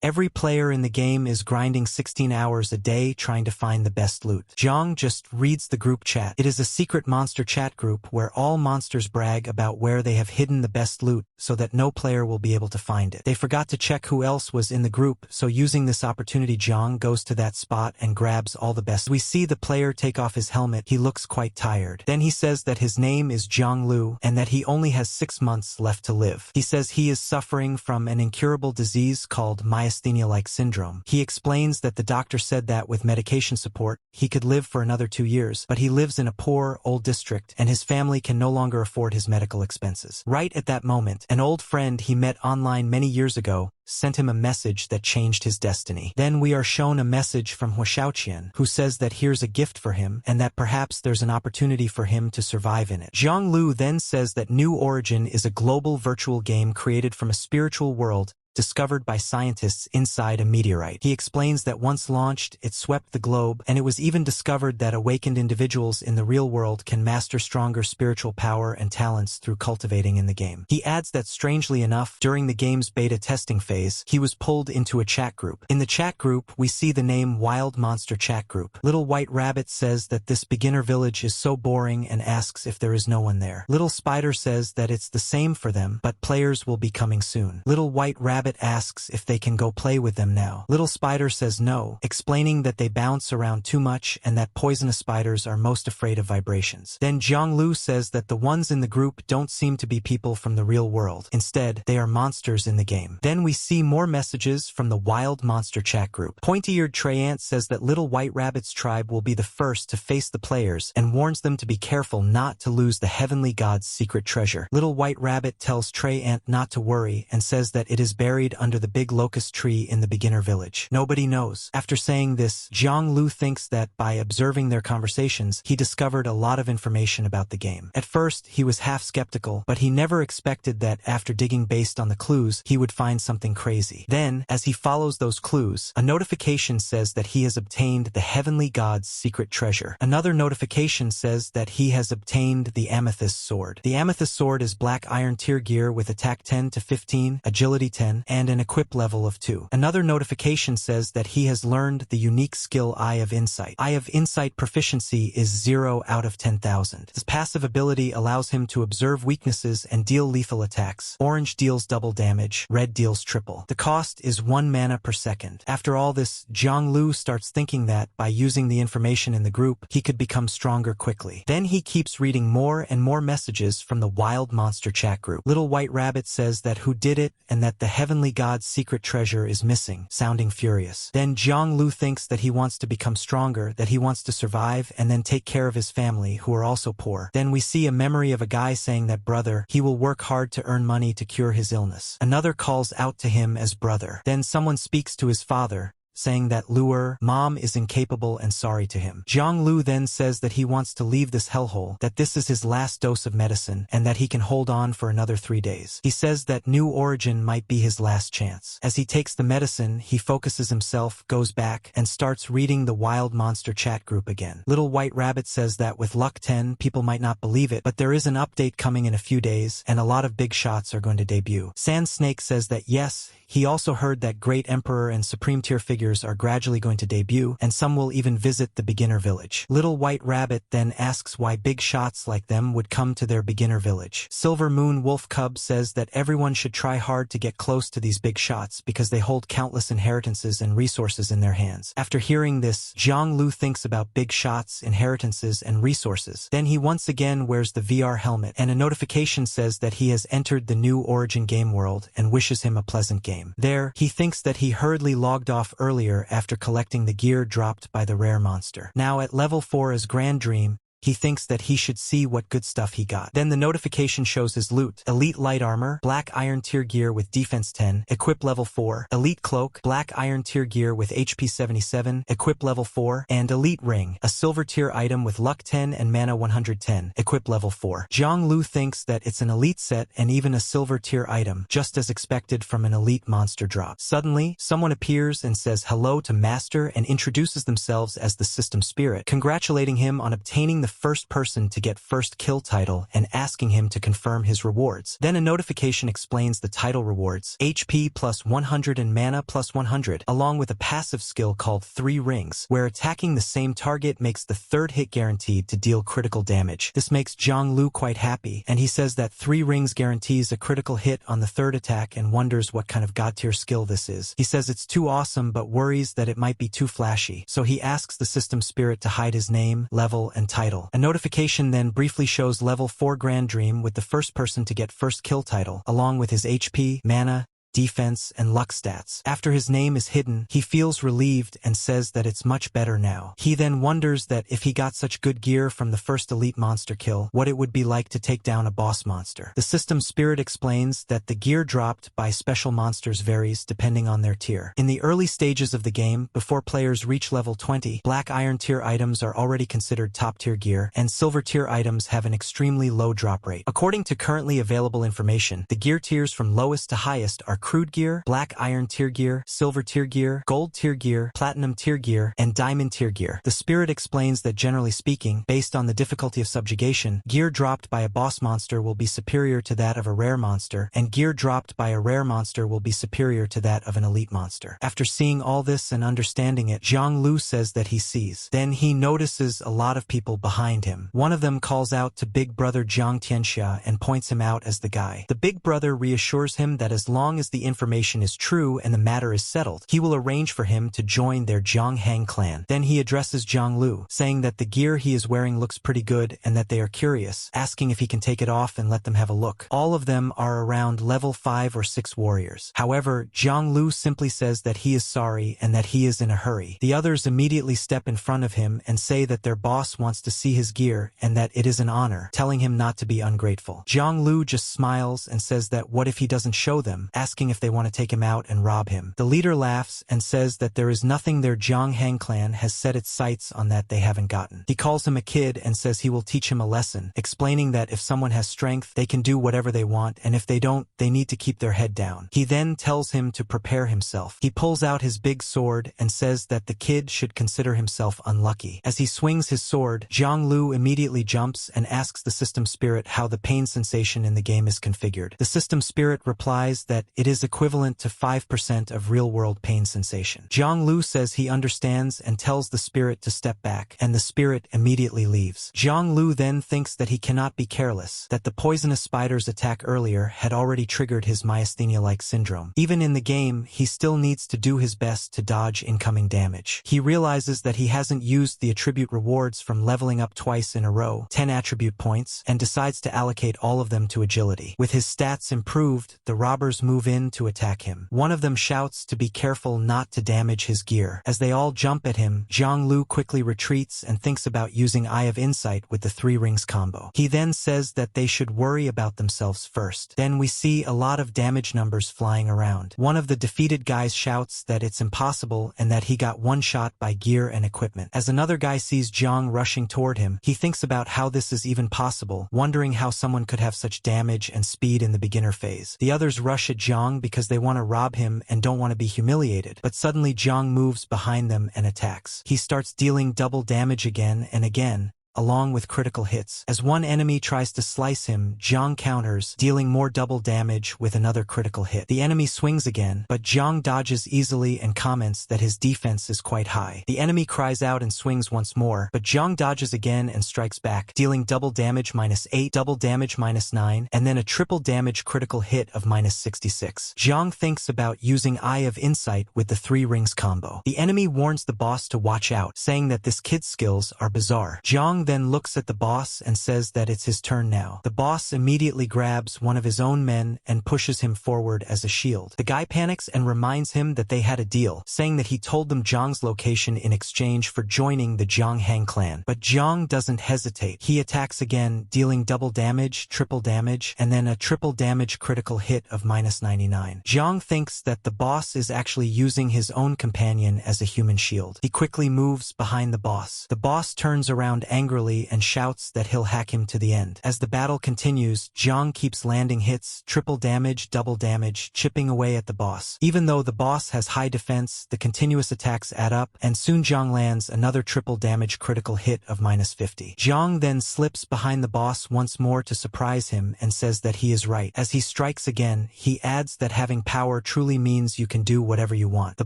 Every player in the game is grinding 16 hours a day trying to find the best loot. Jang just reads the group chat. It is a secret monster chat group where all monsters brag about where they have hidden the best loot so that no player will be able to find it. They forgot to check who else was in the group, so using this opportunity, Jang goes to that spot and grabs all the best. We see the player take off his helmet. He looks quite tired. Then he says that his name is Jang Lu and that he only has 6 months left to live. He says he is suffering from an incurable disease called myasthenia-like syndrome. He explains that the doctor said that with medication support, he could live for another 2 years, but he lives in a poor, old district and his family can no longer afford his medical expenses. Right at that moment, an old friend he met online many years ago sent him a message that changed his destiny. Then we are shown a message from Hua Xiaoqian, who says that here's a gift for him and that perhaps there's an opportunity for him to survive in it. Zhang Lu then says that New Origin is a global virtual game created from a spiritual world discovered by scientists inside a meteorite. He explains that once launched, it swept the globe, and it was even discovered that awakened individuals in the real world can master stronger spiritual power and talents through cultivating in the game. He adds that strangely enough, during the game's beta testing phase, he was pulled into a chat group. In the chat group, we see the name Wild Monster Chat Group. Little White Rabbit says that this beginner village is so boring and asks if there is no one there. Little Spider says that it's the same for them, but players will be coming soon. Little White Rabbit asks if they can go play with them now. Little Spider says no, explaining that they bounce around too much and that poisonous spiders are most afraid of vibrations. Then Zhang Lu says that the ones in the group don't seem to be people from the real world. Instead, they are monsters in the game. Then we see more messages from the Wild Monster Chat Group. Pointy-eared Treyant says that Little White Rabbit's tribe will be the first to face the players and warns them to be careful not to lose the Heavenly God's secret treasure. Little White Rabbit tells Treyant not to worry and says that it is buried under the big locust tree in the beginner village. Nobody knows. After saying this, Zhang Lu thinks that by observing their conversations, he discovered a lot of information about the game. At first, he was half skeptical, but he never expected that after digging based on the clues, he would find something crazy. Then, as he follows those clues, a notification says that he has obtained the Heavenly God's secret treasure. Another notification says that he has obtained the Amethyst Sword. The Amethyst Sword is black iron tier gear with attack 10 to 15, agility 10, and an equip level of 2. Another notification says that he has learned the unique skill Eye of Insight. Eye of Insight proficiency is 0 out of 10,000. This passive ability allows him to observe weaknesses and deal lethal attacks. Orange deals double damage, red deals triple. The cost is 1 mana per second. After all this, Zhang Lu starts thinking that, by using the information in the group, he could become stronger quickly. Then he keeps reading more and more messages from the Wild Monster Chat Group. Little White Rabbit says that who did it and that the Heavenly God's secret treasure is missing, sounding furious. Then Zhang Lu thinks that he wants to become stronger, that he wants to survive and then take care of his family, who are also poor. Then we see a memory of a guy saying that brother, he will work hard to earn money to cure his illness. Another calls out to him as brother. Then someone speaks to his father, saying that Luer, mom, is incapable and sorry to him. Zhang Lu then says that he wants to leave this hellhole, that this is his last dose of medicine, and that he can hold on for another 3 days. He says that New Origin might be his last chance. As he takes the medicine, he focuses himself, goes back, and starts reading the Wild Monster Chat Group again. Little White Rabbit says that with luck 10, people might not believe it, but there is an update coming in a few days, and a lot of big shots are going to debut. Sand Snake says that yes, he also heard that Great Emperor and Supreme Tier figures are gradually going to debut, and some will even visit the beginner village. Little White Rabbit then asks why big shots like them would come to their beginner village. Silver Moon Wolf Cub says that everyone should try hard to get close to these big shots because they hold countless inheritances and resources in their hands. After hearing this, Zhang Lu thinks about big shots, inheritances, and resources. Then he once again wears the VR helmet, and a notification says that he has entered the New Origin game world and wishes him a pleasant game. There, he thinks that he hurriedly logged off earlier after collecting the gear dropped by the rare monster. Now at level 4 as Grand Dream, he thinks that he should see what good stuff he got. Then the notification shows his loot: Elite Light Armor, Black Iron Tier Gear with Defense 10, Equip Level 4, Elite Cloak, Black Iron Tier Gear with HP 77, Equip Level 4, and Elite Ring, a Silver Tier item with Luck 10 and Mana 110, Equip Level 4. Zhang Lu thinks that it's an Elite set and even a Silver Tier item, just as expected from an Elite monster drop. Suddenly, someone appears and says hello to Master and introduces themselves as the System Spirit, congratulating him on obtaining the first person to get first kill title and asking him to confirm his rewards. Then a notification explains the title rewards: HP plus 100 and mana plus 100, along with a passive skill called 3 Rings, where attacking the same target makes the third hit guaranteed to deal critical damage. This makes Zhang Lu quite happy, and he says that 3 Rings guarantees a critical hit on the third attack and wonders what kind of god tier skill this is. He says it's too awesome but worries that it might be too flashy, so he asks the system spirit to hide his name, level, and title. A notification then briefly shows level 4 Grand Dream with the first person to get first kill title, along with his HP, mana, defense, and luck stats. After his name is hidden, he feels relieved and says that it's much better now. He then wonders that if he got such good gear from the first elite monster kill, what it would be like to take down a boss monster. The system spirit explains that the gear dropped by special monsters varies depending on their tier. In the early stages of the game, before players reach level 20, black iron tier items are already considered top tier gear, and silver tier items have an extremely low drop rate. According to currently available information, the gear tiers from lowest to highest are crude gear, black iron tier gear, silver tier gear, gold tier gear, platinum tier gear, and diamond tier gear. The spirit explains that generally speaking, based on the difficulty of subjugation, gear dropped by a boss monster will be superior to that of a rare monster, and gear dropped by a rare monster will be superior to that of an elite monster. After seeing all this and understanding it, Zhang Lu says that he sees. Then he notices a lot of people behind him. One of them calls out to Big Brother Jiang Tianxia and points him out as the guy. The Big Brother reassures him that as long as the information is true and the matter is settled, he will arrange for him to join their Zongheng clan. Then he addresses Zhang Lu, saying that the gear he is wearing looks pretty good and that they are curious, asking if he can take it off and let them have a look. All of them are around level 5 or 6 warriors. However, Zhang Lu simply says that he is sorry and that he is in a hurry. The others immediately step in front of him and say that their boss wants to see his gear and that it is an honor, telling him not to be ungrateful. Zhang Lu just smiles and says that what if he doesn't show them, asking if they want to take him out and rob him. The leader laughs and says that there is nothing their Zongheng clan has set its sights on that they haven't gotten. He calls him a kid and says he will teach him a lesson, explaining that if someone has strength, they can do whatever they want, and if they don't, they need to keep their head down. He then tells him to prepare himself. He pulls out his big sword and says that the kid should consider himself unlucky. As he swings his sword, Zhang Lu immediately jumps and asks the system spirit how the pain sensation in the game is configured. The system spirit replies that it is equivalent to 5% of real-world pain sensation. Zhang Lu says he understands and tells the spirit to step back, and the spirit immediately leaves. Zhang Lu then thinks that he cannot be careless, that the poisonous spider's attack earlier had already triggered his myasthenia-like syndrome. Even in the game, he still needs to do his best to dodge incoming damage. He realizes that he hasn't used the attribute rewards from leveling up twice in a row, 10 attribute points, and decides to allocate all of them to agility. With his stats improved, the robbers move in to attack him. One of them shouts to be careful not to damage his gear. As they all jump at him, Zhang Lu quickly retreats and thinks about using Eye of Insight with the 3 Rings combo. He then says that they should worry about themselves first. Then we see a lot of damage numbers flying around. One of the defeated guys shouts that it's impossible and that he got one shot by gear and equipment. As another guy sees Zhang rushing toward him, he thinks about how this is even possible, wondering how someone could have such damage and speed in the beginner phase. The others rush at Zhang because they want to rob him and don't want to be humiliated, but suddenly Zhang moves behind them and attacks. He starts dealing double damage again and again, along with critical hits. As one enemy tries to slice him, Zhang counters, dealing more double damage with another critical hit. The enemy swings again, but Zhang dodges easily and comments that his defense is quite high. The enemy cries out and swings once more, but Zhang dodges again and strikes back, dealing double damage -8, double damage -9, and then a triple damage critical hit of -66. Zhang thinks about using Eye of Insight with the 3 Rings combo. The enemy warns the boss to watch out, saying that this kid's skills are bizarre. Zhang then looks at the boss and says that it's his turn now. The boss immediately grabs one of his own men and pushes him forward as a shield. The guy panics and reminds him that they had a deal, saying that he told them Zhang's location in exchange for joining the Zongheng clan. But Zhang doesn't hesitate. He attacks again, dealing double damage, triple damage, and then a triple damage critical hit of -99. Zhang thinks that the boss is actually using his own companion as a human shield. He quickly moves behind the boss. The boss turns around angrily angrily and shouts that he'll hack him to the end. As the battle continues, Jang keeps landing hits, triple damage, double damage, chipping away at the boss. Even though the boss has high defense, the continuous attacks add up, and soon Jang lands another triple damage critical hit of -50. Jang then slips behind the boss once more to surprise him and says that he is right. As he strikes again, he adds that having power truly means you can do whatever you want. The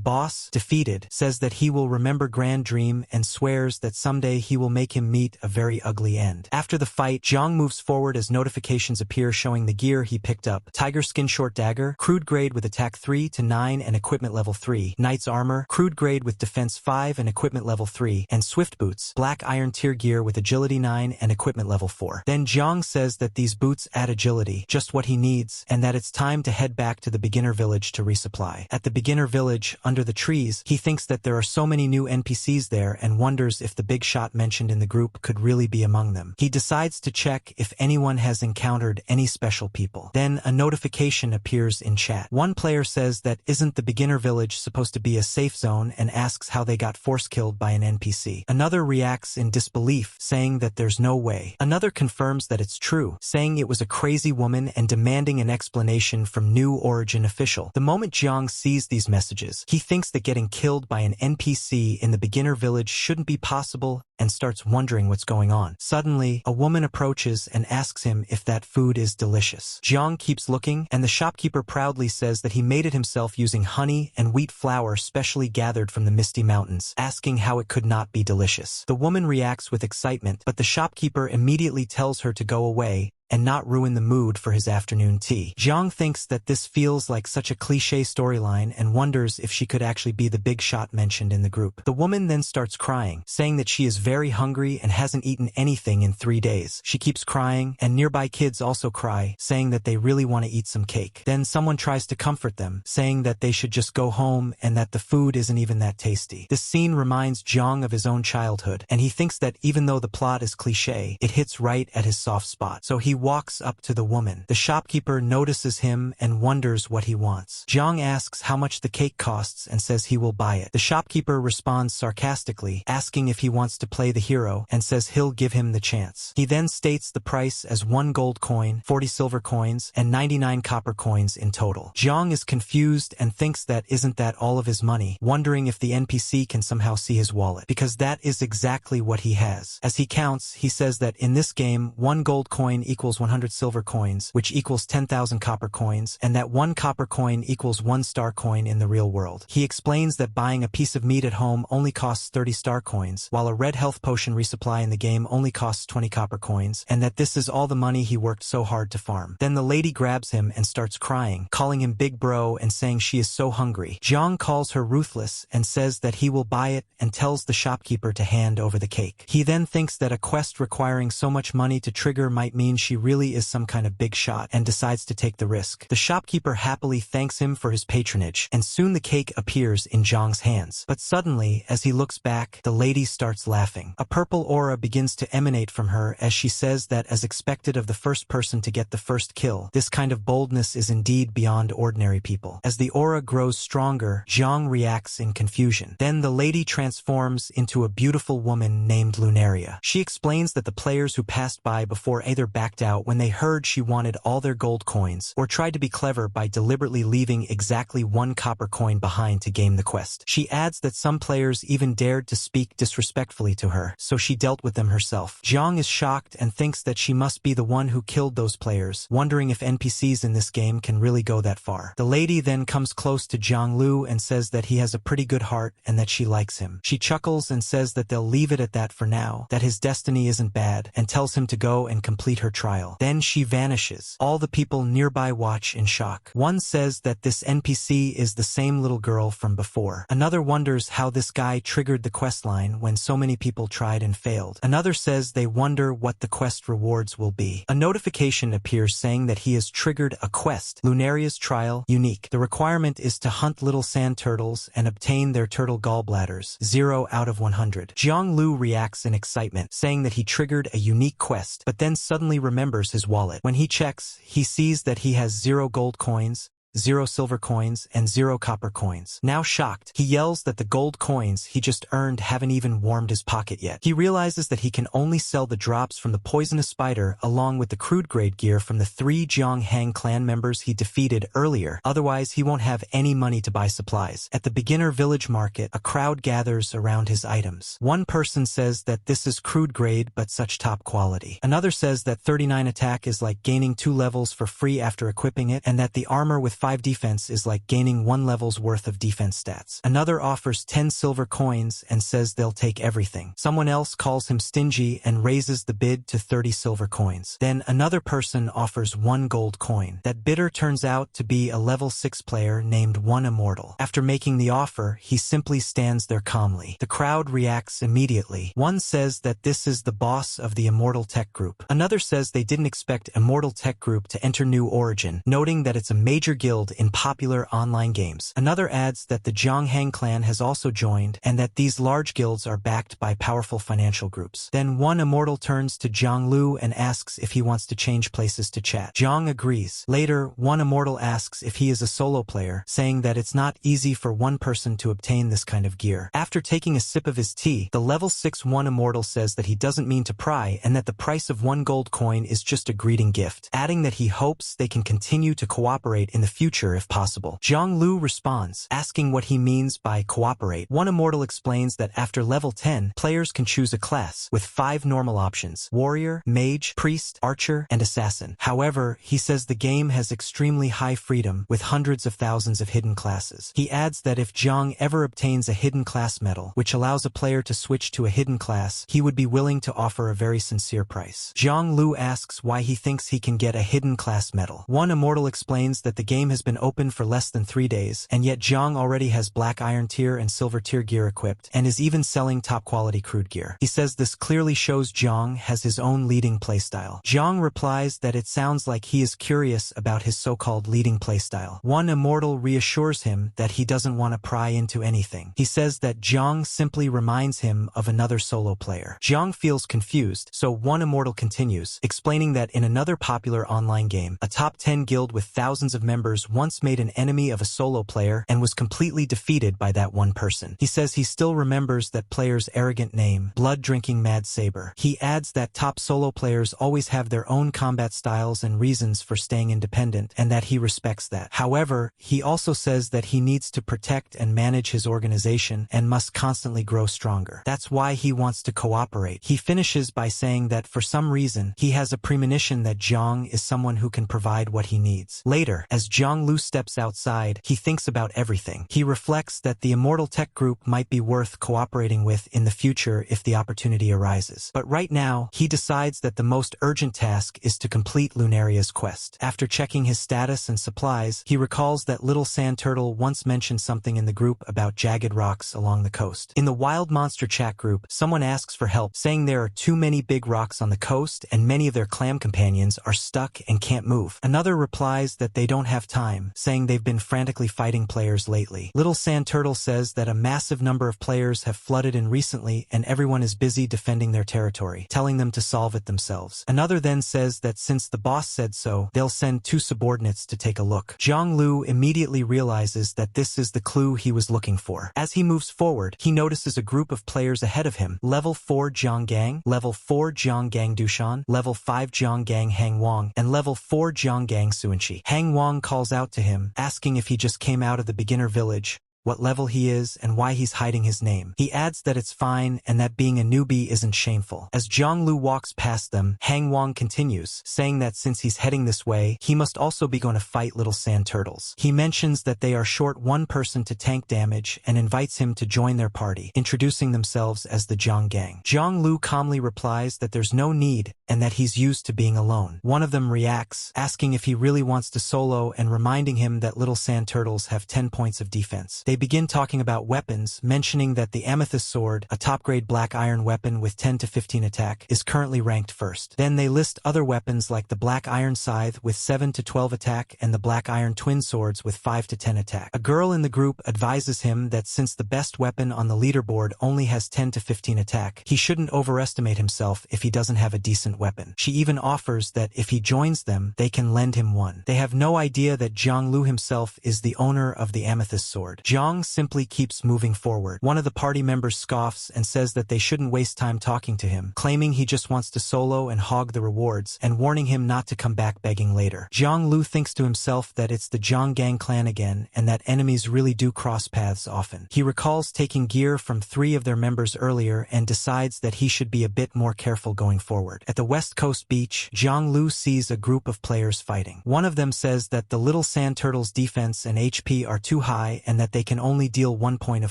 boss, defeated, says that he will remember Grand Dream and swears that someday he will make him meet a very ugly end. After the fight, Jang moves forward as notifications appear showing the gear he picked up. Tiger Skin Short Dagger, crude grade with attack 3 to 9 and equipment level 3. Knight's Armor, crude grade with defense 5 and equipment level 3. And Swift Boots, Black Iron Tier Gear with agility 9 and equipment level 4. Then Jang says that these boots add agility, just what he needs, and that it's time to head back to the beginner village to resupply. At the beginner village, under the trees, he thinks that there are so many new NPCs there and wonders if the big shot mentioned in the group could really be among them. He decides to check if anyone has encountered any special people. Then a notification appears in chat. One player says that isn't the beginner village supposed to be a safe zone and asks how they got force killed by an NPC. Another reacts in disbelief, saying that there's no way. Another confirms that it's true, saying it was a crazy woman and demanding an explanation from New Origin official. The moment Jang sees these messages, he thinks that getting killed by an NPC in the beginner village shouldn't be possible and starts wondering what's going on. Suddenly, a woman approaches and asks him if that food is delicious. Jang keeps looking, and the shopkeeper proudly says that he made it himself using honey and wheat flour specially gathered from the Misty Mountains, asking how it could not be delicious. The woman reacts with excitement, but the shopkeeper immediately tells her to go away and not ruin the mood for his afternoon tea. Jang thinks that this feels like such a cliché storyline and wonders if she could actually be the big shot mentioned in the group. The woman then starts crying, saying that she is very hungry and hasn't eaten anything in 3 days. She keeps crying, and nearby kids also cry, saying that they really want to eat some cake. Then someone tries to comfort them, saying that they should just go home and that the food isn't even that tasty. This scene reminds Jang of his own childhood, and he thinks that even though the plot is cliché, it hits right at his soft spot. So he walks up to the woman. The shopkeeper notices him and wonders what he wants. Jang asks how much the cake costs and says he will buy it. The shopkeeper responds sarcastically, asking if he wants to play the hero and says he'll give him the chance. He then states the price as 1 gold coin, 40 silver coins, and 99 copper coins in total. Jang is confused and thinks that isn't that all of his money, wondering if the NPC can somehow see his wallet, because that is exactly what he has. As he counts, he says that in this game, 1 gold coin equals 100 silver coins, which equals 10,000 copper coins, and that 1 copper coin equals 1 star coin in the real world. He explains that buying a piece of meat at home only costs 30 star coins, while a red health potion resupply in the game only costs 20 copper coins, and that this is all the money he worked so hard to farm. Then the lady grabs him and starts crying, calling him big bro and saying she is so hungry. Jang calls her ruthless and says that he will buy it and tells the shopkeeper to hand over the cake. He then thinks that a quest requiring so much money to trigger might mean she really is some kind of big shot and decides to take the risk. The shopkeeper happily thanks him for his patronage, and soon the cake appears in Jang's hands. But suddenly, as he looks back, the lady starts laughing. A purple aura begins to emanate from her as she says that as expected of the first person to get the first kill, this kind of boldness is indeed beyond ordinary people. As the aura grows stronger, Jang reacts in confusion. Then the lady transforms into a beautiful woman named Lunaria. She explains that the players who passed by before either backed out when they heard she wanted all their gold coins, or tried to be clever by deliberately leaving exactly 1 copper coin behind to game the quest. She adds that some players even dared to speak disrespectfully to her, so she dealt with them herself. Jang is shocked and thinks that she must be the one who killed those players, wondering if NPCs in this game can really go that far. The lady then comes close to Zhang Lu and says that he has a pretty good heart and that she likes him. She chuckles and says that they'll leave it at that for now, that his destiny isn't bad, and tells him to go and complete her trial. Then she vanishes. All the people nearby watch in shock. One says that this NPC is the same little girl from before. Another wonders how this guy triggered the quest line when so many people tried and failed. Another says they wonder what the quest rewards will be. A notification appears saying that he has triggered a quest, Lunaria's Trial, unique. The requirement is to hunt little sand turtles and obtain their turtle gallbladders, 0 out of 100. Jiang Lu reacts in excitement, saying that he triggered a unique quest, but then suddenly remembers his wallet. When he checks, he sees that he has 0 gold coins, 0 silver coins, and 0 copper coins. Now shocked, he yells that the gold coins he just earned haven't even warmed his pocket yet. He realizes that he can only sell the drops from the poisonous spider along with the crude grade gear from the 3 Zongheng clan members he defeated earlier, otherwise he won't have any money to buy supplies. At the beginner village market, a crowd gathers around his items. One person says that this is crude grade but such top quality. Another says that 39 attack is like gaining 2 levels for free after equipping it, and that the armor with 5 defense is like gaining 1 level's worth of defense stats. Another offers 10 silver coins and says they'll take everything. Someone else calls him stingy and raises the bid to 30 silver coins. Then another person offers 1 gold coin. That bidder turns out to be a level 6 player named One Immortal. After making the offer, he simply stands there calmly. The crowd reacts immediately. One says that this is the boss of the Immortal Tech group. Another says they didn't expect Immortal Tech group to enter New Origin, noting that it's a major guild in popular online games. Another adds that the Zongheng clan has also joined and that these large guilds are backed by powerful financial groups. Then One Immortal turns to Zhang Lu and asks if he wants to change places to chat. Zhang agrees. Later, One Immortal asks if he is a solo player, saying that it's not easy for one person to obtain this kind of gear. After taking a sip of his tea, the level 6 One Immortal says that he doesn't mean to pry and that the price of 1 gold coin is just a greeting gift, adding that he hopes they can continue to cooperate in the future if possible. Zhang Lu responds, asking what he means by cooperate. One Immortal explains that after level 10, players can choose a class with 5 normal options: warrior, mage, priest, archer, and assassin. However, he says the game has extremely high freedom with hundreds of thousands of hidden classes. He adds that if Jang ever obtains a hidden class medal, which allows a player to switch to a hidden class, he would be willing to offer a very sincere price. Zhang Lu asks why he thinks he can get a hidden class medal. One Immortal explains that the game has been open for less than 3 days, and yet Zhang already has black iron tier and silver tier gear equipped, and is even selling top quality crude gear. He says this clearly shows Zhang has his own leading playstyle. Zhang replies that it sounds like he is curious about his so-called leading playstyle. One Immortal reassures him that he doesn't want to pry into anything. He says that Zhang simply reminds him of another solo player. Zhang feels confused, so One Immortal continues, explaining that in another popular online game, a top 10 guild with thousands of members once made an enemy of a solo player and was completely defeated by that one person. He says he still remembers that player's arrogant name, blood-drinking Mad Saber. He adds that top solo players always have their own combat styles and reasons for staying independent, and that he respects that. However, he also says that he needs to protect and manage his organization and must constantly grow stronger. That's why he wants to cooperate. He finishes by saying that for some reason, he has a premonition that Zhang is someone who can provide what he needs. Later, as Zhang Lu steps outside, he thinks about everything. He reflects that the Immortal Tech group might be worth cooperating with in the future if the opportunity arises. But right now, he decides that the most urgent task is to complete Lunaria's quest. After checking his status and supplies, he recalls that Little Sand Turtle once mentioned something in the group about jagged rocks along the coast. In the Wild Monster chat group, someone asks for help, saying there are too many big rocks on the coast and many of their clan companions are stuck and can't move. Another replies that they don't have time, saying they've been frantically fighting players lately. Little Sand Turtle says that a massive number of players have flooded in recently and everyone is busy defending their territory, telling them to solve it themselves. Another then says that since the boss said so, they'll send 2 subordinates to take a look. Zhang Lu immediately realizes that this is the clue he was looking for. As he moves forward, he notices a group of players ahead of him: level 4 Zhanggang, level 4 Zhanggang Dushan, level 5 Zhanggang Hang Wang, and level 4 Zhanggang Suanqi. Hang Wang calls out to him, asking if he just came out of the beginner village, what level he is, and why he's hiding his name. He adds that it's fine and that being a newbie isn't shameful. As Zhang Lu walks past them, Hang Wang continues, saying that since he's heading this way, he must also be going to fight Little Sand Turtles. He mentions that they are short 1 person to tank damage and invites him to join their party, introducing themselves as the Zhang Gang. Zhang Lu calmly replies that there's no need and that he's used to being alone. One of them reacts, asking if he really wants to solo and reminding him that Little Sand Turtles have 10 points of defense. They begin talking about weapons, mentioning that the Amethyst Sword, a top-grade black iron weapon with 10 to 15 attack, is currently ranked first. Then they list other weapons like the black iron scythe with 7 to 12 attack and the black iron twin swords with 5 to 10 attack. A girl in the group advises him that since the best weapon on the leaderboard only has 10 to 15 attack, he shouldn't overestimate himself if he doesn't have a decent weapon. She even offers that if he joins them, they can lend him one. They have no idea that Jang himself is the owner of the Amethyst Sword. Jang simply keeps moving forward. One of the party members scoffs and says that they shouldn't waste time talking to him, claiming he just wants to solo and hog the rewards, and warning him not to come back begging later. Jang thinks to himself that it's the Jang gang clan again, and that enemies really do cross paths often. He recalls taking gear from 3 of their members earlier and decides that he should be a bit more careful going forward. At the West Coast beach, Jang sees a group of players fighting. One of them says that the little sand turtle's defense and HP are too high and that they can only deal 1 point of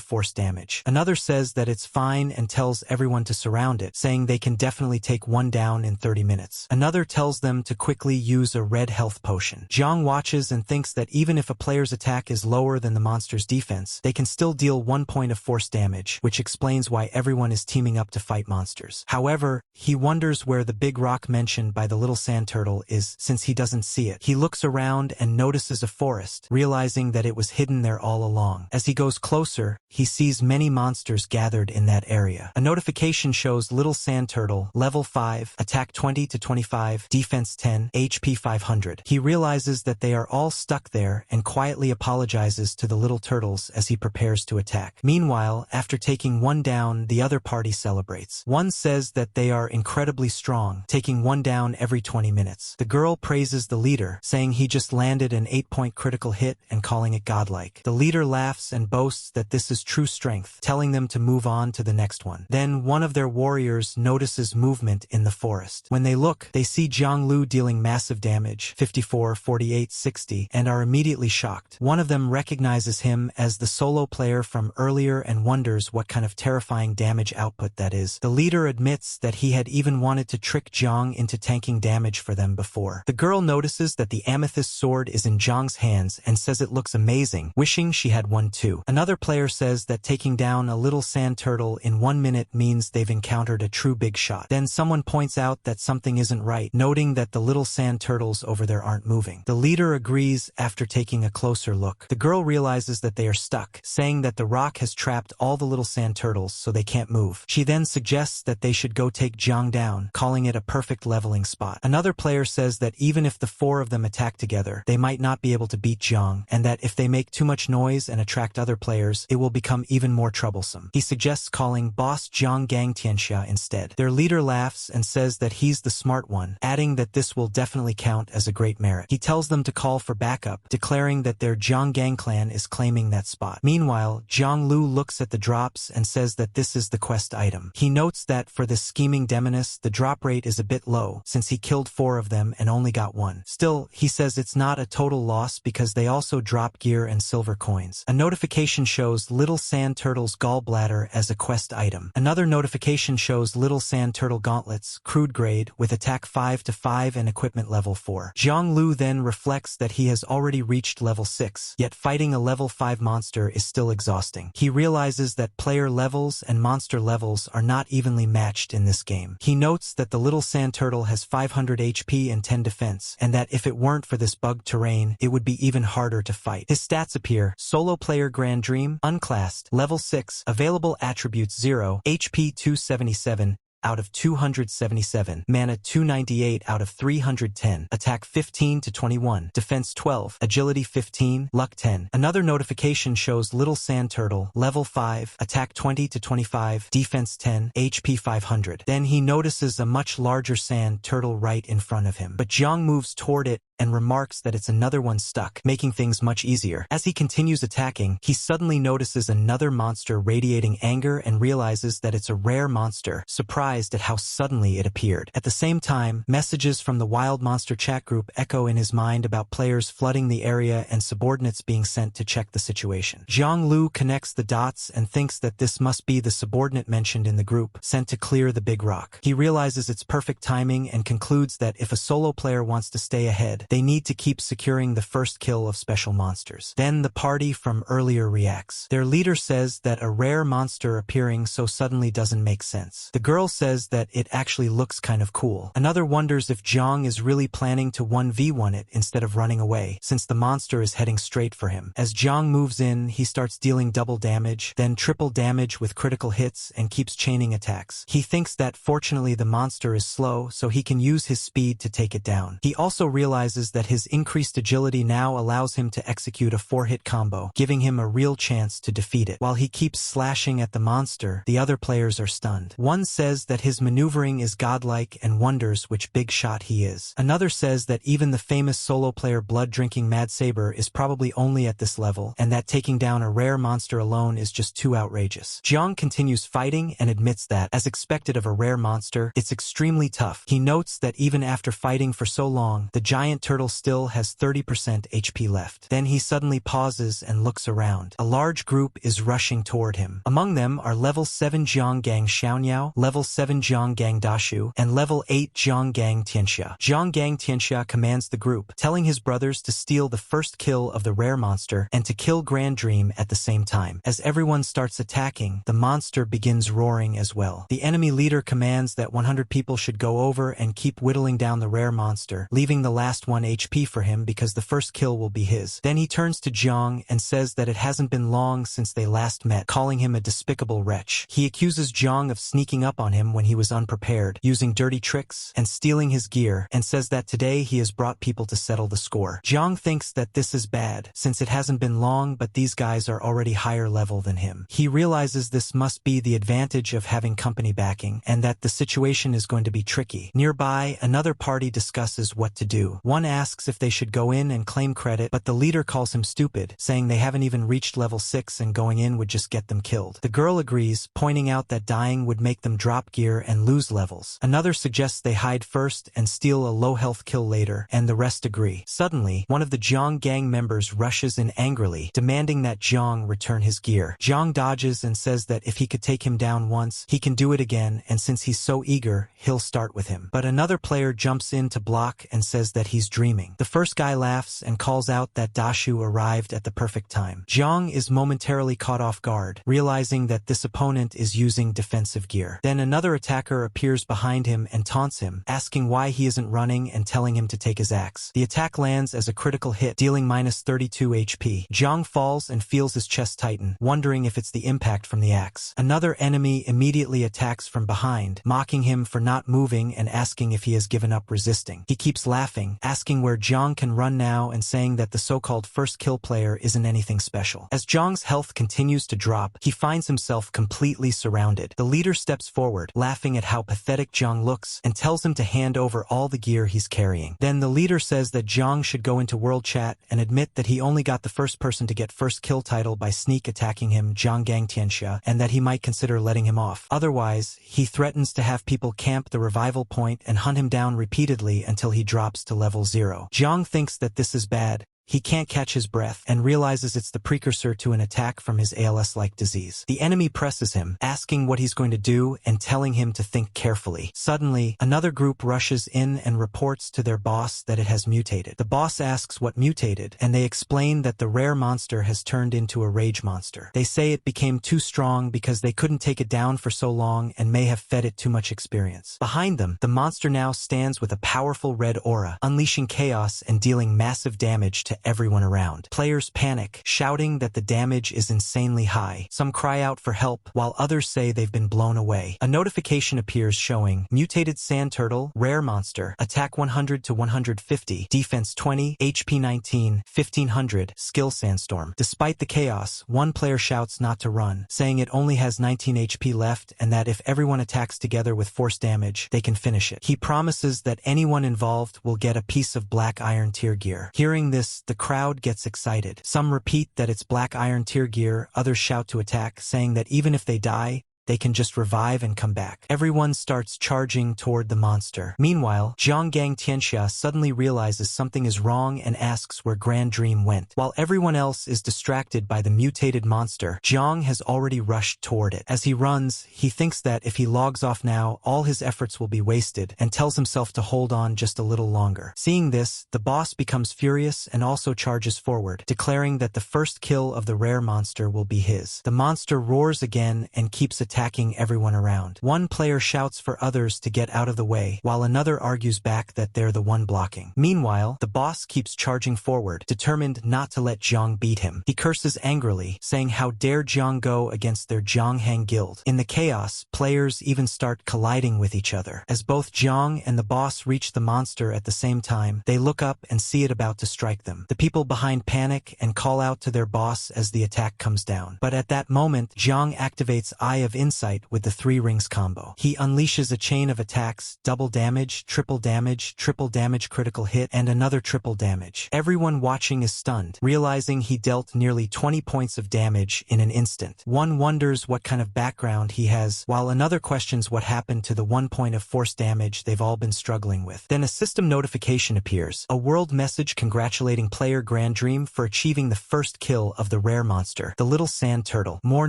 force damage. Another says that it's fine and tells everyone to surround it, saying they can definitely take one down in 30 minutes. Another tells them to quickly use a red health potion. Jang watches and thinks that even if a player's attack is lower than the monster's defense, they can still deal 1 point of force damage, which explains why everyone is teaming up to fight monsters. However, he wonders where the big rock mentioned by the little sand turtle is, since he doesn't see it. He looks around and notices a forest, realizing that it was hidden there all along. As he goes closer, he sees many monsters gathered in that area. A notification shows little sand turtle, level 5, attack 20 to 25, defense 10, HP 500. He realizes that they are all stuck there and quietly apologizes to the little turtles as he prepares to attack. Meanwhile, after taking one down, the other party celebrates. One says that they are incredibly strong, taking one down every 20 minutes. The girl praises the leader, saying he just landed an 8-point critical hit and calling it godlike. The leader laughs and boasts that this is true strength, telling them to move on to the next one. Then one of their warriors notices movement in the forest. When they look, they see Jang dealing massive damage, 54, 48, 60, and are immediately shocked. One of them recognizes him as the solo player from earlier and wonders what kind of terrifying damage output that is. The leader admits that he had even wanted to trick Jang into tanking damage for them before. The girl notices that the Amethyst Sword is in Jang's hands and says it looks amazing, wishing she had one too. Another player says that taking down a little sand turtle in 1 minute means they've encountered a true big shot. Then someone points out that something isn't right, noting that the little sand turtles over there aren't moving. The leader agrees after taking a closer look. The girl realizes that they are stuck, saying that the rock has trapped all the little sand turtles so they can't move. She then suggests that they should go take Jang down, calling it a perfect leveling spot. Another player says that even if the 4 of them attack together, they might not be able to beat Jang, and that if they make too much noise and attract other players, it will become even more troublesome. He suggests calling Boss Jang Gang Tianxia instead. Their leader laughs and says that he's the smart one, adding that this will definitely count as a great merit. He tells them to call for backup, declaring that their Jang Gang clan is claiming that spot. Meanwhile, Jang looks at the drops and says that this is the quest item. He notes that for this scheming demoness, the drop rate is a bit low, since he killed 4 of them and only got 1. Still, he says it's not a total loss because they also drop gear and silver coins. A notification shows little sand turtle's gallbladder as a quest item. Another notification shows little sand turtle gauntlets, crude grade, with attack 5 to 5 and equipment level 4. Jang then reflects that he has already reached level 6, yet fighting a level 5 monster is still exhausting. He realizes that player levels and monster levels are not evenly matched in this game. He notes that the little sand turtle has 500 HP and 10 defense, and that if it weren't for this bugged terrain, it would be even harder to fight. His stats appear: solo player Grand Dream, unclassed, level 6, available attributes 0, HP 277, out of 277, mana 298 out of 310, attack 15 to 21, defense 12, agility 15, luck 10. Another notification shows little sand turtle, level 5, attack 20 to 25, defense 10, HP 500. Then he notices a much larger sand turtle right in front of him, but Jang moves toward it and remarks that it's another one stuck, making things much easier. As he continues attacking, he suddenly notices another monster radiating anger and realizes that it's a rare monster, surprised at how suddenly it appeared. At the same time, messages from the Wild Monster chat group echo in his mind about players flooding the area and subordinates being sent to check the situation. Jang connects the dots and thinks that this must be the subordinate mentioned in the group, sent to clear the big rock. He realizes it's perfect timing and concludes that if a solo player wants to stay ahead, They need to keep securing the first kill of special monsters. Then the party from earlier reacts. Their leader says that a rare monster appearing so suddenly doesn't make sense. The girl says that it actually looks kind of cool. Another wonders if Jang is really planning to 1v1 it instead of running away, since the monster is heading straight for him. As Jang moves in, he starts dealing double damage, then triple damage with critical hits and keeps chaining attacks. He thinks that fortunately the monster is slow, so he can use his speed to take it down. He also realizes that his increased agility now allows him to execute a 4-hit combo, giving him a real chance to defeat it. While he keeps slashing at the monster, the other players are stunned. One says that his maneuvering is godlike and wonders which big shot he is. Another says that even the famous solo player blood-drinking Mad Saber is probably only at this level, and that taking down a rare monster alone is just too outrageous. Jang continues fighting and admits that, as expected of a rare monster, it's extremely tough. He notes that even after fighting for so long, the giant turtle still has 30% HP left. Then he suddenly pauses and looks around. A large group is rushing toward him. Among them are level 7 Jiang Gang Xiaonyao, level 7 Jiang Gang Dashu, and level 8 Jiang Gang Tianxia. Jiang Gang Tianxia commands the group, telling his brothers to steal the first kill of the rare monster and to kill Grand Dream at the same time. As everyone starts attacking, the monster begins roaring as well. The enemy leader commands that 100 people should go over and keep whittling down the rare monster, leaving the last 1 HP for him because the first kill will be his. Then he turns to Jiang and says that it hasn't been long since they last met, calling him a despicable wretch. He accuses Jiang of sneaking up on him when he was unprepared, using dirty tricks, and stealing his gear, and says that today he has brought people to settle the score. Jiang thinks that this is bad, since it hasn't been long but these guys are already higher level than him. He realizes this must be the advantage of having company backing, and that the situation is going to be tricky. Nearby, another party discusses what to do. One asks if they should go in and claim credit, but the leader calls him stupid, saying they haven't even reached level 6 and going in would just get them killed. The girl agrees, pointing out that dying would make them drop gear and lose levels. Another suggests they hide first and steal a low health kill later, and the rest agree. Suddenly, one of the Jiang gang members rushes in angrily, demanding that Jiang return his gear. Jiang dodges and says that if he could take him down once, he can do it again, and since he's so eager, he'll start with him. But another player jumps in to block and says that he's dreaming. The first guy laughs and calls out that Dashu arrived at the perfect time. Jiang is momentarily caught off guard, realizing that this opponent is using defensive gear. Then another attacker appears behind him and taunts him, asking why he isn't running and telling him to take his axe. The attack lands as a critical hit, dealing minus 32 HP. Jiang falls and feels his chest tighten, wondering if it's the impact from the axe. Another enemy immediately attacks from behind, mocking him for not moving and asking if he has given up resisting. He keeps laughing, asking where Jiang can run now and saying that the so-called first kill player isn't anything special. As Jiang's health continues to drop, he finds himself completely surrounded. The leader steps forward, laughing at how pathetic Jiang looks, and tells him to hand over all the gear he's carrying. Then the leader says that Jiang should go into world chat and admit that he only got the first person to get first kill title by sneak attacking him, Jiang Gang Tianxia, and that he might consider letting him off. Otherwise, he threatens to have people camp the revival point and hunt him down repeatedly until he drops to level 0. Jiang thinks that this is bad. He can't catch his breath and realizes it's the precursor to an attack from his ALS-like disease. The enemy presses him, asking what he's going to do and telling him to think carefully. Suddenly, another group rushes in and reports to their boss that it has mutated. The boss asks what mutated, and they explain that the rare monster has turned into a rage monster. They say it became too strong because they couldn't take it down for so long and may have fed it too much experience. Behind them, the monster now stands with a powerful red aura, unleashing chaos and dealing massive damage to everyone around. Players panic, shouting that the damage is insanely high. Some cry out for help, while others say they've been blown away. A notification appears showing mutated sand turtle, rare monster, attack 100 to 150, defense 20, HP 19, 1500, skill sandstorm. Despite the chaos, one player shouts not to run, saying it only has 19 HP left and that if everyone attacks together with force damage, they can finish it. He promises that anyone involved will get a piece of black iron tier gear. Hearing this, the crowd gets excited. Some repeat that it's black iron tier gear, others shout to attack, saying that even if they die, they can just revive and come back. Everyone starts charging toward the monster. Meanwhile, Jang Tianxia suddenly realizes something is wrong and asks where Grand Dream went. While everyone else is distracted by the mutated monster, Jang has already rushed toward it. As he runs, he thinks that if he logs off now, all his efforts will be wasted, and tells himself to hold on just a little longer. Seeing this, the boss becomes furious and also charges forward, declaring that the first kill of the rare monster will be his. The monster roars again and keeps attacking everyone around. One player shouts for others to get out of the way, while another argues back that they're the one blocking. Meanwhile, the boss keeps charging forward, determined not to let Jang beat him. He curses angrily, saying how dare Jang go against their Zongheng guild. In the chaos, players even start colliding with each other. As both Jang and the boss reach the monster at the same time, they look up and see it about to strike them. The people behind panic and call out to their boss as the attack comes down. But at that moment, Jang activates Eye of Insight with the 3 rings combo. He unleashes a chain of attacks, double damage, triple damage, critical hit, and another triple damage. Everyone watching is stunned, realizing he dealt nearly 20 points of damage in an instant. One wonders what kind of background he has, while another questions what happened to the 1 point of force damage they've all been struggling with. Then a system notification appears, a world message congratulating player Grand Dream for achieving the first kill of the rare monster, the little sand turtle. More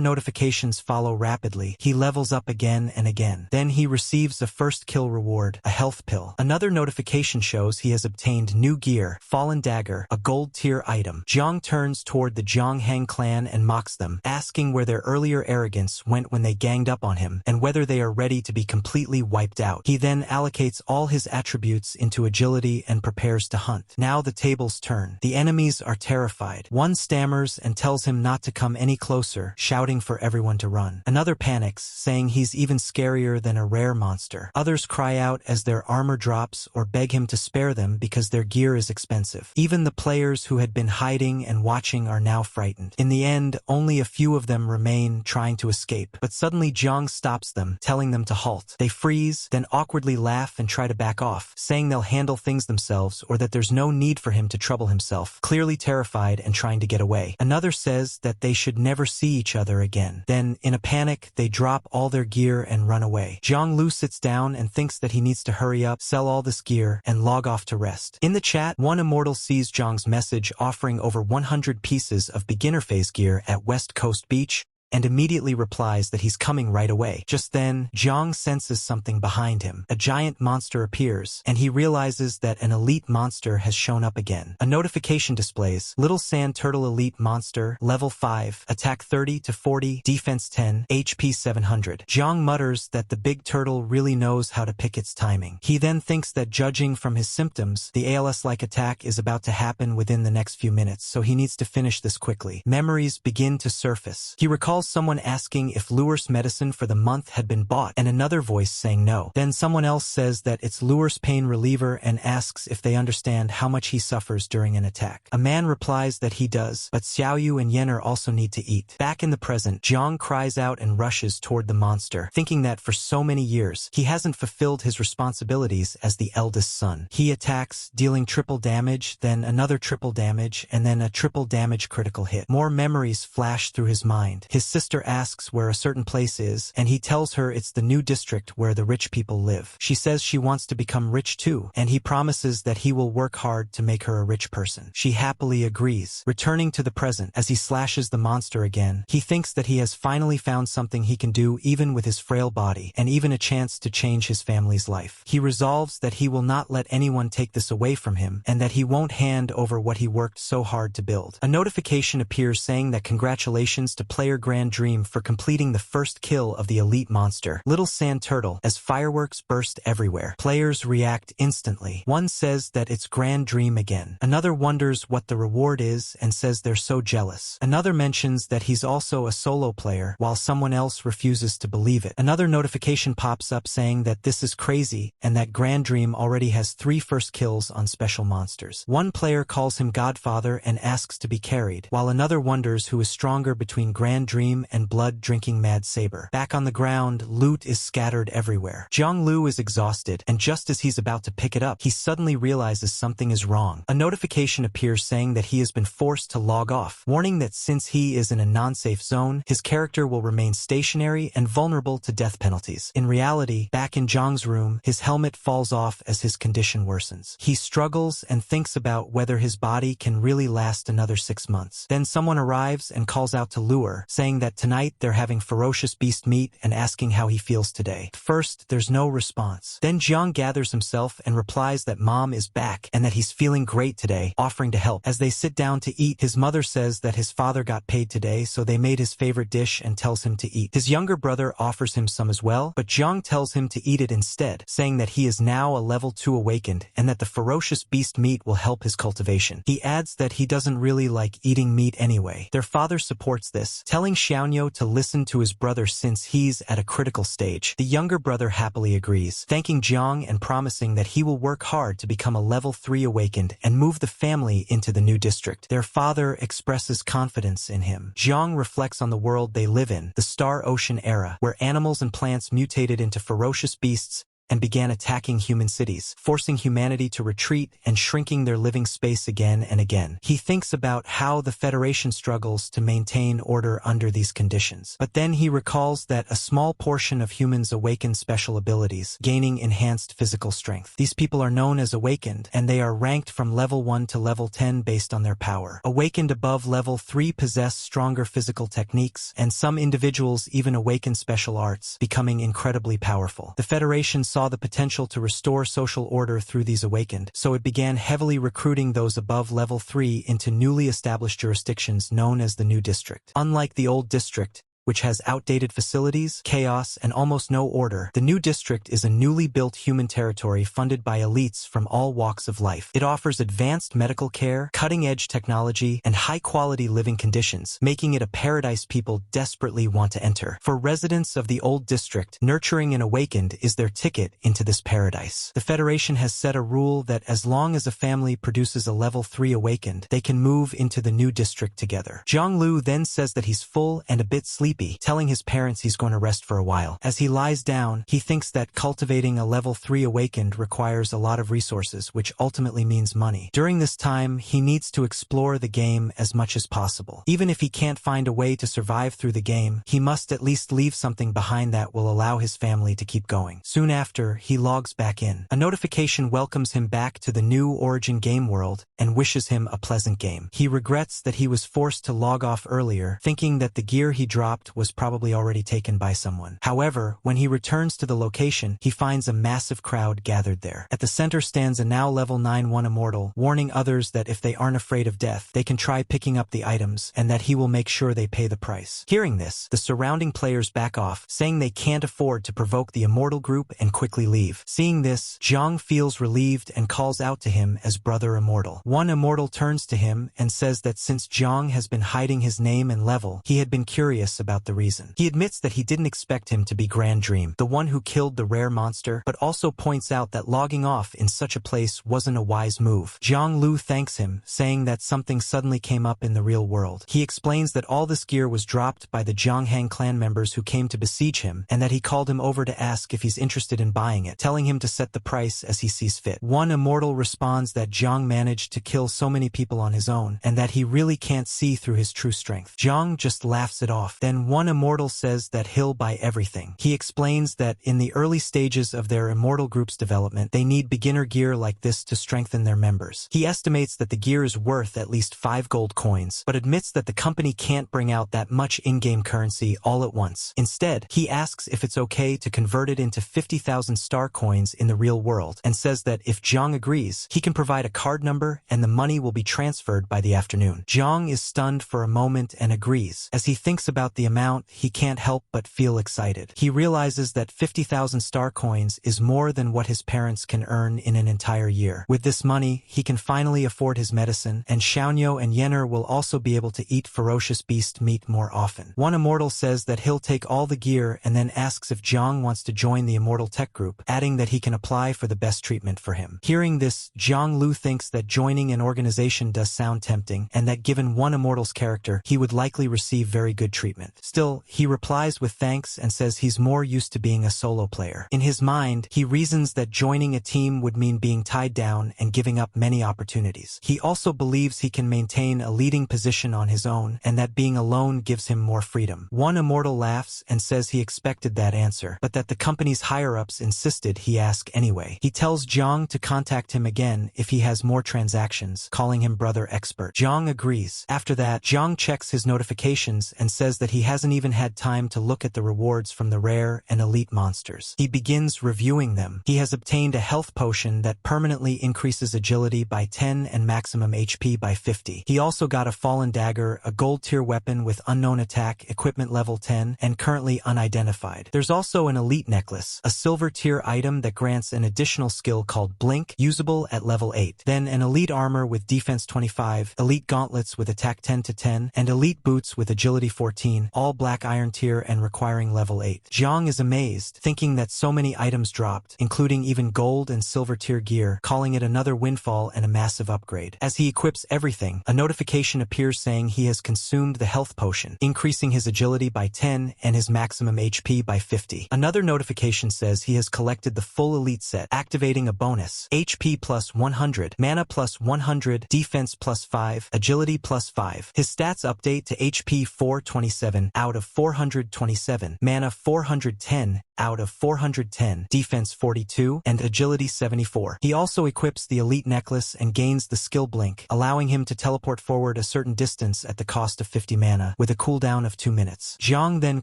notifications follow rapidly. He levels up again and again. Then he receives a first kill reward, a health pill. Another notification shows he has obtained new gear, Fallen Dagger, a gold tier item. Jang turns toward the Zongheng clan and mocks them, asking where their earlier arrogance went when they ganged up on him, and whether they are ready to be completely wiped out. He then allocates all his attributes into agility and prepares to hunt. Now the tables turn. The enemies are terrified. One stammers and tells him not to come any closer, shouting for everyone to run. Another panics, saying he's even scarier than a rare monster. Others cry out as their armor drops or beg him to spare them because their gear is expensive. Even the players who had been hiding and watching are now frightened. In the end, only a few of them remain, trying to escape. But suddenly Jang stops them, telling them to halt. They freeze, then awkwardly laugh and try to back off, saying they'll handle things themselves or that there's no need for him to trouble himself, clearly terrified and trying to get away. Another says that they should never see each other again. Then, in a panic, they drop all their gear and run away. Zhang Lu sits down and thinks that he needs to hurry up, sell all this gear, and log off to rest. In the chat, one immortal sees Zhang's message offering over 100 pieces of beginner phase gear at West Coast Beach, and immediately replies that he's coming right away. Just then, Jang senses something behind him. A giant monster appears, and he realizes that an elite monster has shown up again. A notification displays, Little Sand Turtle Elite Monster, Level 5, Attack 30 to 40, Defense 10, HP 700. Jang mutters that the big turtle really knows how to pick its timing. He then thinks that judging from his symptoms, the ALS-like attack is about to happen within the next few minutes, so he needs to finish this quickly. Memories begin to surface. He recalls someone asking if Lure's medicine for the month had been bought, and another voice saying no. Then someone else says that it's Lure's pain reliever and asks if they understand how much he suffers during an attack. A man replies that he does, but Xiaoyu and Yenner also need to eat. Back in the present, Zhang cries out and rushes toward the monster, thinking that for so many years, he hasn't fulfilled his responsibilities as the eldest son. He attacks, dealing triple damage, then another triple damage, and then a triple damage critical hit. More memories flash through his mind. His sister asks where a certain place is, and he tells her it's the new district where the rich people live. She says she wants to become rich too, and he promises that he will work hard to make her a rich person. She happily agrees. Returning to the present, as he slashes the monster again, he thinks that he has finally found something he can do even with his frail body, and even a chance to change his family's life. He resolves that he will not let anyone take this away from him, and that he won't hand over what he worked so hard to build. A notification appears saying that congratulations to player Grand Dream for completing the first kill of the elite monster, Little Sand Turtle, as fireworks burst everywhere. Players react instantly. One says that it's Grand Dream again. Another wonders what the reward is and says they're so jealous. Another mentions that he's also a solo player, while someone else refuses to believe it. Another notification pops up saying that this is crazy and that Grand Dream already has 3 first kills on special monsters. One player calls him Godfather and asks to be carried, while another wonders who is stronger between Grand Dream dream and blood-drinking Mad Saber. Back on the ground, loot is scattered everywhere. Jang Lu is exhausted, and just as he's about to pick it up, he suddenly realizes something is wrong. A notification appears saying that he has been forced to log off, warning that since he is in a non-safe zone, his character will remain stationary and vulnerable to death penalties. In reality, back in Jang's room, his helmet falls off as his condition worsens. He struggles and thinks about whether his body can really last another 6 months. Then someone arrives and calls out to Lure, saying that tonight they're having ferocious beast meat and asking how he feels today. First, there's no response. Then Jang gathers himself and replies that mom is back and that he's feeling great today, offering to help. As they sit down to eat, his mother says that his father got paid today, so they made his favorite dish and tells him to eat. His younger brother offers him some as well, but Jang tells him to eat it instead, saying that he is now a level 2 awakened and that the ferocious beast meat will help his cultivation. He adds that he doesn't really like eating meat anyway. Their father supports this, telling Xiaonyo to listen to his brother since he's at a critical stage. The younger brother happily agrees, thanking Jang and promising that he will work hard to become a level 3 awakened and move the family into the new district. Their father expresses confidence in him. Jang reflects on the world they live in, the Star Ocean era, where animals and plants mutated into ferocious beasts and began attacking human cities, forcing humanity to retreat and shrinking their living space again and again. He thinks about how the Federation struggles to maintain order under these conditions. But then he recalls that a small portion of humans awaken special abilities, gaining enhanced physical strength. These people are known as awakened, and they are ranked from level 1 to level 10 based on their power. Awakened above level 3 possess stronger physical techniques, and some individuals even awaken special arts, becoming incredibly powerful. The Federation saw the potential to restore social order through these awakened, so it began heavily recruiting those above level 3 into newly established jurisdictions known as the new district. Unlike the old district, which has outdated facilities, chaos, and almost no order, the new district is a newly built human territory funded by elites from all walks of life. It offers advanced medical care, cutting-edge technology, and high-quality living conditions, making it a paradise people desperately want to enter. For residents of the old district, nurturing an awakened is their ticket into this paradise. The Federation has set a rule that as long as a family produces a level 3 awakened, they can move into the new district together. Zhang Lu then says that he's full and a bit sleepy, telling his parents he's going to rest for a while. As he lies down, he thinks that cultivating a level 3 awakened requires a lot of resources, which ultimately means money. During this time, he needs to explore the game as much as possible. Even if he can't find a way to survive through the game, he must at least leave something behind that will allow his family to keep going. Soon after, he logs back in. A notification welcomes him back to the new Origin game world and wishes him a pleasant game. He regrets that he was forced to log off earlier, thinking that the gear he dropped was probably already taken by someone. However, when he returns to the location, he finds a massive crowd gathered there. At the center stands a now level 9-1 immortal, warning others that if they aren't afraid of death, they can try picking up the items, and that he will make sure they pay the price. Hearing this, the surrounding players back off, saying they can't afford to provoke the immortal group and quickly leave. Seeing this, Jang feels relieved and calls out to him as Brother Immortal. One immortal turns to him and says that since Jang has been hiding his name and level, he had been curious about the reason. He admits that he didn't expect him to be Grand Dream, the one who killed the rare monster, but also points out that logging off in such a place wasn't a wise move. Zhang Lu thanks him, saying that something suddenly came up in the real world. He explains that all this gear was dropped by the Zongheng clan members who came to besiege him, and that he called him over to ask if he's interested in buying it, telling him to set the price as he sees fit. One immortal responds that Zhang managed to kill so many people on his own, and that he really can't see through his true strength. Zhang just laughs it off. Then one immortal says that he'll buy everything. He explains that in the early stages of their immortal group's development, they need beginner gear like this to strengthen their members. He estimates that the gear is worth at least 5 gold coins, but admits that the company can't bring out that much in-game currency all at once. Instead, he asks if it's okay to convert it into 50,000 star coins in the real world, and says that if Zhang agrees, he can provide a card number and the money will be transferred by the afternoon. Zhang is stunned for a moment and agrees. As he thinks about the amount, he can't help but feel excited. He realizes that 50,000 star coins is more than what his parents can earn in an entire year. With this money, he can finally afford his medicine, and Xiaonyo and Yenner will also be able to eat ferocious beast meat more often. One immortal says that he'll take all the gear and then asks if Jang wants to join the Immortal Tech group, adding that he can apply for the best treatment for him. Hearing this, Zhang Lu thinks that joining an organization does sound tempting, and that given one immortal's character, he would likely receive very good treatment. Still, he replies with thanks and says he's more used to being a solo player. In his mind, he reasons that joining a team would mean being tied down and giving up many opportunities. He also believes he can maintain a leading position on his own and that being alone gives him more freedom. One immortal laughs and says he expected that answer, but that the company's higher-ups insisted he ask anyway. He tells Jang to contact him again if he has more transactions, calling him brother expert. Jang agrees. After that, Jang checks his notifications and says that he hasn't even had time to look at the rewards from the rare and elite monsters. He begins reviewing them. He has obtained a health potion that permanently increases agility by 10 and maximum HP by 50. He also got a fallen dagger, a gold tier weapon with unknown attack, equipment level 10, and currently unidentified. There's also an elite necklace, a silver tier item that grants an additional skill called Blink, usable at level 8. Then an elite armor with defense 25, elite gauntlets with attack 10 to 10, and elite boots with agility 14, all black iron tier and requiring level 8. Jang is amazed, thinking that so many items dropped, including even gold and silver tier gear, calling it another windfall and a massive upgrade. As he equips everything, a notification appears saying he has consumed the health potion, increasing his agility by 10 and his maximum HP by 50. Another notification says he has collected the full elite set, activating a bonus: HP plus 100, mana plus 100, defense plus 5, agility plus 5. His stats update to HP 427 out of 427, mana 410 out of 410, defense 42, and agility 74. He also equips the elite necklace and gains the skill Blink, allowing him to teleport forward a certain distance at the cost of 50 mana, with a cooldown of 2 minutes. Jang then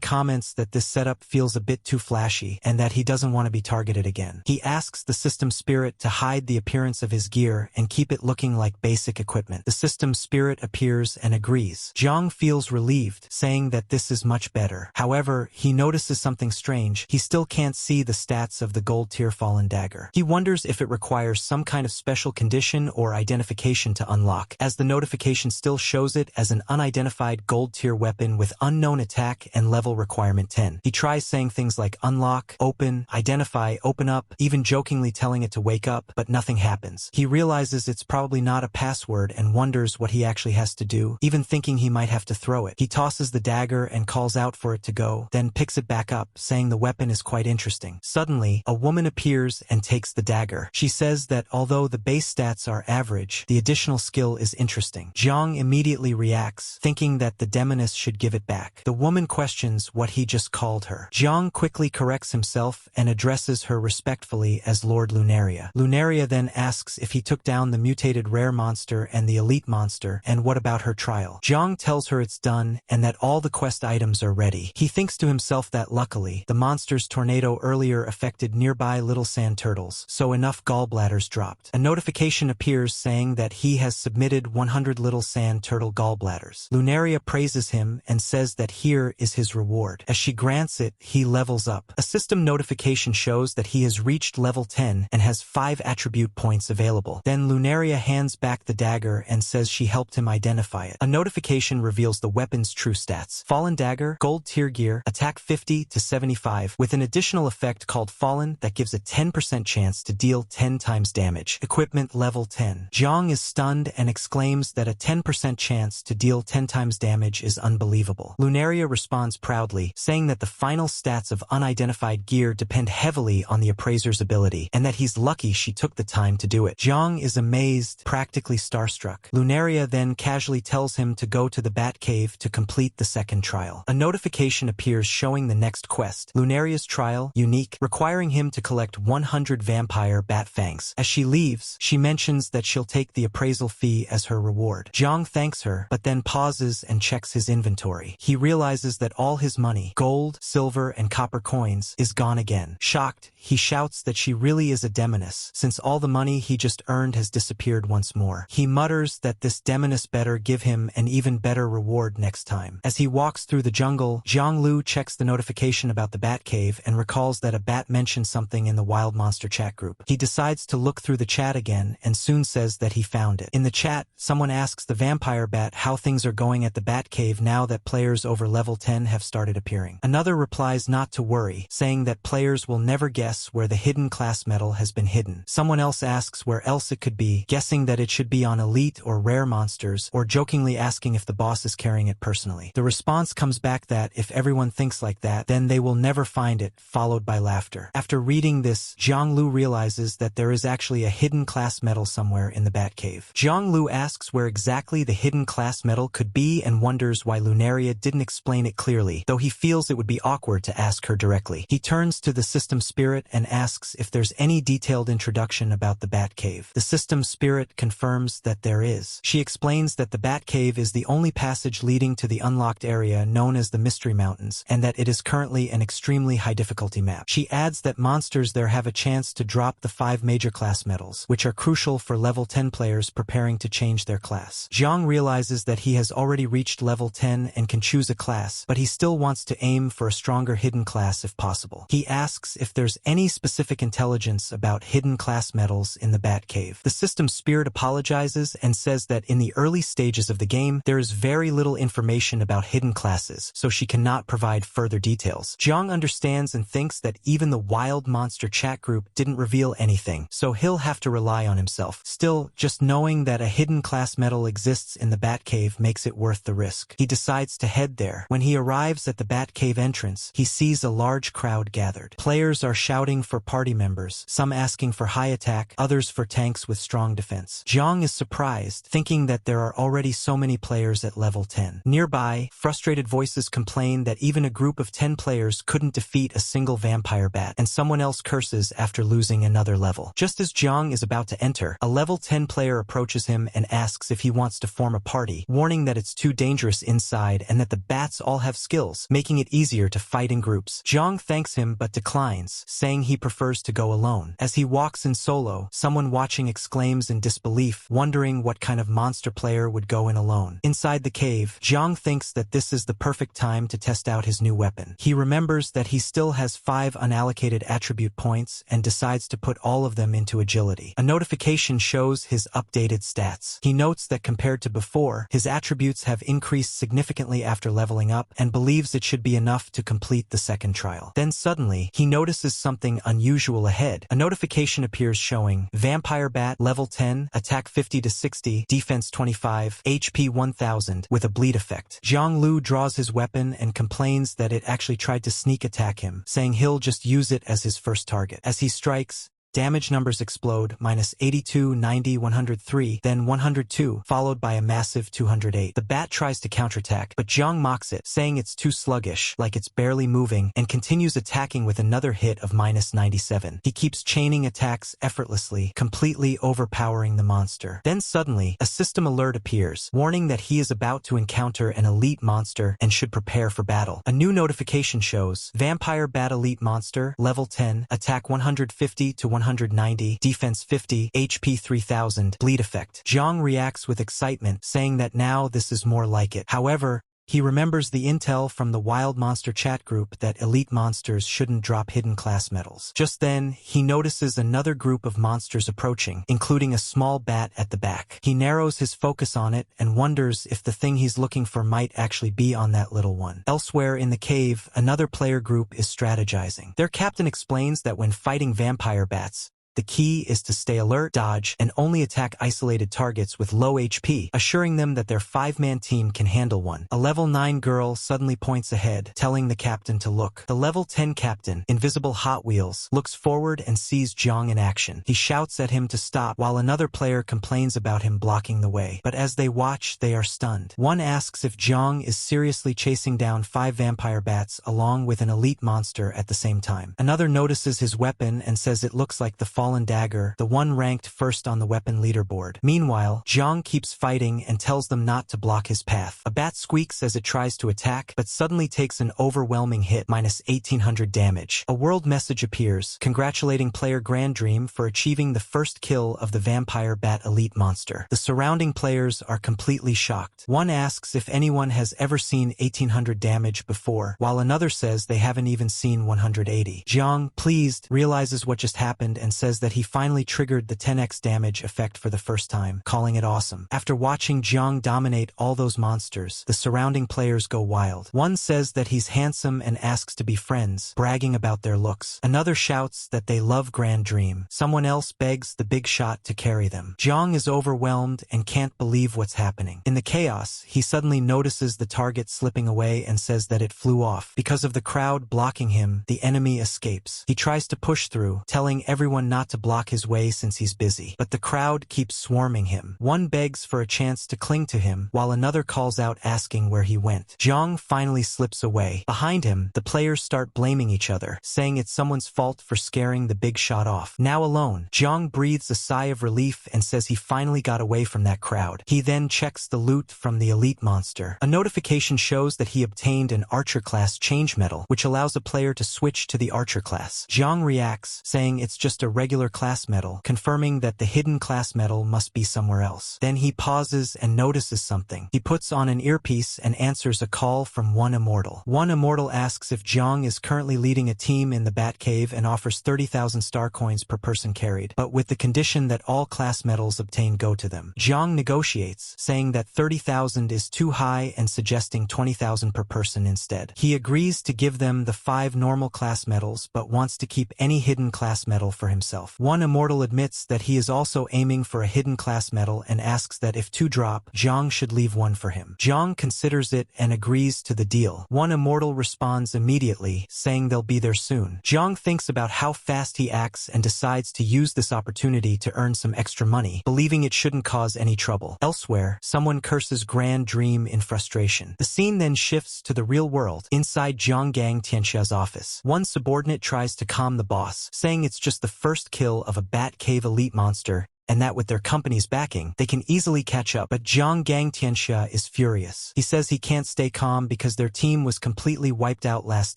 comments that this setup feels a bit too flashy, and that he doesn't want to be targeted again. He asks the system spirit to hide the appearance of his gear and keep it looking like basic equipment. The system spirit appears and agrees. Jang feels relieved, saying that this is much better. However, he notices something strange. He still can't see the stats of the gold tier fallen dagger. He wonders if it requires some kind of special condition or identification to unlock, as the notification still shows it as an unidentified gold tier weapon with unknown attack and level requirement 10. He tries saying things like unlock, open, identify, open up, even jokingly telling it to wake up, but nothing happens. He realizes it's probably not a password and wonders what he actually has to do, even thinking he might have to throw it. He tosses the dagger and calls out for it to go, then picks it back up, saying the weapon is quite interesting. Suddenly, a woman appears and takes the dagger. She says that although the base stats are average, the additional skill is interesting. Jang immediately reacts, thinking that the demoness should give it back. The woman questions what he just called her. Jang quickly corrects himself and addresses her respectfully as Lord Lunaria. Lunaria then asks if he took down the mutated rare monster and the elite monster, and what about her trial. Jang tells her it's done and that all the quest items are ready. He thinks to himself that luckily, the monster's tornado earlier affected nearby little sand turtles, so enough gallbladders dropped. A notification appears saying that he has submitted 100 little sand turtle gallbladders. Lunaria praises him and says that here is his reward. As she grants it, he levels up. A system notification shows that he has reached level 10 and has 5 attribute points available. Then Lunaria hands back the dagger and says she helped him identify it. A notification reveals the weapon's true stats: fallen dagger, gold tier gear, attack 50 to 75, with an additional effect called Fallen that gives a 10% chance to deal 10 times damage. Equipment level 10. Jang is stunned and exclaims that a 10% chance to deal 10 times damage is unbelievable. Lunaria responds proudly, saying that the final stats of unidentified gear depend heavily on the appraiser's ability, and that he's lucky she took the time to do it. Jang is amazed, practically starstruck. Lunaria then casually tells him to go to the Batcave to complete the second trial. A notification appears showing the next quest, Lunaria's trial, unique, requiring him to collect 100 vampire bat fangs. As she leaves, she mentions that she'll take the appraisal fee as her reward. Jang thanks her, but then pauses and checks his inventory. He realizes that all his money, gold, silver, and copper coins, is gone again. Shocked, he shouts that she really is a demoness, since all the money he just earned has disappeared once more. He mutters that this demoness better give him an even better reward next time. As he walks through the jungle, Zhang Lu checks the notification about the Batcave and recalls that a bat mentioned something in the Wild Monster chat group. He decides to look through the chat again and soon says that he found it. In the chat, someone asks the vampire bat how things are going at the Batcave now that players over level 10 have started appearing. Another replies not to worry, saying that players will never guess where the hidden class medal has been hidden. Someone else asks where else it could be, guessing that it should be on elite or rare monsters, or jokingly asking if the boss is carrying it personally. The response response comes back that if everyone thinks like that, then they will never find it, followed by laughter. After reading this, Jianglu realizes that there is actually a hidden class medal somewhere in the Batcave. Jianglu asks where exactly the hidden class medal could be and wonders why Lunaria didn't explain it clearly, though he feels it would be awkward to ask her directly. He turns to the system spirit and asks if there's any detailed introduction about the Batcave. The system spirit confirms that there is. She explains that the Batcave is the only passage leading to the unlocked area known as the Mystery Mountains, and that it is currently an extremely high difficulty map. She adds that monsters there have a chance to drop the 5 major class medals, which are crucial for level 10 players preparing to change their class. Jang realizes that he has already reached level 10 and can choose a class, but he still wants to aim for a stronger hidden class if possible. He asks if there's any specific intelligence about hidden class medals in the Batcave. The system spirit apologizes and says that in the early stages of the game, there is very little information about hidden classes, so she cannot provide further details. Jang understands and thinks that even the Wild Monster chat group didn't reveal anything, so he'll have to rely on himself. Still, just knowing that a hidden class medal exists in the Batcave makes it worth the risk. He decides to head there. When he arrives at the Batcave entrance, he sees a large crowd gathered. Players are shouting for party members, some asking for high attack, others for tanks with strong defense. Jang is surprised, thinking that there are already so many players at level 10. Nearby, frustrated voices complain that even a group of 10 players couldn't defeat a single vampire bat, and someone else curses after losing another level. Just as Jang is about to enter, a level 10 player approaches him and asks if he wants to form a party, warning that it's too dangerous inside and that the bats all have skills, making it easier to fight in groups. Jang thanks him but declines, saying he prefers to go alone. As he walks in solo, someone watching exclaims in disbelief, wondering what kind of monster player would go in alone. Inside the cave, Jang thinks that this is the perfect time to test out his new weapon. He remembers that he still has 5 unallocated attribute points and decides to put all of them into agility. A notification shows his updated stats. He notes that compared to before, his attributes have increased significantly after leveling up and believes it should be enough to complete the second trial. Then suddenly, he notices something unusual ahead. A notification appears showing Vampire Bat level 10, attack 50 to 60, defense 25, HP 1000 with a bleed effect. Jianglu draws his weapon and complains that it actually tried to sneak attack him, saying he'll just use it as his first target. As he strikes, damage numbers explode, -82, 90, 103, then 102, followed by a massive 208. The bat tries to counterattack, but Jang mocks it, saying it's too sluggish, like it's barely moving, and continues attacking with another hit of -97. He keeps chaining attacks effortlessly, completely overpowering the monster. Then suddenly, a system alert appears, warning that he is about to encounter an elite monster and should prepare for battle. A new notification shows Vampire Bat Elite Monster, level 10, attack 150 to 190, defense 50, HP 3000, bleed effect. Jang reacts with excitement, saying that now this is more like it. However, he remembers the intel from the Wild Monster chat group that elite monsters shouldn't drop hidden class medals. Just then, he notices another group of monsters approaching, including a small bat at the back. He narrows his focus on it and wonders if the thing he's looking for might actually be on that little one. Elsewhere in the cave, another player group is strategizing. Their captain explains that when fighting vampire bats, the key is to stay alert, dodge, and only attack isolated targets with low HP, assuring them that their 5-man team can handle one. A level 9 girl suddenly points ahead, telling the captain to look. The level 10 captain, Invisible Hot Wheels, looks forward and sees Jang in action. He shouts at him to stop, while another player complains about him blocking the way. But as they watch, they are stunned. One asks if Jang is seriously chasing down 5 vampire bats along with an elite monster at the same time. Another notices his weapon and says it looks like the fallen dagger, the one ranked first on the weapon leaderboard. Meanwhile, Jang keeps fighting and tells them not to block his path. A bat squeaks as it tries to attack, but suddenly takes an overwhelming hit, -1800 damage. A world message appears, congratulating player Grand Dream for achieving the first kill of the Vampire Bat Elite Monster. The surrounding players are completely shocked. One asks if anyone has ever seen 1800 damage before, while another says they haven't even seen 180. Jang, pleased, realizes what just happened and says says that he finally triggered the 10x damage effect for the first time, calling it awesome. After watching Jang dominate all those monsters, the surrounding players go wild. One says that he's handsome and asks to be friends, bragging about their looks. Another shouts that they love Grand Dream. Someone else begs the big shot to carry them. Jang is overwhelmed and can't believe what's happening. In the chaos, he suddenly notices the target slipping away and says that it flew off. Because of the crowd blocking him, the enemy escapes. He tries to push through, telling everyone not to block his way since he's busy. But the crowd keeps swarming him. One begs for a chance to cling to him, while another calls out asking where he went. Jang finally slips away. Behind him, the players start blaming each other, saying it's someone's fault for scaring the big shot off. Now alone, Jang breathes a sigh of relief and says he finally got away from that crowd. He then checks the loot from the elite monster. A notification shows that he obtained an archer class change medal, which allows a player to switch to the archer class. Jang reacts, saying it's just a regular class medal, confirming that the hidden class medal must be somewhere else. Then he pauses and notices something. He puts on an earpiece and answers a call from one immortal. One immortal asks if Jang is currently leading a team in the Batcave and offers 30,000 star coins per person carried, but with the condition that all class medals obtained go to them. Jang negotiates, saying that 30,000 is too high and suggesting 20,000 per person instead. He agrees to give them the 5 normal class medals but wants to keep any hidden class medal for himself. One immortal admits that he is also aiming for a hidden class medal and asks that if 2 drop, Jang should leave 1 for him. Jang considers it and agrees to the deal. One immortal responds immediately, saying they'll be there soon. Jang thinks about how fast he acts and decides to use this opportunity to earn some extra money, believing it shouldn't cause any trouble. Elsewhere, someone curses Grand Dream in frustration. The scene then shifts to the real world, inside Jiang Gang Tianxia's office. One subordinate tries to calm the boss, saying it's just the first kill of a Batcave elite monster, and that with their company's backing, they can easily catch up. But Jiang Gang Tianxia is furious. He says he can't stay calm because their team was completely wiped out last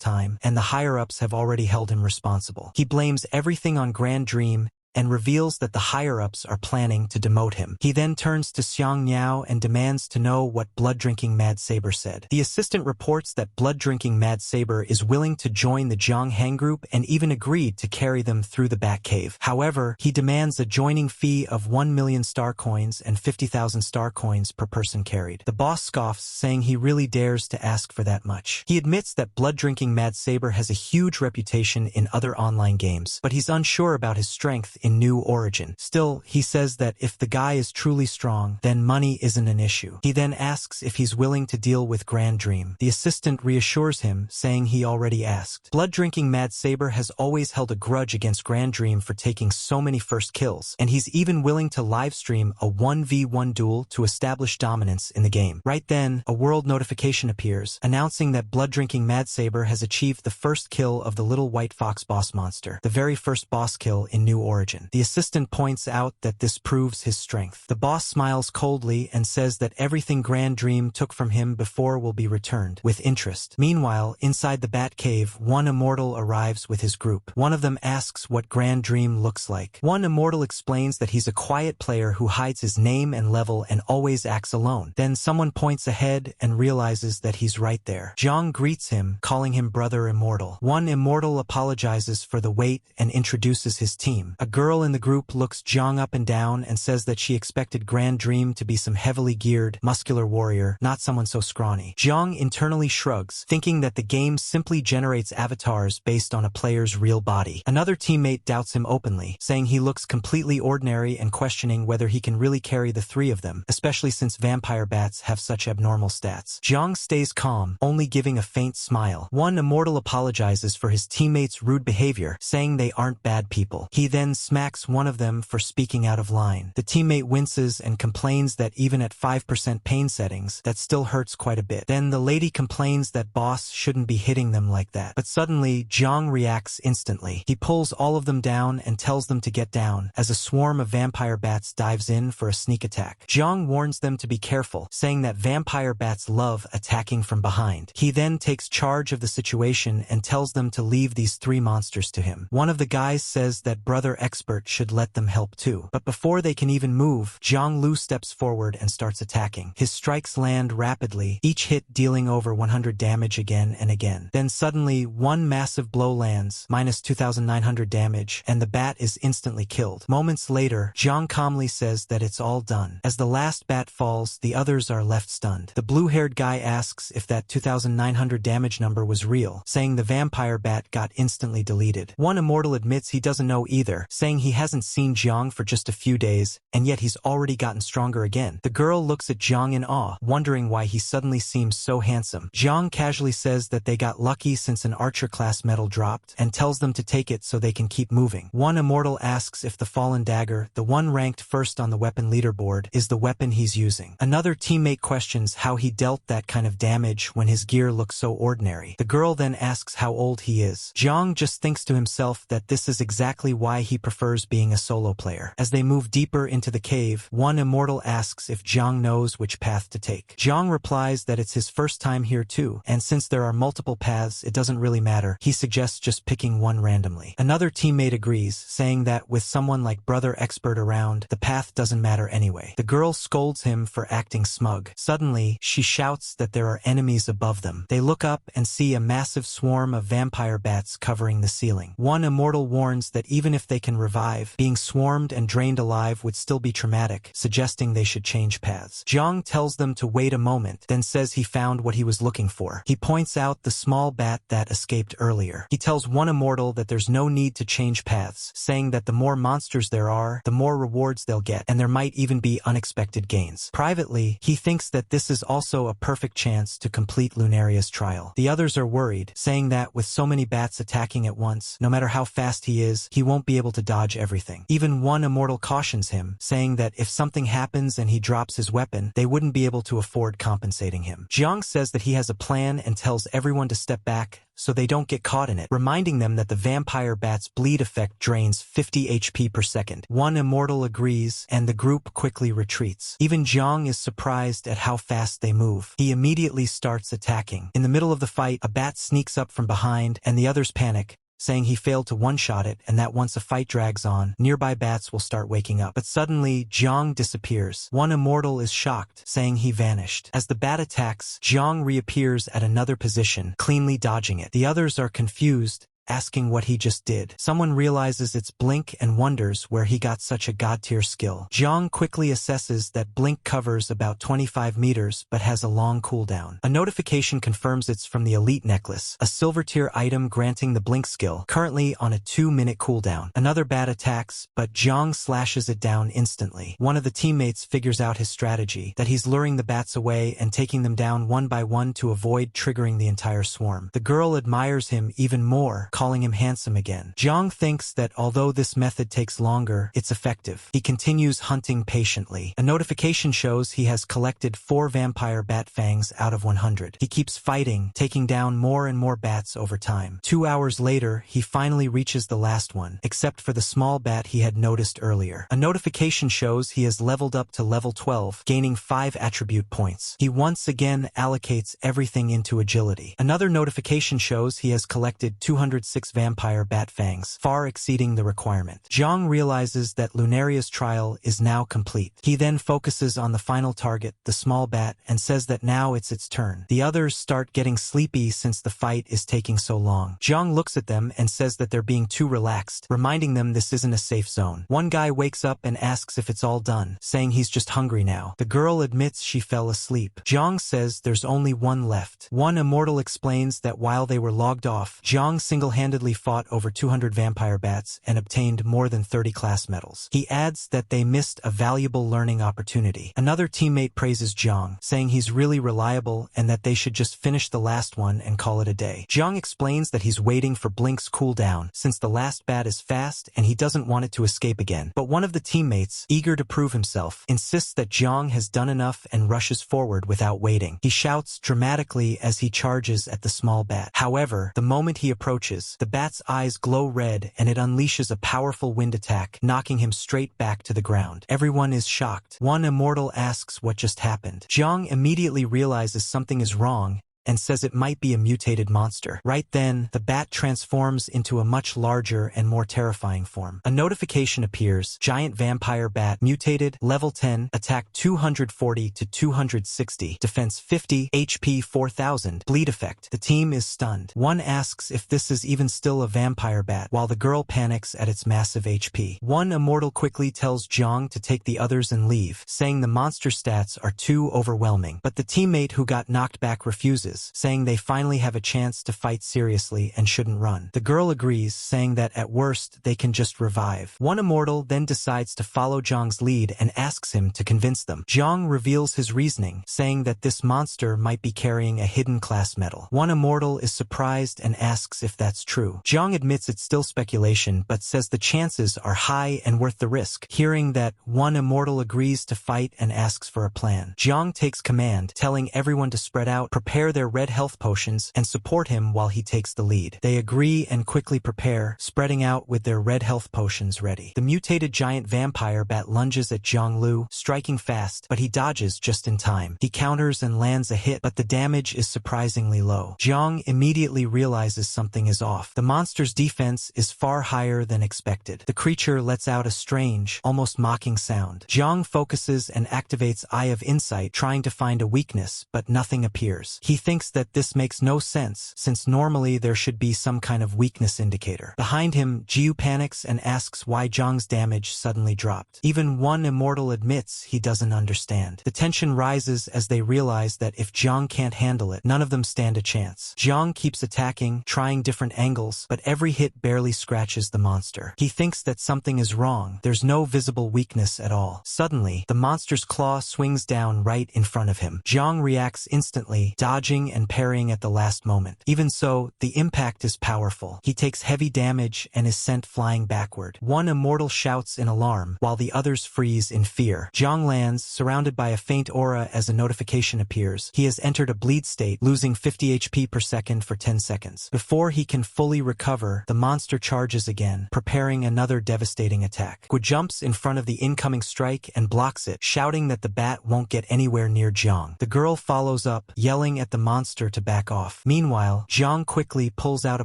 time, and the higher-ups have already held him responsible. He blames everything on Grand Dream and reveals that the higher-ups are planning to demote him. He then turns to Xiang Niao and demands to know what blood-drinking Mad Saber said. The assistant reports that blood-drinking Mad Saber is willing to join the Zongheng group and even agreed to carry them through the Batcave. However, he demands a joining fee of 1 million star coins and 50,000 star coins per person carried. The boss scoffs, saying he really dares to ask for that much. He admits that blood-drinking Mad Saber has a huge reputation in other online games, but he's unsure about his strength in New Origin. Still, he says that if the guy is truly strong, then money isn't an issue. He then asks if he's willing to deal with Grand Dream. The assistant reassures him, saying he already asked. Blood-drinking Mad Saber has always held a grudge against Grand Dream for taking so many first kills, and he's even willing to livestream a 1v1 duel to establish dominance in the game. Right then, a world notification appears, announcing that blood-drinking Mad Saber has achieved the first kill of the little white fox boss monster, the very first boss kill in New Origin. The assistant points out that this proves his strength. The boss smiles coldly and says that everything Grand Dream took from him before will be returned, with interest. Meanwhile, inside the Batcave, one immortal arrives with his group. One of them asks what Grand Dream looks like. One immortal explains that he's a quiet player who hides his name and level and always acts alone. Then someone points ahead and realizes that he's right there. Jang greets him, calling him Brother Immortal. One immortal apologizes for the wait and introduces his team. A girl in the group looks Jang up and down and says that she expected Grand Dream to be some heavily geared, muscular warrior, not someone so scrawny. Jang internally shrugs, thinking that the game simply generates avatars based on a player's real body. Another teammate doubts him openly, saying he looks completely ordinary and questioning whether he can really carry the 3 of them, especially since vampire bats have such abnormal stats. Jang stays calm, only giving a faint smile. One immortal apologizes for his teammates' rude behavior, saying they aren't bad people. He then smacks one of them for speaking out of line. The teammate winces and complains that even at 5% pain settings, that still hurts quite a bit. Then the lady complains that boss shouldn't be hitting them like that. But suddenly, Jang reacts instantly. He pulls all of them down and tells them to get down, as a swarm of vampire bats dives in for a sneak attack. Jang warns them to be careful, saying that vampire bats love attacking from behind. He then takes charge of the situation and tells them to leave these 3 monsters to him. One of the guys says that Brother X expert should let them help too. But before they can even move, Zhang Lu steps forward and starts attacking. His strikes land rapidly, each hit dealing over 100 damage again and again. Then suddenly, one massive blow lands, minus 2,900 damage, and the bat is instantly killed. Moments later, Zhang calmly says that it's all done. As the last bat falls, the others are left stunned. The blue-haired guy asks if that 2,900 damage number was real, saying the vampire bat got instantly deleted. One immortal admits he doesn't know either, saying he hasn't seen Jiang for just a few days, and yet he's already gotten stronger again. The girl looks at Jiang in awe, wondering why he suddenly seems so handsome. Jiang casually says that they got lucky since an archer class medal dropped, and tells them to take it so they can keep moving. One immortal asks if the fallen dagger, the one ranked first on the weapon leaderboard, is the weapon he's using. Another teammate questions how he dealt that kind of damage when his gear looks so ordinary. The girl then asks how old he is. Jiang just thinks to himself that this is exactly why he prefers being a solo player. As they move deeper into the cave, one immortal asks if Jiang knows which path to take. Jiang replies that it's his first time here too, and since there are multiple paths, it doesn't really matter. He suggests just picking one randomly. Another teammate agrees, saying that with someone like Brother Expert around, the path doesn't matter anyway. The girl scolds him for acting smug. Suddenly, she shouts that there are enemies above them. They look up and see a massive swarm of vampire bats covering the ceiling. One immortal warns that even if they can revive, being swarmed and drained alive would still be traumatic, suggesting they should change paths. Jiang tells them to wait a moment, then says he found what he was looking for. He points out the small bat that escaped earlier. He tells one immortal that there's no need to change paths, saying that the more monsters there are, the more rewards they'll get, and there might even be unexpected gains. Privately, he thinks that this is also a perfect chance to complete Lunaria's trial. The others are worried, saying that with so many bats attacking at once, no matter how fast he is, he won't be able to dodge everything. Even one immortal cautions him, saying that if something happens and he drops his weapon, they wouldn't be able to afford compensating him. Jiang says that he has a plan and tells everyone to step back so they don't get caught in it, reminding them that the vampire bat's bleed effect drains 50 HP per second. One immortal agrees, and the group quickly retreats. Even Jiang is surprised at how fast they move. He immediately starts attacking. In the middle of the fight, a bat sneaks up from behind, and the others panic, saying he failed to one-shot it and that once a fight drags on, nearby bats will start waking up. But suddenly, Jiang disappears. One immortal is shocked, saying he vanished. As the bat attacks, Jiang reappears at another position, cleanly dodging it. The others are confused, asking what he just did. Someone realizes it's Blink and wonders where he got such a god-tier skill. Jiang quickly assesses that Blink covers about 25 meters but has a long cooldown. A notification confirms it's from the Elite Necklace, a silver-tier item granting the Blink skill, currently on a 2-minute cooldown. Another bat attacks, but Jiang slashes it down instantly. One of the teammates figures out his strategy, that he's luring the bats away and taking them down one by one to avoid triggering the entire swarm. The girl admires him even more, calling him handsome again. Jiang thinks that although this method takes longer, it's effective. He continues hunting patiently. A notification shows he has collected 4 vampire bat fangs out of 100. He keeps fighting, taking down more and more bats over time. 2 hours later, he finally reaches the last one, except for the small bat he had noticed earlier. A notification shows he has leveled up to level 12, gaining 5 attribute points. He once again allocates everything into agility. Another notification shows he has collected 206 vampire bat fangs, far exceeding the requirement. Jiang realizes that Lunaria's trial is now complete. He then focuses on the final target, the small bat, and says that now it's its turn. The others start getting sleepy since the fight is taking so long. Jiang looks at them and says that they're being too relaxed, reminding them this isn't a safe zone. One guy wakes up and asks if it's all done, saying he's just hungry now. The girl admits she fell asleep. Jiang says there's only one left. One immortal explains that while they were logged off, Jiang single-handedly fought over 200 vampire bats and obtained more than 30 class medals. He adds that they missed a valuable learning opportunity. Another teammate praises Jiang, saying he's really reliable and that they should just finish the last one and call it a day. Jiang explains that he's waiting for Blink's cooldown, since the last bat is fast and he doesn't want it to escape again. But one of the teammates, eager to prove himself, insists that Jiang has done enough and rushes forward without waiting. He shouts dramatically as he charges at the small bat. However, the moment he approaches, the bat's eyes glow red and it unleashes a powerful wind attack, knocking him straight back to the ground. Everyone is shocked. One immortal asks what just happened. Jiang immediately realizes something is wrong and says it might be a mutated monster. Right then, the bat transforms into a much larger and more terrifying form. A notification appears, giant vampire bat, mutated, level 10, attack 240 to 260, defense 50, HP 4000, bleed effect. The team is stunned. One asks if this is even still a vampire bat, while the girl panics at its massive HP. One immortal quickly tells Jang to take the others and leave, saying the monster stats are too overwhelming. But the teammate who got knocked back refuses, saying they finally have a chance to fight seriously and shouldn't run. The girl agrees, saying that at worst they can just revive. One immortal then decides to follow Jang's lead and asks him to convince them. Jang reveals his reasoning, saying that this monster might be carrying a hidden class medal. One immortal is surprised and asks if that's true. Jang admits it's still speculation, but says the chances are high and worth the risk. Hearing that, one immortal agrees to fight and asks for a plan. Jang takes command, telling everyone to spread out, prepare their red health potions, and support him while he takes the lead. They agree and quickly prepare, spreading out with their red health potions ready. The mutated giant vampire bat lunges at Zhang Lu, striking fast, but he dodges just in time. He counters and lands a hit, but the damage is surprisingly low. Zhang immediately realizes something is off. The monster's defense is far higher than expected. The creature lets out a strange, almost mocking sound. Zhang focuses and activates Eye of Insight, trying to find a weakness, but nothing appears. He thinks that this makes no sense, since normally there should be some kind of weakness indicator. Behind him, Jiu panics and asks why Zhang's damage suddenly dropped. Even one immortal admits he doesn't understand. The tension rises as they realize that if Zhang can't handle it, none of them stand a chance. Zhang keeps attacking, trying different angles, but every hit barely scratches the monster. He thinks that something is wrong. There's no visible weakness at all. Suddenly, the monster's claw swings down right in front of him. Zhang reacts instantly, dodging and parrying at the last moment. Even so, the impact is powerful. He takes heavy damage and is sent flying backward. One immortal shouts in alarm, while the others freeze in fear. Zhang lands, surrounded by a faint aura as a notification appears. He has entered a bleed state, losing 50 HP per second for 10 seconds. Before he can fully recover, the monster charges again, preparing another devastating attack. Gu jumps in front of the incoming strike and blocks it, shouting that the bat won't get anywhere near Zhang. The girl follows up, yelling at the monster to back off. Meanwhile, Zhang quickly pulls out a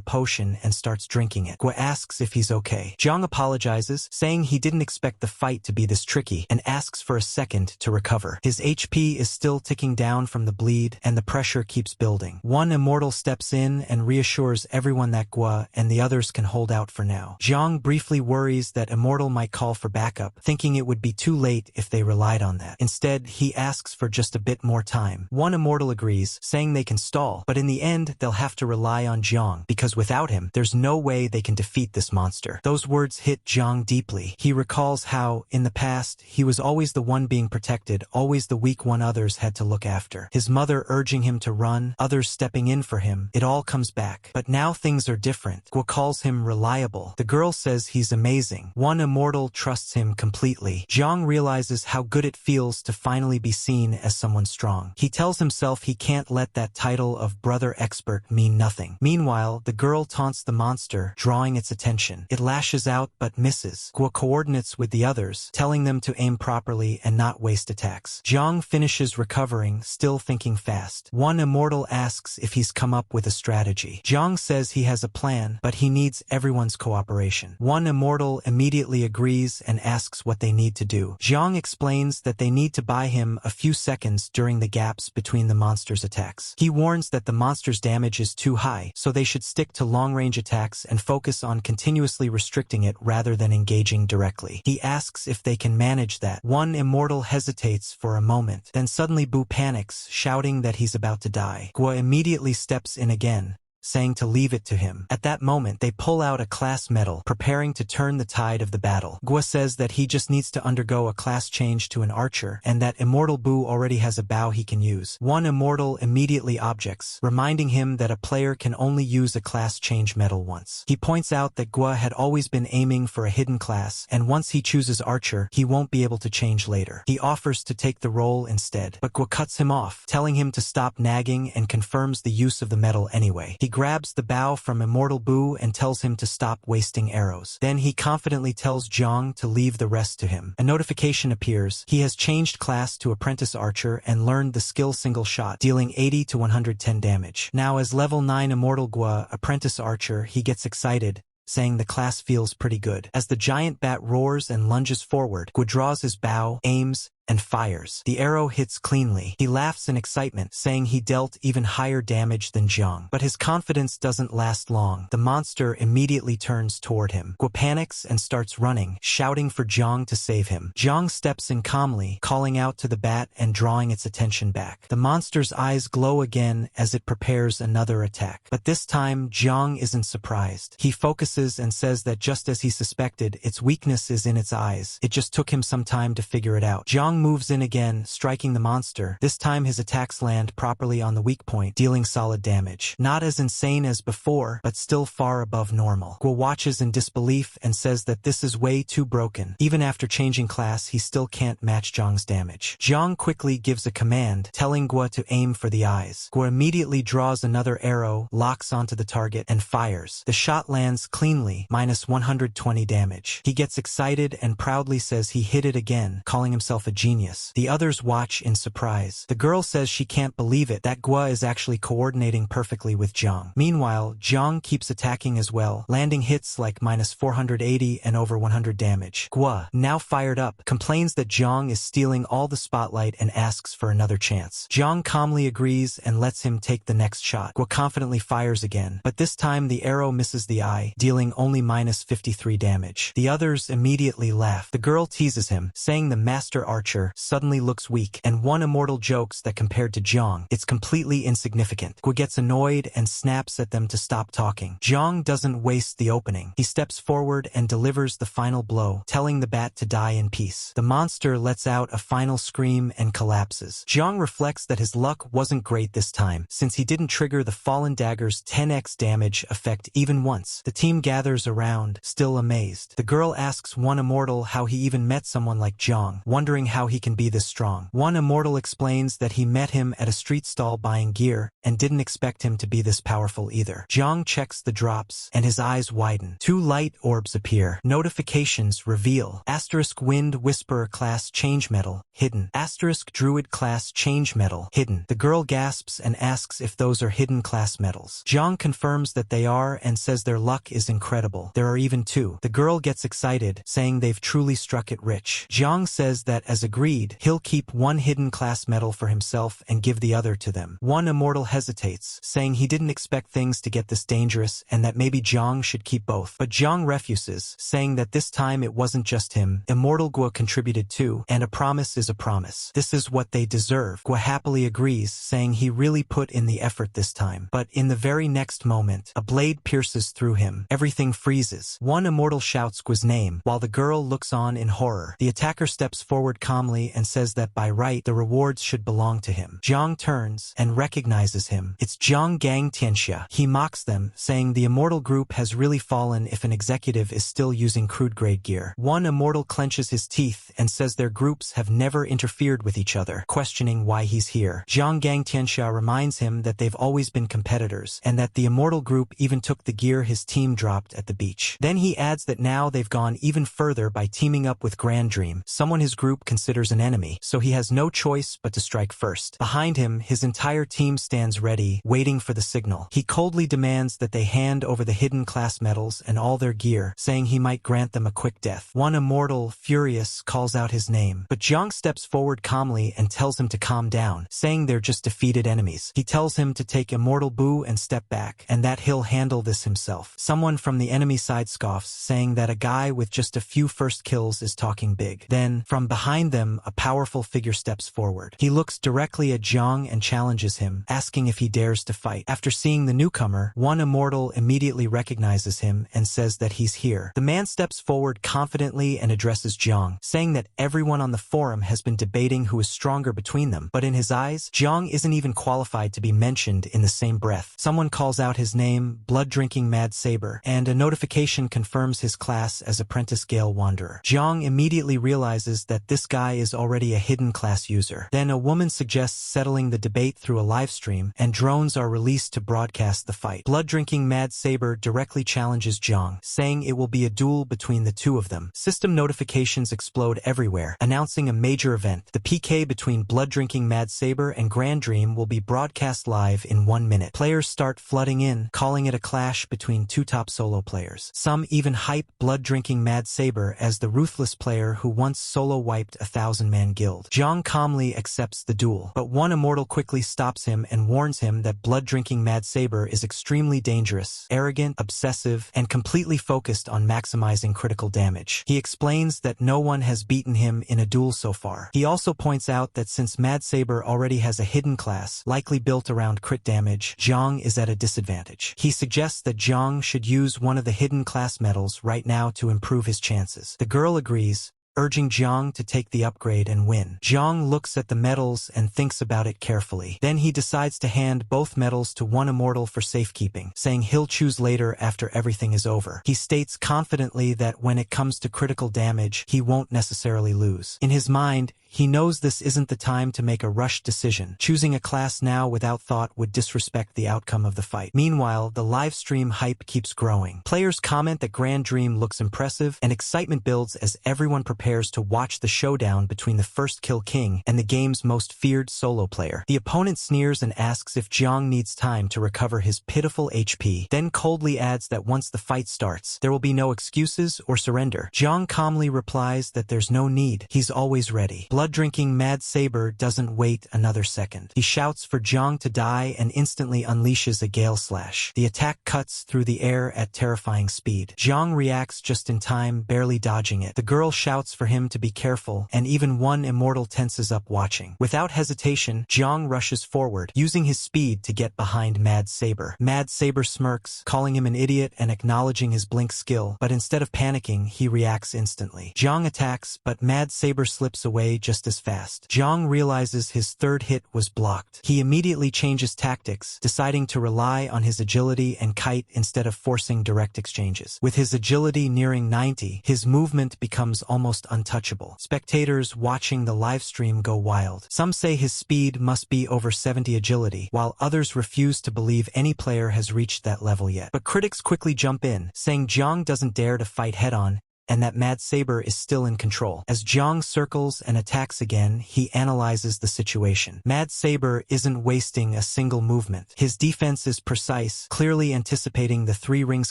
potion and starts drinking it. Gu asks if he's okay. Zhang apologizes, saying he didn't expect the fight to be this tricky, and asks for a second to recover. His HP is still ticking down from the bleed, and the pressure keeps building. One immortal steps in and reassures everyone that Gu and the others can hold out for now. Zhang briefly worries that Immortal might call for backup, thinking it would be too late if they relied on that. Instead, he asks for just a bit more time. One immortal agrees, saying they can stall, but in the end, they'll have to rely on Zhang, because without him, there's no way they can defeat this monster. Those words hit Zhang deeply. He recalls how, in the past, he was always the one being protected, always the weak one others had to look after. His mother urging him to run, others stepping in for him, it all comes back. But now things are different. Gu calls him reliable. The girl says he's amazing. One immortal trusts him completely. Zhang realizes how good it feels to finally be seen as someone strong. He tells himself he can't let that title of brother expert mean nothing. Meanwhile, the girl taunts the monster, drawing its attention. It lashes out but misses. Gu coordinates with the others, telling them to aim properly and not waste attacks. Zhang finishes recovering, still thinking fast. One immortal asks if he's come up with a strategy. Zhang says he has a plan, but he needs everyone's cooperation. One immortal immediately agrees and asks what they need to do. Zhang explains that they need to buy him a few seconds during the gaps between the monster's attacks. He warns that the monster's damage is too high, so they should stick to long-range attacks and focus on continuously restricting it rather than engaging directly. He asks if they can manage that. One immortal hesitates for a moment, then suddenly Bu panics, shouting that he's about to die. Gu immediately steps in again, saying to leave it to him. At that moment, they pull out a class medal, preparing to turn the tide of the battle. Gu says that he just needs to undergo a class change to an archer, and that Immortal Bu already has a bow he can use. One immortal immediately objects, reminding him that a player can only use a class change medal once. He points out that Gu had always been aiming for a hidden class, and once he chooses archer, he won't be able to change later. He offers to take the role instead, but Gu cuts him off, telling him to stop nagging and confirms the use of the medal anyway. He He grabs the bow from Immortal Boo and tells him to stop wasting arrows. Then he confidently tells Jang to leave the rest to him. A notification appears. He has changed class to Apprentice Archer and learned the skill Single Shot, dealing 80 to 110 damage. Now as level 9 Immortal Gua Apprentice Archer, he gets excited, saying the class feels pretty good. As the giant bat roars and lunges forward, Gua draws his bow, aims, and fires. The arrow hits cleanly. He laughs in excitement, saying he dealt even higher damage than Jang. But his confidence doesn't last long. The monster immediately turns toward him. Gua panics and starts running, shouting for Jang to save him. Jang steps in calmly, calling out to the bat and drawing its attention back. The monster's eyes glow again as it prepares another attack. But this time, Jang isn't surprised. He focuses and says that just as he suspected, its weakness is in its eyes. It just took him some time to figure it out. Jang moves in again, striking the monster. This time his attacks land properly on the weak point, dealing solid damage. Not as insane as before, but still far above normal. Gua watches in disbelief and says that this is way too broken. Even after changing class, he still can't match Jang's damage. Jang quickly gives a command, telling Gua to aim for the eyes. Gua immediately draws another arrow, locks onto the target, and fires. The shot lands cleanly, minus 120 damage. He gets excited and proudly says he hit it again, calling himself a genius. The others watch in surprise. The girl says she can't believe it, that Gua is actually coordinating perfectly with Jang. Meanwhile, Jang keeps attacking as well, landing hits like minus 480 and over 100 damage. Gua, now fired up, complains that Jang is stealing all the spotlight and asks for another chance. Jang calmly agrees and lets him take the next shot. Gua confidently fires again, but this time the arrow misses the eye, dealing only minus 53 damage. The others immediately laugh. The girl teases him, saying the master archer suddenly looks weak, and one Immortal jokes that compared to Jang, it's completely insignificant. Gua gets annoyed and snaps at them to stop talking. Jang doesn't waste the opening. He steps forward and delivers the final blow, telling the bat to die in peace. The monster lets out a final scream and collapses. Jang reflects that his luck wasn't great this time, since he didn't trigger the Fallen Dagger's 10x damage effect even once. The team gathers around, still amazed. The girl asks one Immortal how he even met someone like Jang, wondering how he can be this strong. One Immortal explains that he met him at a street stall buying gear and didn't expect him to be this powerful either. Jang checks the drops and his eyes widen. 2 light orbs appear. Notifications reveal * Wind Whisperer class change medal hidden. * Druid class change medal hidden. The girl gasps and asks if those are hidden class medals. Jang confirms that they are and says their luck is incredible. There are even 2. The girl gets excited, saying they've truly struck it rich. Jang says that as agreed, he'll keep one hidden class medal for himself and give the other to them. One Immortal hesitates, saying he didn't expect things to get this dangerous and that maybe Jang should keep both. But Jang refuses, saying that this time it wasn't just him. Immortal Gua contributed too, and a promise is a promise. This is what they deserve. Gua happily agrees, saying he really put in the effort this time. But in the very next moment, a blade pierces through him. Everything freezes. One Immortal shouts Gua's name, while the girl looks on in horror. The attacker steps forward calmly and says that by right, the rewards should belong to him. Jang turns and recognizes him. It's Jang Gang Tianxia. He mocks them, saying the Immortal group has really fallen if an executive is still using crude grade gear. One Immortal clenches his teeth and says their groups have never interfered with each other, questioning why he's here. Jang Gang Tianxia reminds him that they've always been competitors, and that the Immortal group even took the gear his team dropped at the beach. Then he adds that now they've gone even further by teaming up with Grand Dream, someone his group considers an enemy, so he has no choice but to strike first. Behind him, his entire team stands ready, waiting for the signal. He coldly demands that they hand over the hidden class medals and all their gear, saying he might grant them a quick death. One Immortal, furious, calls out his name, but Jang steps forward calmly and tells him to calm down, saying they're just defeated enemies. He tells him to take Immortal Boo and step back, and that he'll handle this himself. Someone from the enemy side scoffs, saying that a guy with just a few first kills is talking big. Then, from behind them, a powerful figure steps forward. He looks directly at Jang and challenges him, asking if he dares to fight. After seeing the newcomer, one Immortal immediately recognizes him and says that he's here. The man steps forward confidently and addresses Jang, saying that everyone on the forum has been debating who is stronger between them, but in his eyes, Jang isn't even qualified to be mentioned in the same breath. Someone calls out his name, blood-drinking Mad Saber, and a notification confirms his class as Apprentice Gale Wanderer. Jang immediately realizes that this guy guy is already a hidden class user. Then a woman suggests settling the debate through a livestream, and drones are released to broadcast the fight. Blood-drinking Mad Saber directly challenges Jang, saying it will be a duel between the two of them. System notifications explode everywhere, announcing a major event. The PK between blood-drinking Mad Saber and Grand Dream will be broadcast live in 1 minute. Players start flooding in, calling it a clash between two top solo players. Some even hype blood-drinking Mad Saber as the ruthless player who once solo-wiped a 1,000-man guild. Jang calmly accepts the duel, but one immortal quickly stops him and warns him that blood-drinking Mad Saber is extremely dangerous, arrogant, obsessive, and completely focused on maximizing critical damage. He explains that no one has beaten him in a duel so far. He also points out that since Mad Saber already has a hidden class, likely built around crit damage, Jang is at a disadvantage. He suggests that Jang should use one of the hidden class medals right now to improve his chances. The girl agrees, urging Jang to take the upgrade and win. Jang looks at the medals and thinks about it carefully. Then he decides to hand both medals to one immortal for safekeeping, saying he'll choose later after everything is over. He states confidently that when it comes to critical damage, he won't necessarily lose. In his mind, he knows this isn't the time to make a rushed decision. Choosing a class now without thought would disrespect the outcome of the fight. Meanwhile, the live stream hype keeps growing. Players comment that Grand Dream looks impressive, and excitement builds as everyone prepares to watch the showdown between the first Kill King and the game's most feared solo player. The opponent sneers and asks if Jang needs time to recover his pitiful HP, then coldly adds that once the fight starts, there will be no excuses or surrender. Jang calmly replies that there's no need. He's always ready. Blood-drinking Mad Saber doesn't wait another second. He shouts for Jang to die and instantly unleashes a Gale Slash. The attack cuts through the air at terrifying speed. Jang reacts just in time, barely dodging it. The girl shouts for him to be careful, and even one immortal tenses up watching. Without hesitation, Jang rushes forward, using his speed to get behind Mad Saber. Mad Saber smirks, calling him an idiot and acknowledging his blink skill, but instead of panicking, he reacts instantly. Jang attacks, but Mad Saber slips away just as fast. Jang realizes his third hit was blocked. He immediately changes tactics, deciding to rely on his agility and kite instead of forcing direct exchanges. With his agility nearing 90, his movement becomes almost untouchable. Spectators watching the livestream go wild. Some say his speed must be over 70 agility, while others refuse to believe any player has reached that level yet. But critics quickly jump in, saying Jang doesn't dare to fight head-on, and that Mad Saber is still in control. As Jang circles and attacks again, he analyzes the situation. Mad Saber isn't wasting a single movement. His defense is precise, clearly anticipating the 3 rings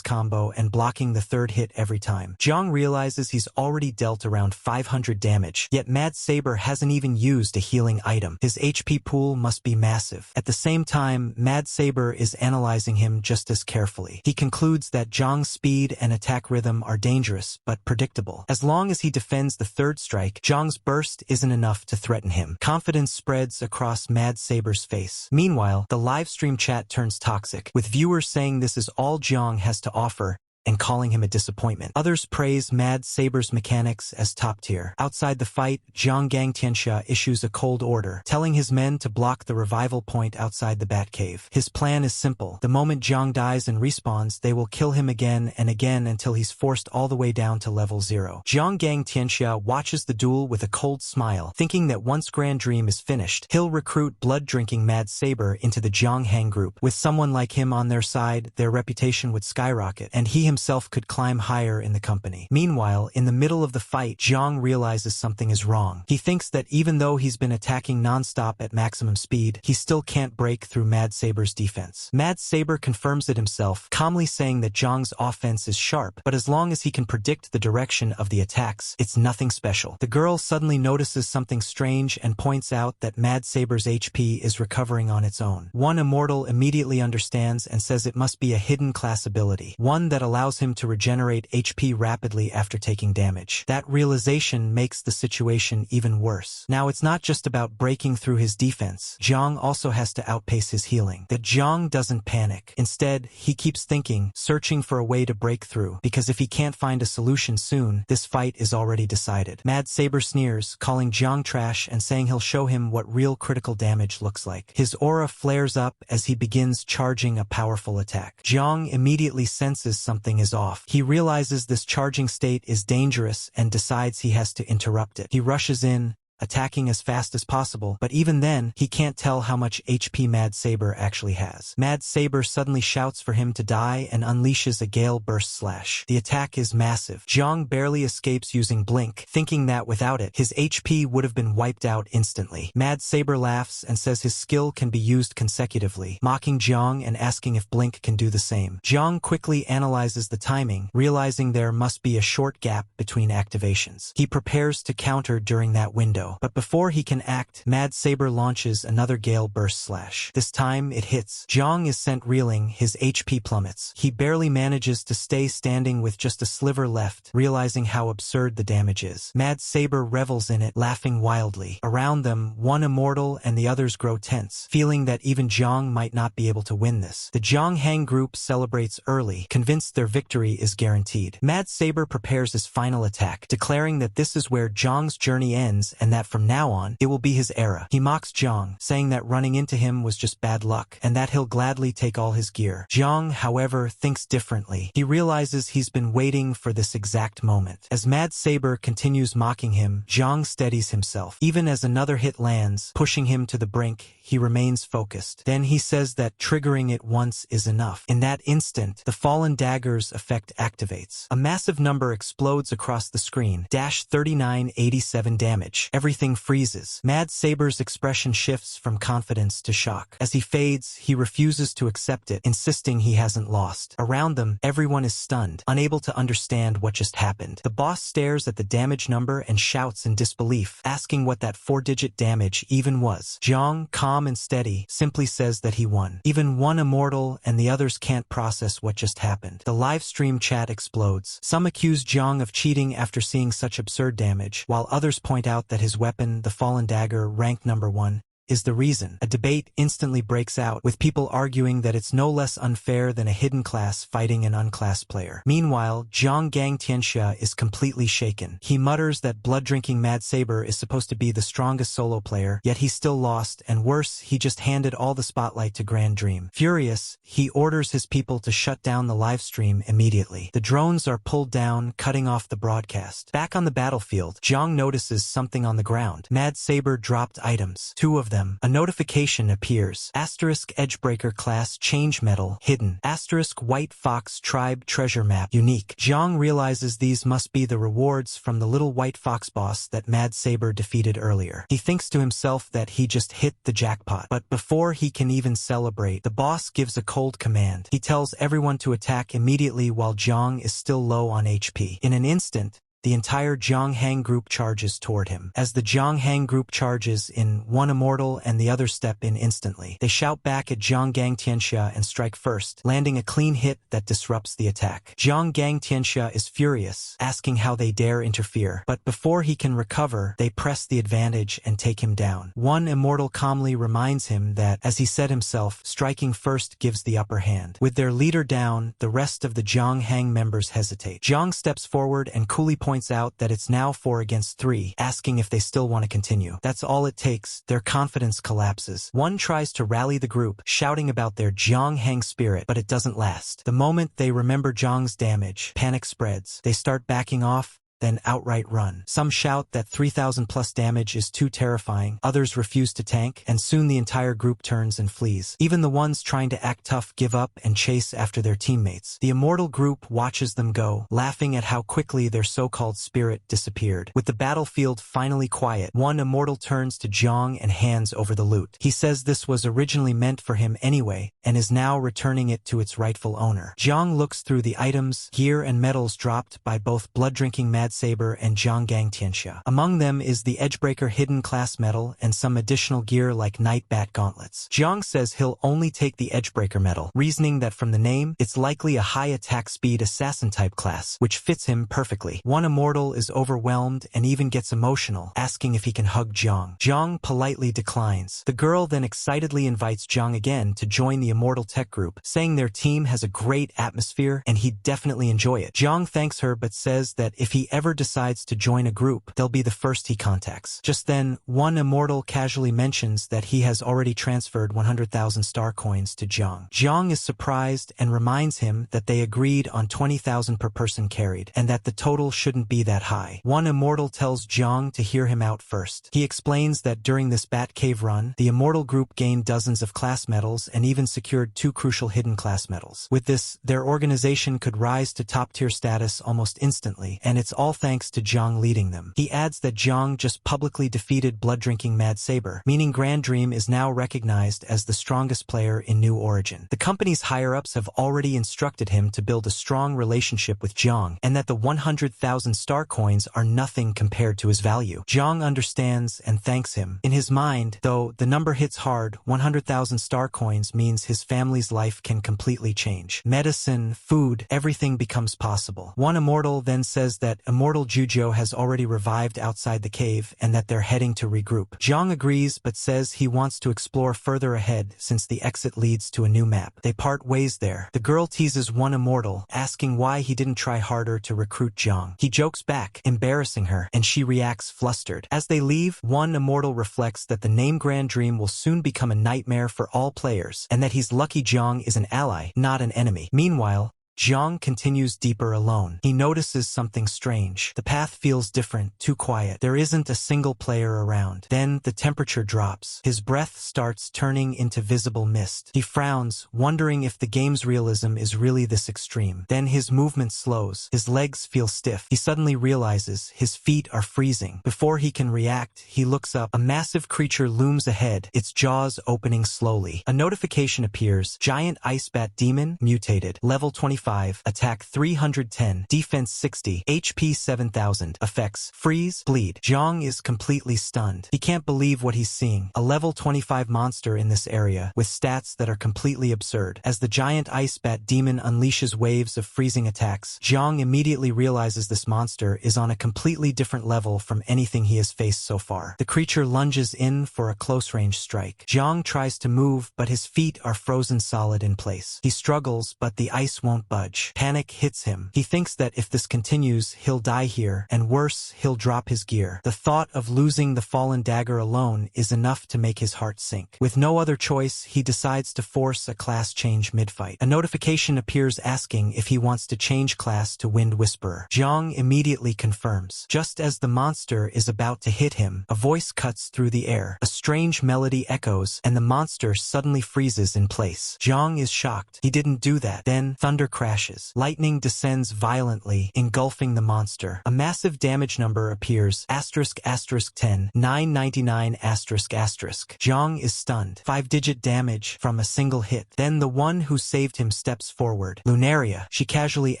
combo and blocking the third hit every time. Jang realizes he's already dealt around 500 damage, yet Mad Saber hasn't even used a healing item. His HP pool must be massive. At the same time, Mad Saber is analyzing him just as carefully. He concludes that Jang's speed and attack rhythm are dangerous, but predictable. As long as he defends the third strike, Jang's burst isn't enough to threaten him. Confidence spreads across Mad Saber's face. Meanwhile, the livestream chat turns toxic, with viewers saying this is all Jang has to offer and calling him a disappointment. Others praise Mad Saber's mechanics as top tier. Outside the fight, Jang Gangtianxia issues a cold order, telling his men to block the revival point outside the Batcave. His plan is simple. The moment Jang dies and respawns, they will kill him again and again until he's forced all the way down to level 0. Jang Gangtianxia watches the duel with a cold smile, thinking that once Grand Dream is finished, he'll recruit blood-drinking Mad Saber into the Zongheng group. With someone like him on their side, their reputation would skyrocket, and he himself could climb higher in the company. Meanwhile, in the middle of the fight, Jang realizes something is wrong. He thinks that even though he's been attacking non-stop at maximum speed, he still can't break through Mad Saber's defense. Mad Saber confirms it himself, calmly saying that Jang's offense is sharp, but as long as he can predict the direction of the attacks, it's nothing special. The girl suddenly notices something strange and points out that Mad Saber's HP is recovering on its own. One immortal immediately understands and says it must be a hidden class ability, one that allows him to regenerate HP rapidly after taking damage. That realization makes the situation even worse. Now it's not just about breaking through his defense. Jang also has to outpace his healing. That Jang doesn't panic. Instead, he keeps thinking, searching for a way to break through, because if he can't find a solution soon, this fight is already decided. Mad Saber sneers, calling Jang trash and saying he'll show him what real critical damage looks like. His aura flares up as he begins charging a powerful attack. Jang immediately senses something is off. He realizes this charging state is dangerous and decides he has to interrupt it. He rushes in, attacking as fast as possible, but even then, he can't tell how much HP Mad Saber actually has. Mad Saber suddenly shouts for him to die and unleashes a Gale Burst Slash. The attack is massive. Jang barely escapes using Blink, thinking that without it, his HP would have been wiped out instantly. Mad Saber laughs and says his skill can be used consecutively, mocking Jang and asking if Blink can do the same. Jang quickly analyzes the timing, realizing there must be a short gap between activations. He prepares to counter during that window, but before he can act, Mad Saber launches another Gale Burst Slash. This time it hits. Jang is sent reeling, his HP plummets. He barely manages to stay standing with just a sliver left, realizing how absurd the damage is. Mad Saber revels in it, laughing wildly. Around them, one immortal and the others grow tense, feeling that even Jang might not be able to win this. The Zongheng group celebrates early, convinced their victory is guaranteed. Mad Saber prepares his final attack, declaring that this is where Jang's journey ends and that from now on, it will be his era. He mocks Jang, saying that running into him was just bad luck, and that he'll gladly take all his gear. Jang, however, thinks differently. He realizes he's been waiting for this exact moment. As Mad Saber continues mocking him, Jang steadies himself. Even as another hit lands, pushing him to the brink, he remains focused. Then he says that triggering it once is enough. In that instant, the Fallen Dagger's effect activates. A massive number explodes across the screen. -3987 damage. Everything freezes. Mad Saber's expression shifts from confidence to shock. As he fades, he refuses to accept it, insisting he hasn't lost. Around them, everyone is stunned, unable to understand what just happened. The boss stares at the damage number and shouts in disbelief, asking what that 4-digit damage even was. Jang, calm and steady, simply says that he won. Even one immortal and the others can't process what just happened. The live stream chat explodes. Some accuse Jang of cheating after seeing such absurd damage, while others point out that his weapon, the Fallen Dagger, ranked number 1, is the reason. A debate instantly breaks out, with people arguing that it's no less unfair than a hidden class fighting an unclassed player. Meanwhile, Zhang Gang Tianxia is completely shaken. He mutters that blood-drinking Mad Saber is supposed to be the strongest solo player, yet he still lost, and worse, he just handed all the spotlight to Grand Dream. Furious, he orders his people to shut down the livestream immediately. The drones are pulled down, cutting off the broadcast. Back on the battlefield, Zhang notices something on the ground. Mad Saber dropped items. 2 of them. A notification appears. Asterisk Edgebreaker class change medal hidden. Asterisk White Fox tribe treasure map unique. Zhang realizes these must be the rewards from the little White Fox boss that Mad Saber defeated earlier. He thinks to himself that he just hit the jackpot. But before he can even celebrate, the boss gives a cold command. He tells everyone to attack immediately while Zhang is still low on HP. In an instant, the entire Zongheng group charges toward him. As the Zongheng group charges in, one immortal and the other step in instantly. They shout back at Zhang Gang Tianxia and strike first, landing a clean hit that disrupts the attack. Zhang Gang Tianxia is furious, asking how they dare interfere. But before he can recover, they press the advantage and take him down. One immortal calmly reminds him that, as he said himself, striking first gives the upper hand. With their leader down, the rest of the Zongheng members hesitate. Zhang steps forward and coolly points out that it's now 4 against 3, asking if they still want to continue. That's all it takes. Their confidence collapses. One tries to rally the group, shouting about their Zongheng spirit, but it doesn't last. The moment they remember Zhang's damage, panic spreads. They start backing off, then outright run. Some shout that 3,000 plus damage is too terrifying, others refuse to tank, and soon the entire group turns and flees. Even the ones trying to act tough give up and chase after their teammates. The immortal group watches them go, laughing at how quickly their so-called spirit disappeared. With the battlefield finally quiet, one immortal turns to Zhang and hands over the loot. He says this was originally meant for him anyway, and is now returning it to its rightful owner. Zhang looks through the items, gear and medals dropped by both blood-drinking Mad Saber and Zhang Gang Tianxia. Among them is the Edgebreaker hidden class medal and some additional gear like Night Bat gauntlets. Zhang says he'll only take the Edgebreaker medal, reasoning that from the name, it's likely a high attack speed assassin type class, which fits him perfectly. One immortal is overwhelmed and even gets emotional, asking if he can hug Zhang. Zhang politely declines. The girl then excitedly invites Zhang again to join the Immortal Tech group, saying their team has a great atmosphere and he'd definitely enjoy it. Zhang thanks her but says that if he ever decides to join a group, they'll be the first he contacts. Just then, one immortal casually mentions that he has already transferred 100,000 star coins to Jang. Jang is surprised and reminds him that they agreed on 20,000 per person carried, and that the total shouldn't be that high. One immortal tells Jang to hear him out first. He explains that during this Batcave run, the immortal group gained dozens of class medals and even secured 2 crucial hidden class medals. With this, their organization could rise to top-tier status almost instantly, and it's all thanks to Jang leading them. He adds that Jang just publicly defeated blood-drinking Mad Saber, meaning Grand Dream is now recognized as the strongest player in New Origin. The company's higher-ups have already instructed him to build a strong relationship with Jang, and that the 100,000 star coins are nothing compared to his value. Jang understands and thanks him. In his mind, though, the number hits hard. 100,000 star coins means his family's life can completely change. Medicine, food, everything becomes possible. One immortal then says that Immortal Jujo has already revived outside the cave and that they're heading to regroup. Jang agrees but says he wants to explore further ahead since the exit leads to a new map. They part ways there. The girl teases one immortal, asking why he didn't try harder to recruit Jang. He jokes back, embarrassing her, and she reacts flustered. As they leave, one immortal reflects that the name Grand Dream will soon become a nightmare for all players, and that he's lucky Jang is an ally, not an enemy. Meanwhile, Jang continues deeper alone. He notices something strange. The path feels different, too quiet. There isn't a single player around. Then the temperature drops. His breath starts turning into visible mist. He frowns, wondering if the game's realism is really this extreme. Then his movement slows. His legs feel stiff. He suddenly realizes his feet are freezing. Before he can react, he looks up. A massive creature looms ahead, its jaws opening slowly. A notification appears. Giant Ice Bat Demon, mutated. Level 25. Attack 310, Defense 60, HP 7000, Effects, Freeze, Bleed. Jang is completely stunned. He can't believe what he's seeing. A level 25 monster in this area, with stats that are completely absurd. As the giant Ice Bat Demon unleashes waves of freezing attacks, Jang immediately realizes this monster is on a completely different level from anything he has faced so far. The creature lunges in for a close-range strike. Jang tries to move, but his feet are frozen solid in place. He struggles, but the ice won't budge. Panic hits him. He thinks that if this continues, he'll die here, and worse, he'll drop his gear. The thought of losing the fallen dagger alone is enough to make his heart sink. With no other choice, he decides to force a class change mid-fight. A notification appears asking if he wants to change class to Wind Whisperer. Jang immediately confirms. Just as the monster is about to hit him, a voice cuts through the air. A strange melody echoes, and the monster suddenly freezes in place. Jang is shocked. He didn't do that. Then, thunder crashes. Lightning descends violently, engulfing the monster. A massive damage number appears, ***10, 999 ***. Jang is stunned. 5-digit damage from a single hit. Then the one who saved him steps forward. Lunaria. She casually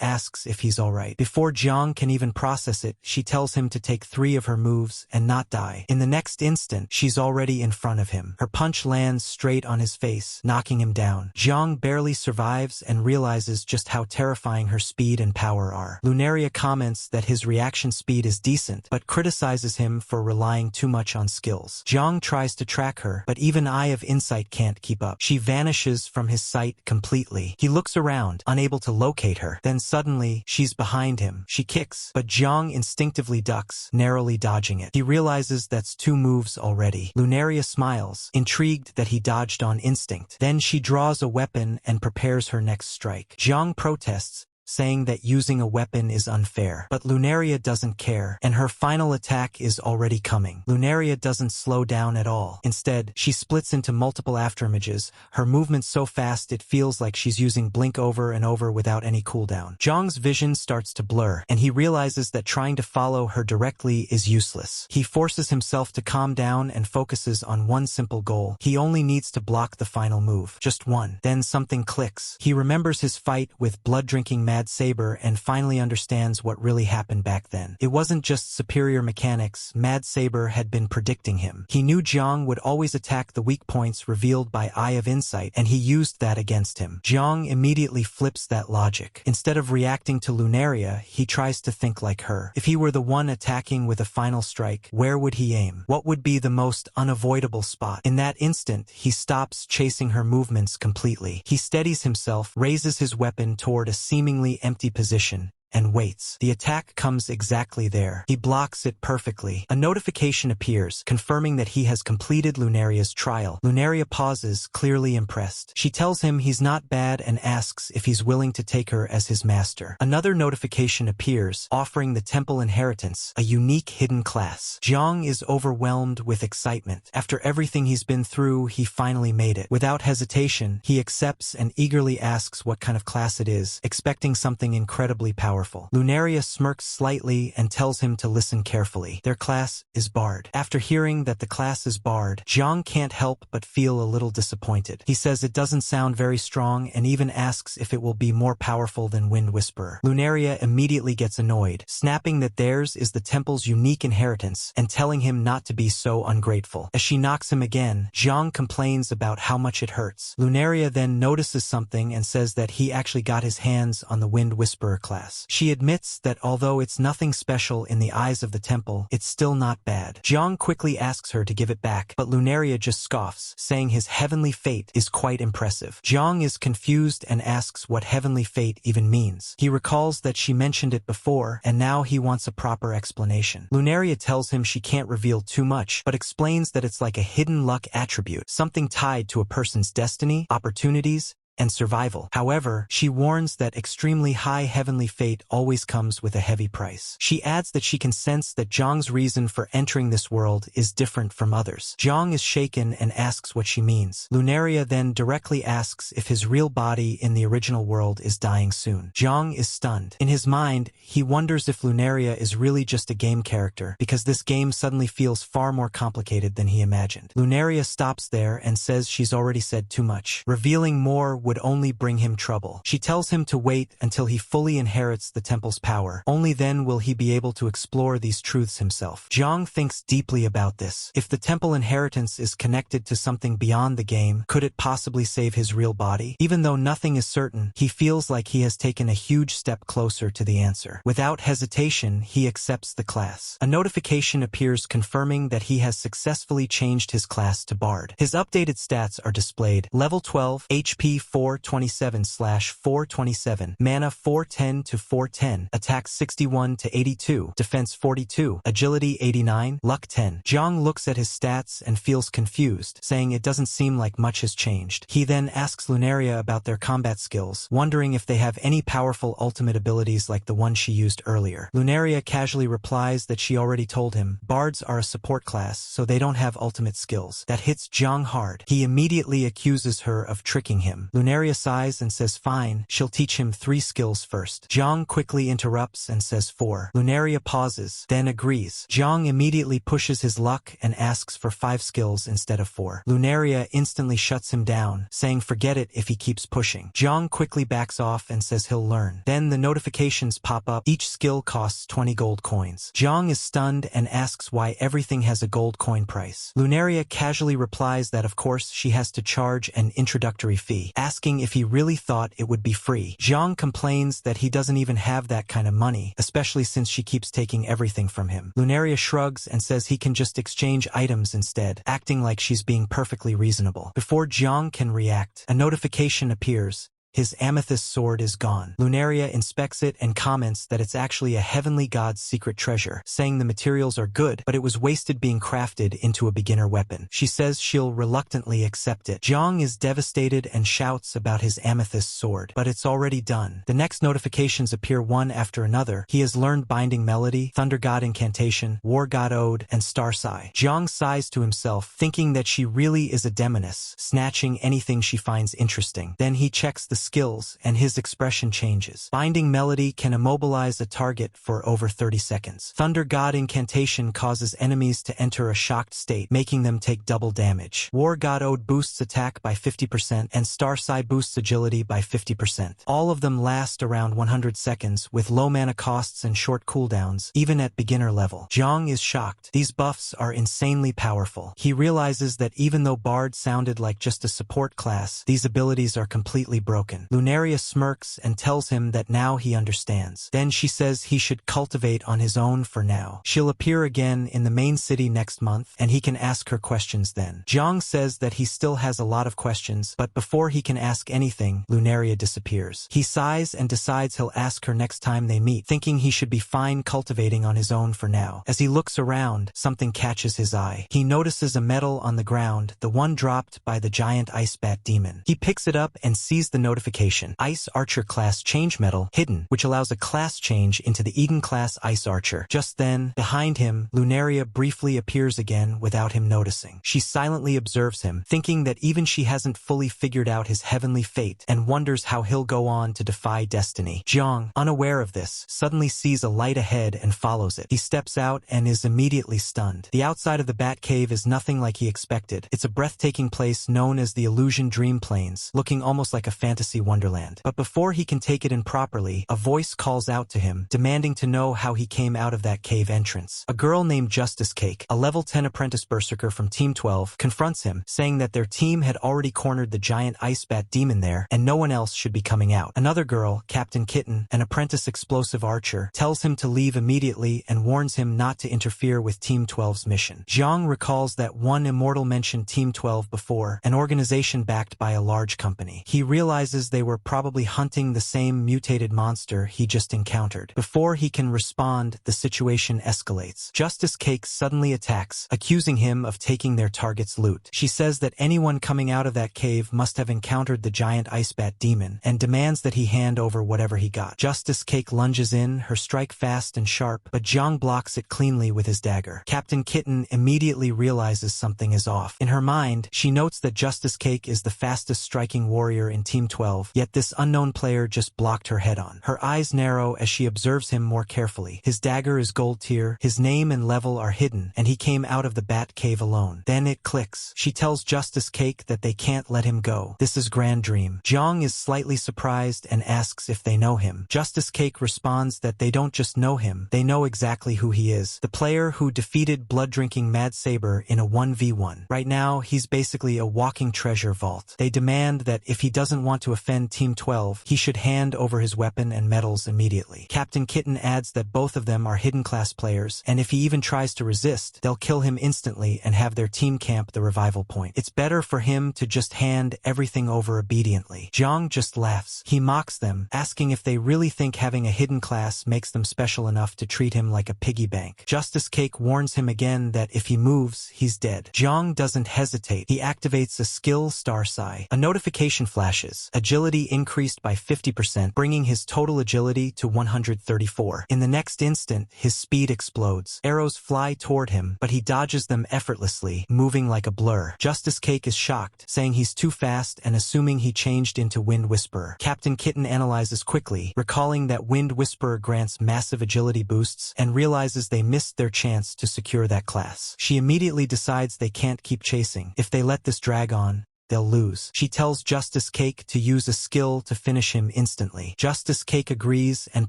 asks if he's alright. Before Jang can even process it, she tells him to take 3 of her moves and not die. In the next instant, she's already in front of him. Her punch lands straight on his face, knocking him down. Jang barely survives and realizes just how terrifying her speed and power are. Lunaria comments that his reaction speed is decent, but criticizes him for relying too much on skills. Jang tries to track her, but even Eye of Insight can't keep up. She vanishes from his sight completely. He looks around, unable to locate her. Then suddenly, she's behind him. She kicks, but Jang instinctively ducks, narrowly dodging it. He realizes that's 2 moves already. Lunaria smiles, intrigued that he dodged on instinct. Then she draws a weapon and prepares her next strike. Jang protests, saying that using a weapon is unfair. But Lunaria doesn't care, and her final attack is already coming. Lunaria doesn't slow down at all. Instead, she splits into multiple afterimages, her movement so fast it feels like she's using blink over and over without any cooldown. Jang's vision starts to blur, and he realizes that trying to follow her directly is useless. He forces himself to calm down and focuses on one simple goal. He only needs to block the final move. Just one. Then something clicks. He remembers his fight with blood-drinking Mad Saber and finally understands what really happened back then. It wasn't just superior mechanics. Mad Saber had been predicting him. He knew Jang would always attack the weak points revealed by Eye of Insight, and he used that against him. Jang immediately flips that logic. Instead of reacting to Lunaria, he tries to think like her. If he were the one attacking with a final strike, where would he aim? What would be the most unavoidable spot? In that instant, he stops chasing her movements completely. He steadies himself, raises his weapon toward a seemingly empty position, and waits. The attack comes exactly there. He blocks it perfectly. A notification appears, confirming that he has completed Lunaria's trial. Lunaria pauses, clearly impressed. She tells him he's not bad and asks if he's willing to take her as his master. Another notification appears, offering the Temple Inheritance, a unique hidden class. Jang is overwhelmed with excitement. After everything he's been through, he finally made it. Without hesitation, he accepts and eagerly asks what kind of class it is, expecting something incredibly powerful. Lunaria smirks slightly and tells him to listen carefully. Their class is Bard. After hearing that the class is Bard, Jang can't help but feel a little disappointed. He says it doesn't sound very strong and even asks if it will be more powerful than Wind Whisperer. Lunaria immediately gets annoyed, snapping that theirs is the temple's unique inheritance and telling him not to be so ungrateful. As she knocks him again, Jang complains about how much it hurts. Lunaria then notices something and says that he actually got his hands on the Wind Whisperer class. She admits that although it's nothing special in the eyes of the temple, it's still not bad. Jang quickly asks her to give it back, but Lunaria just scoffs, saying his heavenly fate is quite impressive. Jang is confused and asks what heavenly fate even means. He recalls that she mentioned it before, and now he wants a proper explanation. Lunaria tells him she can't reveal too much, but explains that it's like a hidden luck attribute, something tied to a person's destiny, opportunities, and survival. However, she warns that extremely high heavenly fate always comes with a heavy price. She adds that she can sense that Jang's reason for entering this world is different from others. Jang is shaken and asks what she means. Lunaria then directly asks if his real body in the original world is dying soon. Jang is stunned. In his mind, he wonders if Lunaria is really just a game character, because this game suddenly feels far more complicated than he imagined. Lunaria stops there and says she's already said too much. Revealing more would only bring him trouble. She tells him to wait until he fully inherits the temple's power. Only then will he be able to explore these truths himself. Jang thinks deeply about this. If the temple inheritance is connected to something beyond the game, could it possibly save his real body? Even though nothing is certain, he feels like he has taken a huge step closer to the answer. Without hesitation, he accepts the class. A notification appears confirming that he has successfully changed his class to Bard. His updated stats are displayed. Level 12, HP 427/427, Mana 410 to 410, Attack 61 to 82, Defense 42, Agility 89, Luck 10. Jang looks at his stats and feels confused, saying it doesn't seem like much has changed. He then asks Lunaria about their combat skills, wondering if they have any powerful ultimate abilities like the one she used earlier. Lunaria casually replies that she already told him. Bards are a support class, so they don't have ultimate skills. That hits Jang hard. He immediately accuses her of tricking him. Lunaria sighs and says fine, she'll teach him 3 skills first. Jang quickly interrupts and says 4. Lunaria pauses, then agrees. Jang immediately pushes his luck and asks for 5 skills instead of 4. Lunaria instantly shuts him down, saying forget it if he keeps pushing. Jang quickly backs off and says he'll learn. Then the notifications pop up. Each skill costs 20 gold coins. Jang is stunned and asks why everything has a gold coin price. Lunaria casually replies that of course she has to charge an introductory fee, asking if he really thought it would be free. Jang complains that he doesn't even have that kind of money, especially since she keeps taking everything from him. Lunaria shrugs and says he can just exchange items instead, acting like she's being perfectly reasonable. Before Jang can react, a notification appears. His amethyst sword is gone. Lunaria inspects it and comments that it's actually a heavenly god's secret treasure, saying the materials are good, but it was wasted being crafted into a beginner weapon. She says she'll reluctantly accept it. Jang is devastated and shouts about his amethyst sword, but it's already done. The next notifications appear one after another. He has learned Binding Melody, Thunder God Incantation, War God Ode, and Star Sigh. Jang sighs to himself, thinking that she really is a demoness, snatching anything she finds interesting. Then he checks the skills, and his expression changes. Binding Melody can immobilize a target for over 30 seconds. Thunder God Incantation causes enemies to enter a shocked state, making them take double damage. War God Ode boosts attack by 50%, and Star Sigh boosts agility by 50%. All of them last around 100 seconds, with low mana costs and short cooldowns, even at beginner level. Jang is shocked. These buffs are insanely powerful. He realizes that even though Bard sounded like just a support class, these abilities are completely broken. broken. Lunaria smirks and tells him that now he understands. Then she says he should cultivate on his own for now. She'll appear again in the main city next month, and he can ask her questions then. Jang says that he still has a lot of questions, but before he can ask anything, Lunaria disappears. He sighs and decides he'll ask her next time they meet, thinking he should be fine cultivating on his own for now. As he looks around, something catches his eye. He notices a medal on the ground, the one dropped by the giant ice bat demon. He picks it up and sees the notification. Ice Archer class change medal hidden, which allows a class change into the Eden class Ice Archer. Just then, behind him, Lunaria briefly appears again without him noticing. She silently observes him, thinking that even she hasn't fully figured out his heavenly fate, and wonders how he'll go on to defy destiny. Jang, unaware of this, suddenly sees a light ahead and follows it. He steps out and is immediately stunned. The outside of the Batcave is nothing like he expected. It's a breathtaking place known as the Illusion Dream Plains, looking almost like a fantasy wonderland. But before he can take it in properly, a voice calls out to him, demanding to know how he came out of that cave entrance. A girl named Justice Cake, a level 10 apprentice berserker from Team 12, confronts him, saying that their team had already cornered the giant ice bat demon there, and no one else should be coming out. Another girl, Captain Kitten, an apprentice explosive archer, tells him to leave immediately and warns him not to interfere with Team 12's mission. Jang recalls that one immortal mentioned Team 12 before, an organization backed by a large company. He realizes they were probably hunting the same mutated monster he just encountered. Before he can respond, the situation escalates. Justice Cake suddenly attacks, accusing him of taking their target's loot. She says that anyone coming out of that cave must have encountered the giant ice bat demon, and demands that he hand over whatever he got. Justice Cake lunges in, her strike fast and sharp, but Jang blocks it cleanly with his dagger. Captain Kitten immediately realizes something is off. In her mind, she notes that Justice Cake is the fastest striking warrior in Team 12, yet this unknown player just blocked her head on. Her eyes narrow as she observes him more carefully. His dagger is gold tier, his name and level are hidden, and he came out of the Bat Cave alone. Then it clicks. She tells Justice Cake that they can't let him go. This is Grand Dream. Jang is slightly surprised and asks if they know him. Justice Cake responds that they don't just know him, they know exactly who he is. The player who defeated blood-drinking Mad Saber in a 1v1. Right now, he's basically a walking treasure vault. They demand that if he doesn't want to offend Team 12, he should hand over his weapon and medals immediately. Captain Kitten adds that both of them are hidden class players, and if he even tries to resist, they'll kill him instantly and have their team camp the revival point. It's better for him to just hand everything over obediently. Jang just laughs. He mocks them, asking if they really think having a hidden class makes them special enough to treat him like a piggy bank. Justice Cake warns him again that if he moves, he's dead. Jang doesn't hesitate. He activates a skill star sigh. A notification flashes. Agility increased by 50%, bringing his total agility to 134. In the next instant, his speed explodes. Arrows fly toward him, but he dodges them effortlessly, moving like a blur. Justice Cake is shocked, saying he's too fast and assuming he changed into Wind Whisperer. Captain Kitten analyzes quickly, recalling that Wind Whisperer grants massive agility boosts, and realizes they missed their chance to secure that class. She immediately decides they can't keep chasing. If they let this drag on, they'll lose. She tells Justice Cake to use a skill to finish him instantly. Justice Cake agrees and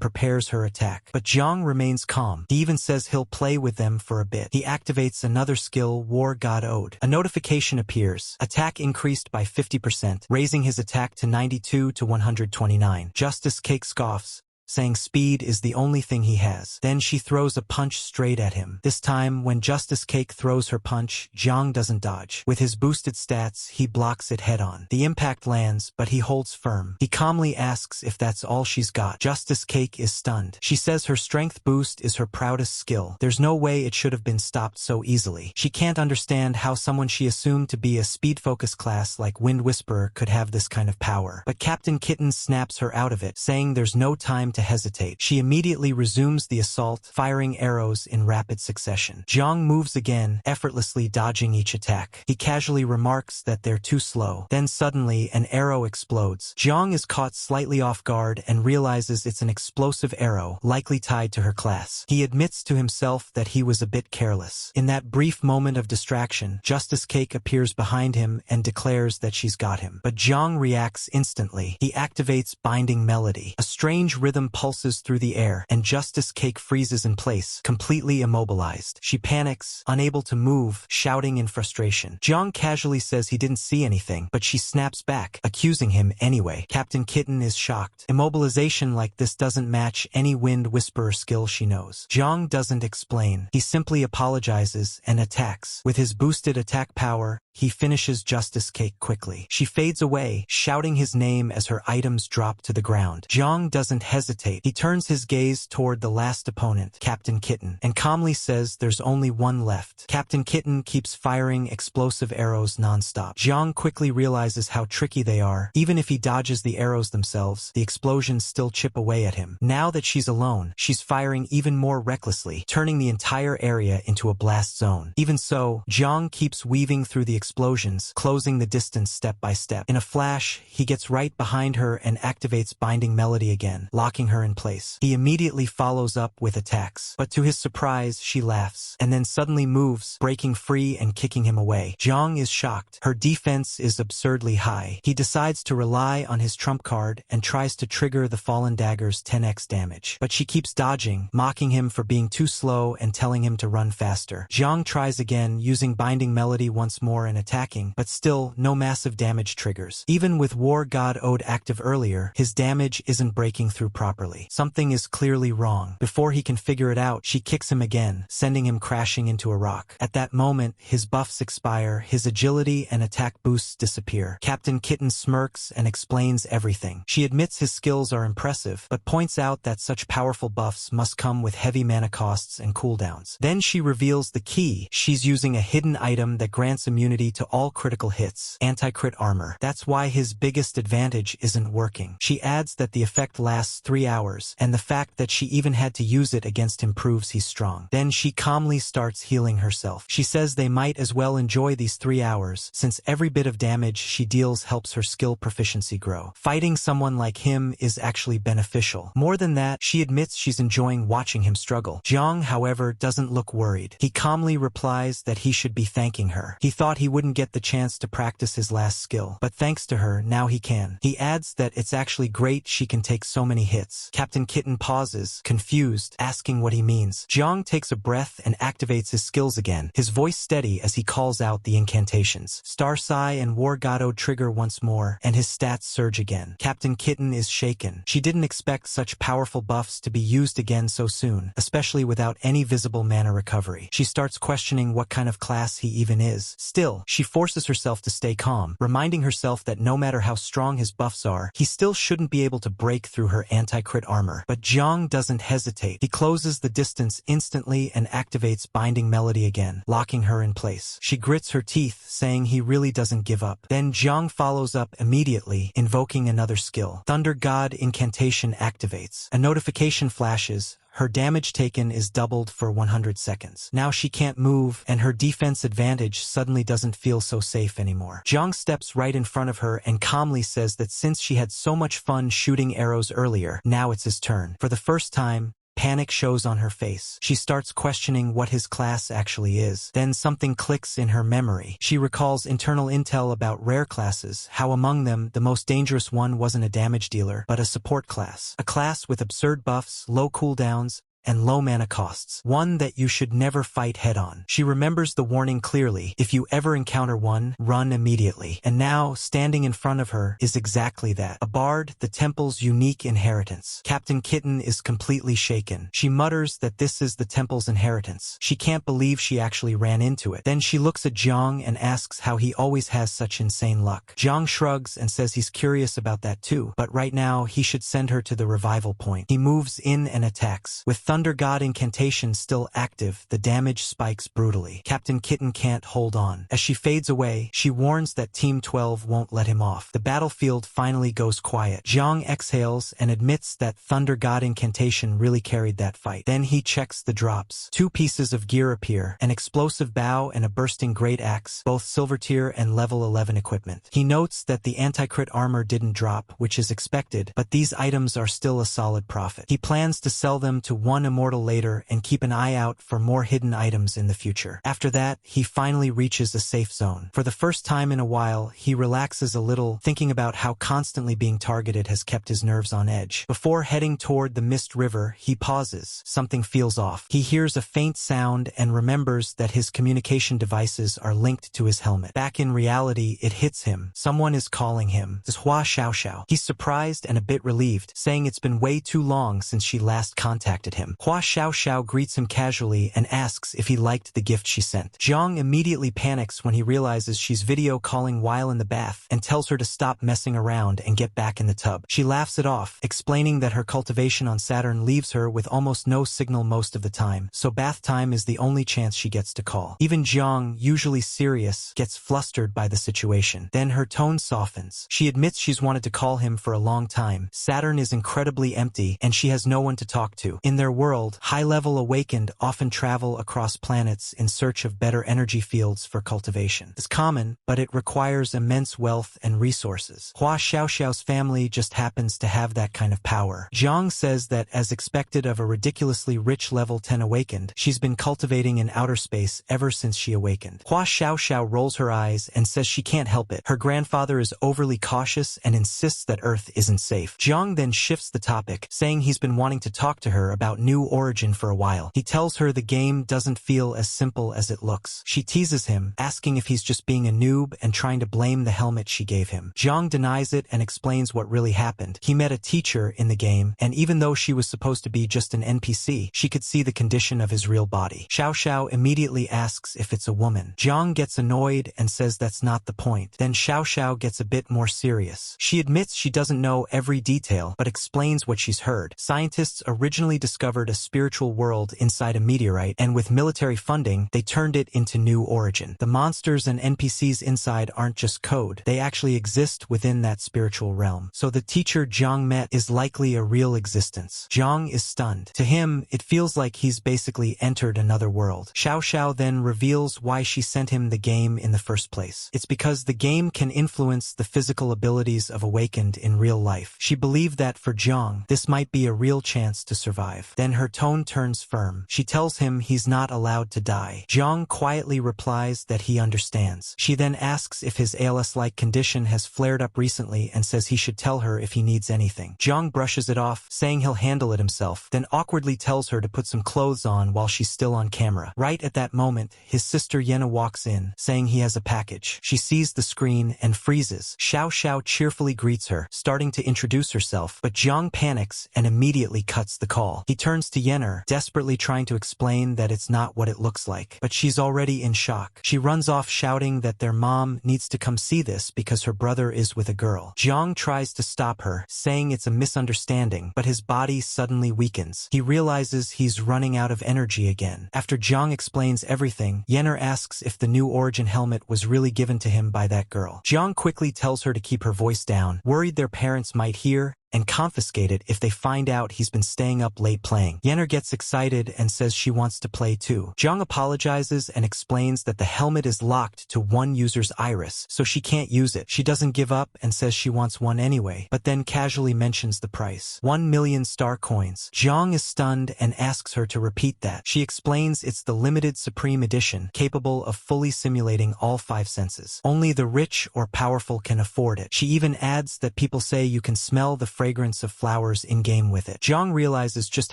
prepares her attack. But Jang remains calm. He even says he'll play with them for a bit. He activates another skill, War God Ode. A notification appears. Attack increased by 50%, raising his attack to 92 to 129. Justice Cake scoffs, saying speed is the only thing he has. Then she throws a punch straight at him. This time, when Justice Cake throws her punch, Jang doesn't dodge. With his boosted stats, he blocks it head-on. The impact lands, but he holds firm. He calmly asks if that's all she's got. Justice Cake is stunned. She says her strength boost is her proudest skill. There's no way it should have been stopped so easily. She can't understand how someone she assumed to be a speed-focused class like Wind Whisperer could have this kind of power. But Captain Kitten snaps her out of it, saying there's no time to hesitate. She immediately resumes the assault, firing arrows in rapid succession. Jang moves again, effortlessly dodging each attack. He casually remarks that they're too slow. Then suddenly, an arrow explodes. Jang is caught slightly off guard and realizes it's an explosive arrow, likely tied to her class. He admits to himself that he was a bit careless. In that brief moment of distraction, Justice Cake appears behind him and declares that she's got him. But Jang reacts instantly. He activates Binding Melody. A strange rhythm pulses through the air, and Justice Cake freezes in place, completely immobilized. She panics, unable to move, shouting in frustration. Jang casually says he didn't see anything, but she snaps back, accusing him anyway. Captain Kitten is shocked. Immobilization like this doesn't match any Wind Whisperer skill she knows. Jang doesn't explain. He simply apologizes and attacks. With his boosted attack power, he finishes Justice Cake quickly. She fades away, shouting his name as her items drop to the ground. Jang doesn't hesitate. He turns his gaze toward the last opponent, Captain Kitten, and calmly says there's only one left. Captain Kitten keeps firing explosive arrows non-stop. Jang quickly realizes how tricky they are. Even if he dodges the arrows themselves, the explosions still chip away at him. Now that she's alone, she's firing even more recklessly, turning the entire area into a blast zone. Even so, Jang keeps weaving through the explosions, closing the distance step by step. In a flash, he gets right behind her and activates Binding Melody again, locking her in place. He immediately follows up with attacks, but to his surprise, she laughs, and then suddenly moves, breaking free and kicking him away. Jang is shocked. Her defense is absurdly high. He decides to rely on his trump card and tries to trigger the Fallen Dagger's 10x damage, but she keeps dodging, mocking him for being too slow and telling him to run faster. Jang tries again, using Binding Melody once more and attacking, but still no massive damage triggers. Even with War God Ode active earlier, his damage isn't breaking through properly. Something is clearly wrong. Before he can figure it out, she kicks him again, sending him crashing into a rock. At that moment, his buffs expire, his agility and attack boosts disappear. Captain Kitten smirks and explains everything. She admits his skills are impressive, but points out that such powerful buffs must come with heavy mana costs and cooldowns. Then she reveals the key. She's using a hidden item that grants immunity to all critical hits, anti-crit armor. That's why his biggest advantage isn't working. She adds that the effect lasts 3 hours, and the fact that she even had to use it against him proves he's strong. Then she calmly starts healing herself. She says they might as well enjoy these 3 hours, since every bit of damage she deals helps her skill proficiency grow. Fighting someone like him is actually beneficial. More than that, she admits she's enjoying watching him struggle. Jang, however, doesn't look worried. He calmly replies that he should be thanking her. He thought he wouldn't get the chance to practice his last skill, but thanks to her, now he can. He adds that it's actually great she can take so many hits. Captain Kitten pauses, confused, asking what he means. Jang takes a breath and activates his skills again, his voice steady as he calls out the incantations. Star Sigh and War Goddo trigger once more, and his stats surge again. Captain Kitten is shaken. She didn't expect such powerful buffs to be used again so soon, especially without any visible mana recovery. She starts questioning what kind of class he even is. Still, she forces herself to stay calm, reminding herself that no matter how strong his buffs are, he still shouldn't be able to break through her anti-crit armor. But Jang doesn't hesitate. He closes the distance instantly and activates Binding Melody again, locking her in place. She grits her teeth, saying he really doesn't give up. Then Jang follows up immediately, invoking another skill. Thunder God Incantation activates. A notification flashes. Her damage taken is doubled for 100 seconds. Now she can't move, and her defense advantage suddenly doesn't feel so safe anymore. Jang steps right in front of her and calmly says that since she had so much fun shooting arrows earlier, now it's his turn. For the first time, panic shows on her face. She starts questioning what his class actually is. Then something clicks in her memory. She recalls internal intel about rare classes, how among them, the most dangerous one wasn't a damage dealer, but a support class. A class with absurd buffs, low cooldowns, and low mana costs. One that you should never fight head-on. She remembers the warning clearly. If you ever encounter one, run immediately. And now, standing in front of her, is exactly that. A bard, the temple's unique inheritance. Captain Kitten is completely shaken. She mutters that this is the temple's inheritance. She can't believe she actually ran into it. Then she looks at Jang and asks how he always has such insane luck. Jang shrugs and says he's curious about that too, but right now he should send her to the revival point. He moves in and attacks. With Thunder God Incantation still active, the damage spikes brutally. Captain Kitten can't hold on. As she fades away, she warns that Team 12 won't let him off. The battlefield finally goes quiet. Jang exhales and admits that Thunder God Incantation really carried that fight. Then he checks the drops. 2 pieces of gear appear, an explosive bow and a bursting great axe, both silver tier and level 11 equipment. He notes that the anti-crit armor didn't drop, which is expected, but these items are still a solid profit. He plans to sell them to one one immortal later and keep an eye out for more hidden items in the future. After that, he finally reaches a safe zone. For the first time in a while, he relaxes a little, thinking about how constantly being targeted has kept his nerves on edge. Before heading toward the Mist River, he pauses. Something feels off. He hears a faint sound and remembers that his communication devices are linked to his helmet. Back in reality, it hits him. Someone is calling him. It's Hua Xiaoxiao. He's surprised and a bit relieved, saying it's been way too long since she last contacted him. Hua Xiaoxiao greets him casually and asks if he liked the gift she sent. Jang immediately panics when he realizes she's video calling while in the bath and tells her to stop messing around and get back in the tub. She laughs it off, explaining that her cultivation on Saturn leaves her with almost no signal most of the time, so bath time is the only chance she gets to call. Even Jang, usually serious, gets flustered by the situation. Then her tone softens. She admits she's wanted to call him for a long time. Saturn is incredibly empty, and she has no one to talk to. In their world, high-level awakened often travel across planets in search of better energy fields for cultivation. It's common, but it requires immense wealth and resources. Hua Xiaoxiao's family just happens to have that kind of power. Jang says that, as expected of a ridiculously rich level 10 awakened, she's been cultivating in outer space ever since she awakened. Hua Xiaoxiao rolls her eyes and says she can't help it. Her grandfather is overly cautious and insists that Earth isn't safe. Jang then shifts the topic, saying he's been wanting to talk to her about New Origin for a while. He tells her the game doesn't feel as simple as it looks. She teases him, asking if he's just being a noob and trying to blame the helmet she gave him. Jang denies it and explains what really happened. He met a teacher in the game, and even though she was supposed to be just an NPC, she could see the condition of his real body. Xiaoxiao immediately asks if it's a woman. Jang gets annoyed and says that's not the point. Then Xiaoxiao gets a bit more serious. She admits she doesn't know every detail, but explains what she's heard. Scientists originally discovered a spiritual world inside a meteorite, and with military funding, they turned it into New Origin. The monsters and NPCs inside aren't just code. They actually exist within that spiritual realm. So the teacher Jang met is likely a real existence. Jang is stunned. To him, it feels like he's basically entered another world. Xiaoxiao then reveals why she sent him the game in the first place. It's because the game can influence the physical abilities of awakened in real life. She believed that for Jang, this might be a real chance to survive. Then her tone turns firm. She tells him he's not allowed to die. Jang quietly replies that he understands. She then asks if his ALS-like condition has flared up recently and says he should tell her if he needs anything. Jang brushes it off, saying he'll handle it himself, then awkwardly tells her to put some clothes on while she's still on camera. Right at that moment, his sister Yena walks in, saying he has a package. She sees the screen and freezes. Xiaoxiao cheerfully greets her, starting to introduce herself, but Jang panics and immediately cuts the call. He turns to Yener, desperately trying to explain that it's not what it looks like, but she's already in shock. She runs off shouting that their mom needs to come see this because her brother is with a girl. Jang tries to stop her, saying it's a misunderstanding, but his body suddenly weakens. He realizes he's running out of energy again. After Jang explains everything, Yener asks if the New Origin helmet was really given to him by that girl. Jang quickly tells her to keep her voice down, worried their parents might hear and confiscate it if they find out he's been staying up late playing. Yener gets excited and says she wants to play too. Jang apologizes and explains that the helmet is locked to one user's iris, so she can't use it. She doesn't give up and says she wants one anyway, but then casually mentions the price. 1 million star coins. Jang is stunned and asks her to repeat that. She explains it's the limited Supreme Edition, capable of fully simulating all 5 senses. Only the rich or powerful can afford it. She even adds that people say you can smell the fragrance of flowers in-game with it. Jang realizes just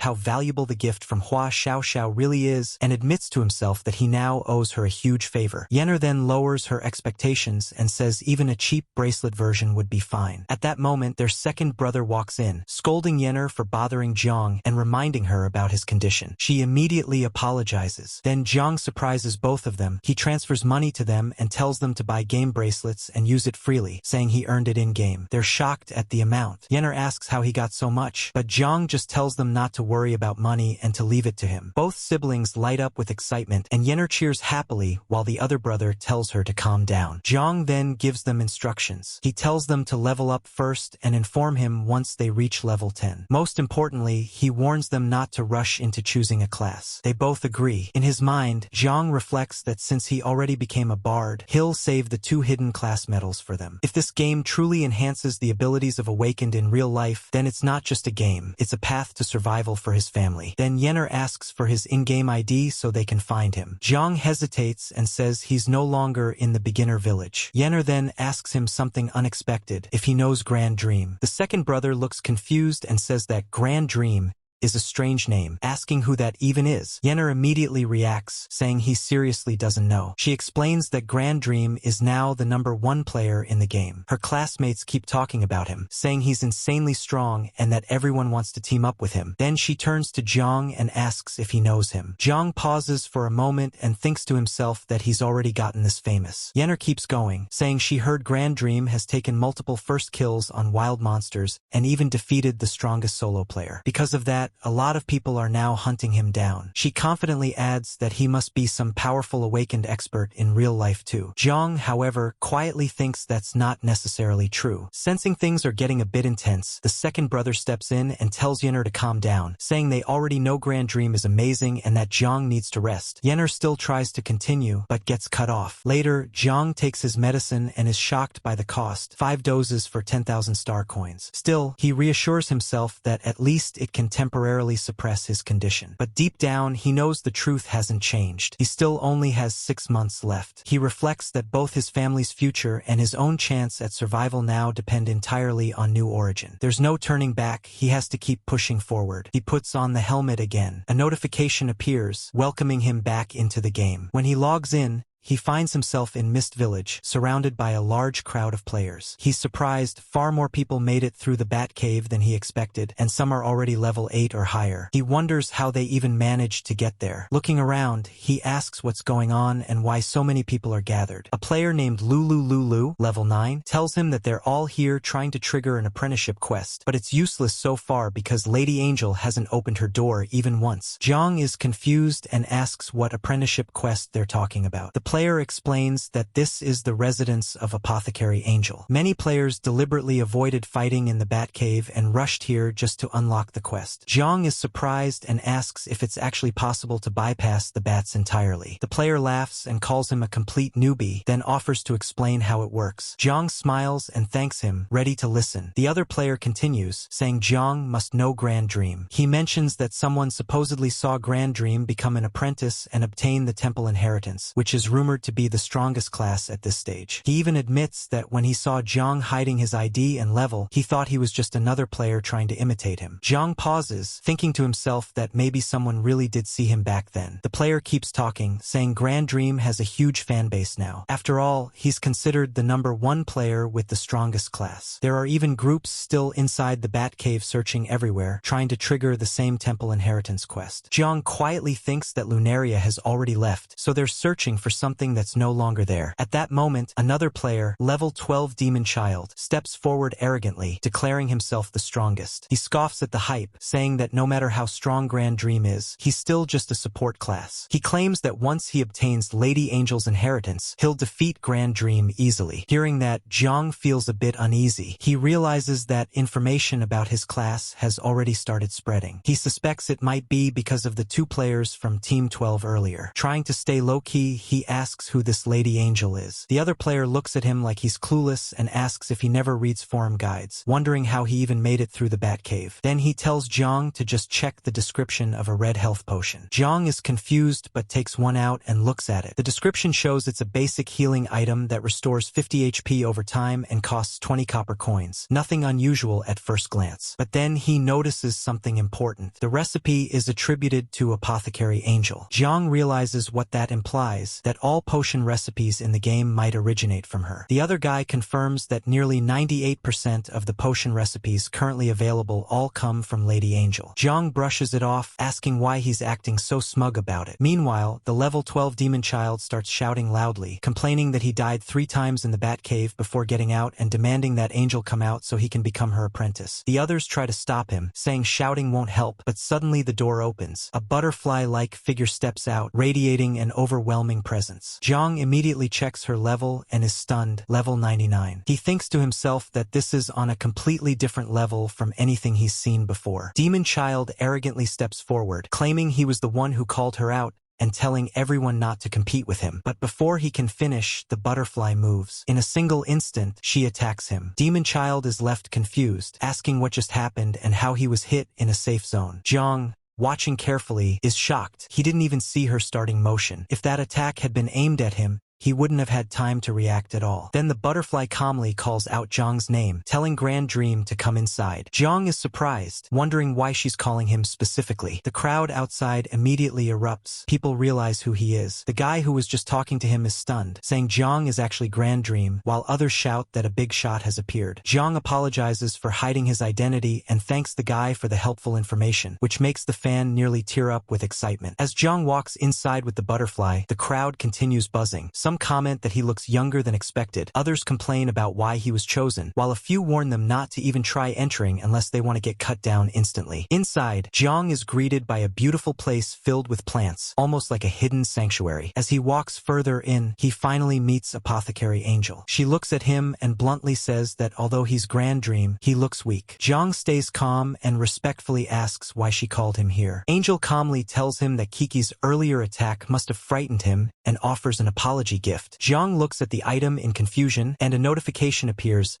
how valuable the gift from Hua Xiaoxiao really is and admits to himself that he now owes her a huge favor. Yener then lowers her expectations and says even a cheap bracelet version would be fine. At that moment, their second brother walks in, scolding Yener for bothering Jang and reminding her about his condition. She immediately apologizes. Then Jang surprises both of them. He transfers money to them and tells them to buy game bracelets and use it freely, saying he earned it in-game. They're shocked at the amount. Yener asks how he got so much, but Jang just tells them not to worry about money and to leave it to him. Both siblings light up with excitement, and Yener cheers happily while the other brother tells her to calm down. Jang then gives them instructions. He tells them to level up first and inform him once they reach level 10. Most importantly, he warns them not to rush into choosing a class. They both agree. In his mind, Jang reflects that since he already became a bard, he'll save the 2 hidden class medals for them. If this game truly enhances the abilities of Awakened in real real life, then it's not just a game, it's a path to survival for his family. Then Yenner asks for his in-game ID so they can find him. Jang hesitates and says he's no longer in the beginner village. Yenner then asks him something unexpected, if he knows Grand Dream. The second brother looks confused and says that Grand Dream is a strange name, asking who that even is. Yenner immediately reacts, saying he seriously doesn't know. She explains that Grand Dream is now the #1 player in the game. Her classmates keep talking about him, saying he's insanely strong and that everyone wants to team up with him. Then she turns to Jang and asks if he knows him. Jang pauses for a moment and thinks to himself that he's already gotten this famous. Yenner keeps going, saying she heard Grand Dream has taken multiple first kills on wild monsters and even defeated the strongest solo player. Because of that, a lot of people are now hunting him down. She confidently adds that he must be some powerful awakened expert in real life too. Jang, however, quietly thinks that's not necessarily true. Sensing things are getting a bit intense, the second brother steps in and tells Yenner to calm down, saying they already know Grand Dream is amazing and that Jang needs to rest. Yenner still tries to continue, but gets cut off. Later, Jang takes his medicine and is shocked by the cost, 5 doses for 10,000 star coins. Still, he reassures himself that at least it can temporarily suppress his condition. But deep down, he knows the truth hasn't changed. He still only has 6 months left. He reflects that both his family's future and his own chance at survival now depend entirely on New Origin. There's no turning back. He has to keep pushing forward. He puts on the helmet again. A notification appears, welcoming him back into the game. When he logs in, he finds himself in Mist Village, surrounded by a large crowd of players. He's surprised far more people made it through the Batcave than he expected, and some are already level 8 or higher. He wonders how they even managed to get there. Looking around, he asks what's going on and why so many people are gathered. A player named Lulu, level 9, tells him that they're all here trying to trigger an apprenticeship quest, but it's useless so far because Lady Angel hasn't opened her door even once. Jang is confused and asks what apprenticeship quest they're talking about. The player explains that this is the residence of Apothecary Angel. Many players deliberately avoided fighting in the Batcave and rushed here just to unlock the quest. Jang is surprised and asks if it's actually possible to bypass the bats entirely. The player laughs and calls him a complete newbie, then offers to explain how it works. Jang smiles and thanks him, ready to listen. The other player continues, saying Jang must know Grand Dream. He mentions that someone supposedly saw Grand Dream become an apprentice and obtain the temple inheritance, which is rumored to be the strongest class at this stage. He even admits that when he saw Jang hiding his ID and level, he thought he was just another player trying to imitate him. Jang pauses, thinking to himself that maybe someone really did see him back then. The player keeps talking, saying Grand Dream has a huge fan base now. After all, he's considered the #1 player with the strongest class. There are even groups still inside the Batcave searching everywhere, trying to trigger the same temple inheritance quest. Jang quietly thinks that Lunaria has already left, so they're searching for something that's no longer there. At that moment, another player, level 12 Demon Child, steps forward arrogantly, declaring himself the strongest. He scoffs at the hype, saying that no matter how strong Grand Dream is, he's still just a support class. He claims that once he obtains Lady Angel's inheritance, he'll defeat Grand Dream easily. Hearing that, Jang feels a bit uneasy. He realizes that information about his class has already started spreading. He suspects it might be because of the 2 players from Team 12 earlier. Trying to stay low-key, he asks who this Lady Angel is. The other player looks at him like he's clueless and asks if he never reads forum guides, wondering how he even made it through the Batcave. Then he tells Jang to just check the description of a red health potion. Jang is confused but takes one out and looks at it. The description shows it's a basic healing item that restores 50 HP over time and costs 20 copper coins. Nothing unusual at first glance. But then he notices something important. The recipe is attributed to Apothecary Angel. Jang realizes what that implies, that all potion recipes in the game might originate from her. The other guy confirms that nearly 98% of the potion recipes currently available all come from Lady Angel. Jang brushes it off, asking why he's acting so smug about it. Meanwhile, the level 12 Demon Child starts shouting loudly, complaining that he died 3 times in the Batcave before getting out and demanding that Angel come out so he can become her apprentice. The others try to stop him, saying shouting won't help, but suddenly the door opens. A butterfly-like figure steps out, radiating an overwhelming presence. Jang immediately checks her level and is stunned, level 99. He thinks to himself that this is on a completely different level from anything he's seen before. Demon Child arrogantly steps forward, claiming he was the one who called her out, and telling everyone not to compete with him. But before he can finish, the butterfly moves. In a single instant, she attacks him. Demon Child is left confused, asking what just happened and how he was hit in a safe zone. Jang, watching carefully, is shocked. He didn't even see her starting motion. If that attack had been aimed at him, he wouldn't have had time to react at all. Then the butterfly calmly calls out Jang's name, telling Grand Dream to come inside. Jang is surprised, wondering why she's calling him specifically. The crowd outside immediately erupts. People realize who he is. The guy who was just talking to him is stunned, saying Jang is actually Grand Dream, while others shout that a big shot has appeared. Jang apologizes for hiding his identity and thanks the guy for the helpful information, which makes the fan nearly tear up with excitement. As Jang walks inside with the butterfly, the crowd continues buzzing. Some comment that he looks younger than expected. Others complain about why he was chosen, while a few warn them not to even try entering unless they want to get cut down instantly. Inside, Jang is greeted by a beautiful place filled with plants, almost like a hidden sanctuary. As he walks further in, he finally meets Apothecary Angel. She looks at him and bluntly says that although he's Grand Dream, he looks weak. Jang stays calm and respectfully asks why she called him here. Angel calmly tells him that Kiki's earlier attack must have frightened him and offers an apology gift. Jang looks at the item in confusion, and a notification appears, ***